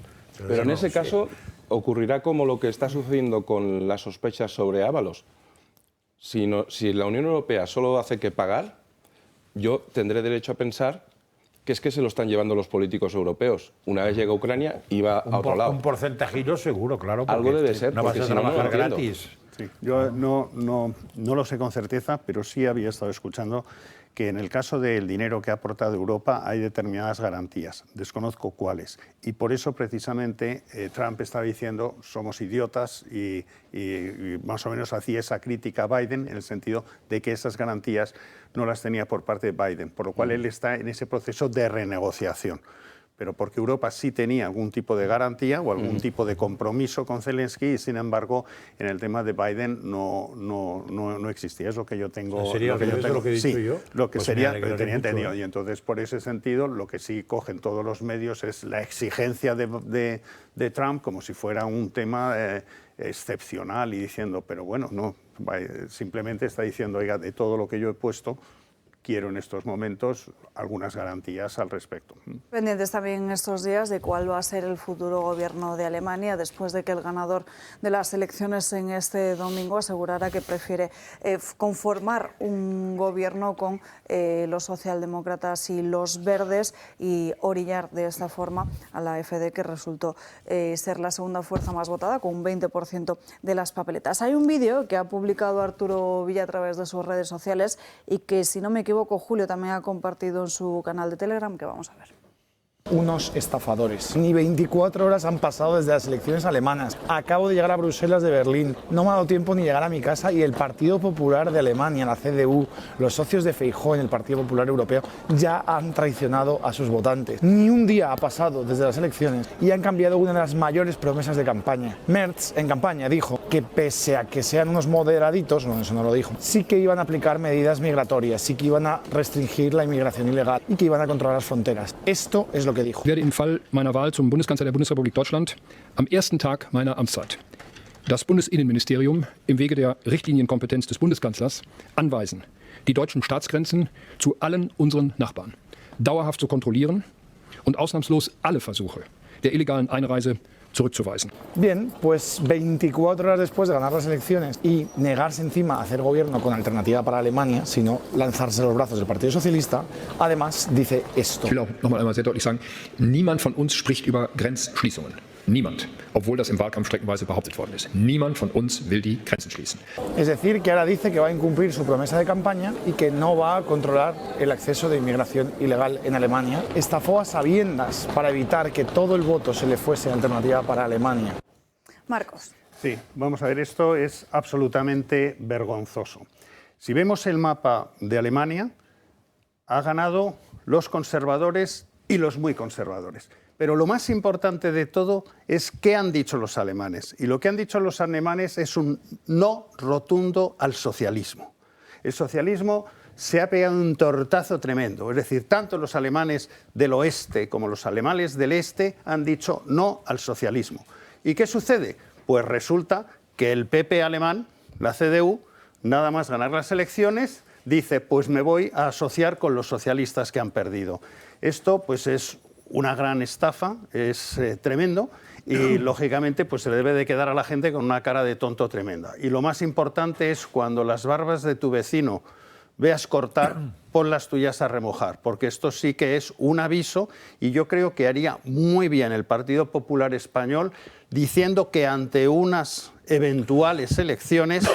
Pero en ese caso ocurrirá como lo que está sucediendo con las sospechas sobre Ábalos. Si la Unión Europea solo hace que pagar, yo tendré derecho a pensar que es que se lo están llevando los políticos europeos. Una vez llega a Ucrania y va a otro lado. Un porcentajillo seguro, claro. Algo debe ser, no vas a trabajar gratis. Sí, yo no lo sé con certeza, pero sí había estado escuchando que en el caso del dinero que ha aportado Europa hay determinadas garantías, desconozco cuáles, y por eso precisamente Trump estaba diciendo somos idiotas y más o menos hacía esa crítica a Biden en el sentido de que esas garantías no las tenía por parte de Biden, por lo cual él está en ese proceso de renegociación. Pero porque Europa sí tenía algún tipo de garantía o algún tipo de compromiso con Zelensky y, sin embargo, en el tema de Biden no existía. Es lo que yo tengo. ¿Sería lo que he dicho yo? Lo que pues sería, lo que tenía mucho, entendido. Y entonces, por ese sentido, lo que sí cogen todos los medios es la exigencia de Trump como si fuera un tema excepcional y diciendo, pero bueno, no, simplemente está diciendo, oiga, de todo lo que yo he puesto, quiero en estos momentos algunas garantías al respecto. Pendientes también estos días de cuál va a ser el futuro gobierno de Alemania después de que el ganador de las elecciones en este domingo asegurara que prefiere conformar un gobierno con los socialdemócratas y los verdes y orillar de esta forma a la AfD, que resultó ser la segunda fuerza más votada con un 20% de las papeletas. Hay un vídeo que ha publicado Arturo Villa a través de sus redes sociales y que, si no me equivoco, Julio también ha compartido en su canal de Telegram, que vamos a ver. Unos estafadores. Ni 24 horas han pasado desde las elecciones alemanas. Acabo de llegar a Bruselas de Berlín. No me ha dado tiempo ni llegar a mi casa y el Partido Popular de Alemania, la CDU, los socios de Feijóo en el Partido Popular Europeo ya han traicionado a sus votantes. Ni un día ha pasado desde las elecciones y han cambiado una de las mayores promesas de campaña. Merz, en campaña, dijo que pese a que sean unos moderaditos, no, eso no lo dijo, sí que iban a aplicar medidas migratorias, sí que iban a restringir la inmigración ilegal y que iban a controlar las fronteras. Esto es lo que dijo. Ich werde im Fall meiner Wahl zum Bundeskanzler der Bundesrepublik Deutschland am ersten Tag meiner Amtszeit das Bundesinnenministerium im Wege der Richtlinienkompetenz des Bundeskanzlers anweisen, die deutschen Staatsgrenzen zu allen unseren Nachbarn dauerhaft zu kontrollieren und ausnahmslos alle Versuche der illegalen Einreise zurückzuweisen. Bien, pues 24 horas después de ganar las elecciones y negarse encima a hacer gobierno con Alternativa para Alemania, sino lanzarse a los brazos del Partido Socialista, además dice esto. Ich will auch noch einmal sehr deutlich sagen, niemand von uns spricht über Grenzschließungen. Niemand, obwohl das im Wahlkampf streckenweise behauptet worden ist. Niemand von uns will die Grenzen schließen. Es decir, que ahora dice que va a incumplir su promesa de campaña y que no va a controlar el acceso de inmigración ilegal en Alemania. Estafó a sabiendas para evitar que todo el voto se le fuese a Alternativa para Alemania. Marcos. Sí, vamos a ver, esto es absolutamente vergonzoso. Si vemos el mapa de Alemania, ha ganado los conservadores y los muy conservadores. Pero lo más importante de todo es qué han dicho los alemanes. Y lo que han dicho los alemanes es un no rotundo al socialismo. El socialismo se ha pegado un tortazo tremendo. Es decir, tanto los alemanes del oeste como los alemanes del este han dicho no al socialismo. ¿Y qué sucede? Pues resulta que el PP alemán, la CDU, nada más ganar las elecciones, dice, pues me voy a asociar con los socialistas que han perdido. Esto pues es una gran estafa, es tremendo y lógicamente pues se le debe de quedar a la gente con una cara de tonto tremenda. Y lo más importante es cuando las barbas de tu vecino veas cortar, pon las tuyas a remojar, porque esto sí que es un aviso y yo creo que haría muy bien el Partido Popular Español diciendo que ante unas eventuales elecciones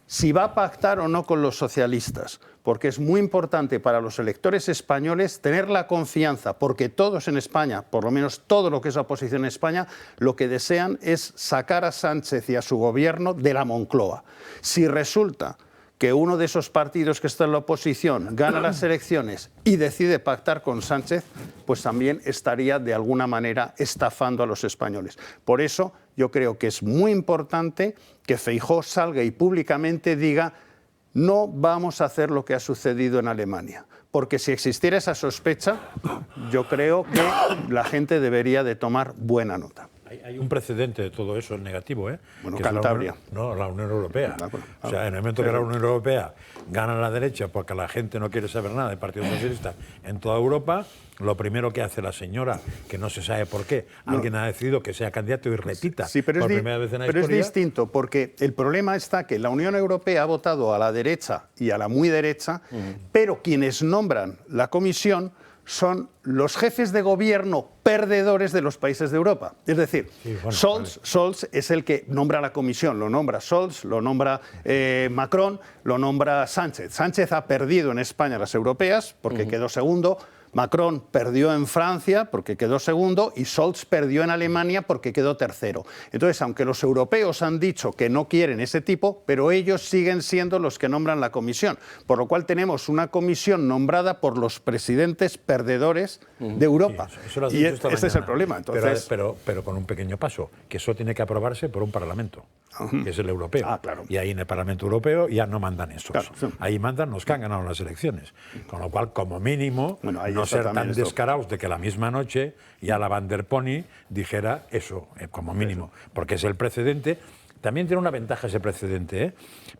si va a pactar o no con los socialistas, porque es muy importante para los electores españoles tener la confianza, porque todos en España, por lo menos todo lo que es la oposición en España, lo que desean es sacar a Sánchez y a su gobierno de la Moncloa. Si resulta que uno de esos partidos que está en la oposición gana las elecciones y decide pactar con Sánchez, pues también estaría de alguna manera estafando a los españoles. Por eso yo creo que es muy importante que Feijóo salga y públicamente diga: no vamos a hacer lo que ha sucedido en Alemania. Porque si existiera esa sospecha, yo creo que la gente debería de tomar buena nota. Hay un precedente de todo eso negativo, ¿eh? Bueno, que Cantabria. Es la Unión Europea. O sea, en el momento que la Unión Europea gana la derecha porque la gente no quiere saber nada del Partido Socialista en toda Europa, lo primero que hace la señora, que no se sabe por qué, alguien ha decidido que sea candidato y repita por primera vez en la historia. Pero es distinto, porque el problema está que la Unión Europea ha votado a la derecha y a la muy derecha, pero quienes nombran la comisión son los jefes de gobierno perdedores de los países de Europa. Es decir, Scholz es el que nombra la comisión, lo nombra Scholz, lo nombra Macron, lo nombra Sánchez. Sánchez ha perdido en España las europeas porque quedó segundo, Macron perdió en Francia porque quedó segundo y Scholz perdió en Alemania porque quedó tercero. Entonces, aunque los europeos han dicho que no quieren ese tipo, pero ellos siguen siendo los que nombran la comisión. Por lo cual tenemos una comisión nombrada por los presidentes perdedores de Europa. Sí, eso lo has y dicho esta ese es el problema. Entonces, pero con un pequeño paso, que eso tiene que aprobarse por un parlamento, que es el europeo. Claro. Y ahí en el Parlamento Europeo ya no mandan esos. Claro, sí. Ahí mandan los que han ganado las elecciones. Con lo cual, como mínimo, no ser tan descarados de que la misma noche ya la Van der Pony dijera eso, como mínimo, porque es el precedente. También tiene una ventaja ese precedente, ¿eh?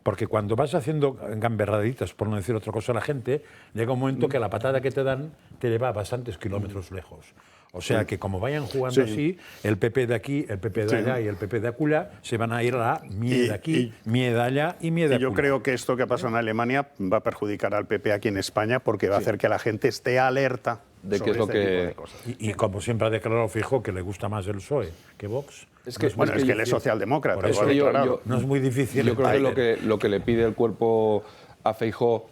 Porque cuando vas haciendo gamberraditas, por no decir otra cosa a la gente, llega un momento que la patada que te dan te lleva a bastantes kilómetros lejos. O sea que como vayan jugando así, el PP de aquí, el PP de allá y el PP de acullá se van a ir a la mie de aquí, mie de allá y mie de acullá. Yo creo que esto que pasa en Alemania va a perjudicar al PP aquí en España porque va a hacer que la gente esté alerta de qué es lo que... Y como siempre ha declarado Feijóo que le gusta más el PSOE que Vox. Es que él es socialdemócrata. Por eso no es muy difícil. Yo creo que lo que le pide el cuerpo a Feijóo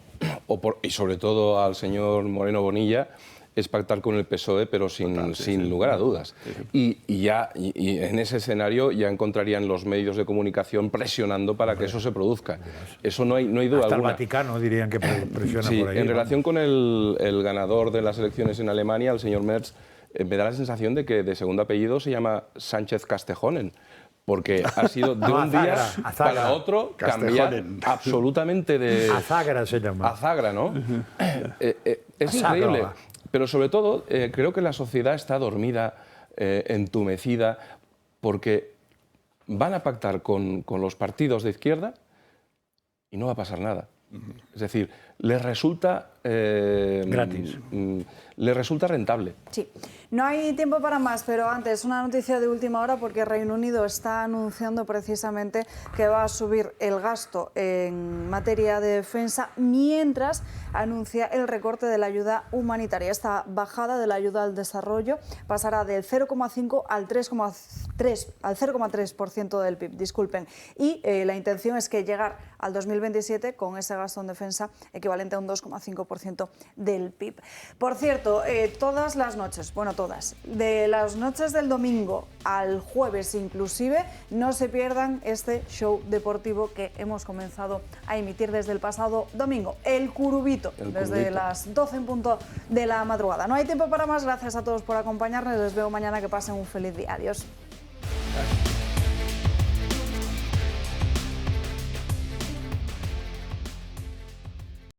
y sobre todo al señor Moreno Bonilla es pactar con el PSOE, pero sin lugar a dudas. Y en ese escenario ya encontrarían los medios de comunicación presionando para que eso se produzca. Eso no hay duda alguna. Hasta el Vaticano dirían que presiona por ahí. En relación con el ganador de las elecciones en Alemania, el señor Merz, me da la sensación de que de segundo apellido se llama Sánchez Castejonen, porque ha sido de un día para otro cambiar absolutamente de... Azagra se llama. Azagra, ¿no? Es increíble. Pero sobre todo, creo que la sociedad está dormida, entumecida, porque van a pactar con los partidos de izquierda y no va a pasar nada. Es decir, les resulta... gratis. Les resulta rentable. Sí. No hay tiempo para más, pero antes una noticia de última hora porque Reino Unido está anunciando precisamente que va a subir el gasto en materia de defensa mientras anuncia el recorte de la ayuda humanitaria. Esta bajada de la ayuda al desarrollo pasará del 0,5 al 0,3% del PIB, disculpen. Y la intención es que llegar al 2027 con ese gasto en defensa equivalente a un 2,5% del PIB. Por cierto, todas las noches, bueno, todas, de las noches del domingo al jueves inclusive, no se pierdan este show deportivo que hemos comenzado a emitir desde el pasado domingo, el Curubito, desde las 12 en punto de la madrugada. No hay tiempo para más, gracias a todos por acompañarnos, les veo mañana, que pasen un feliz día, adiós.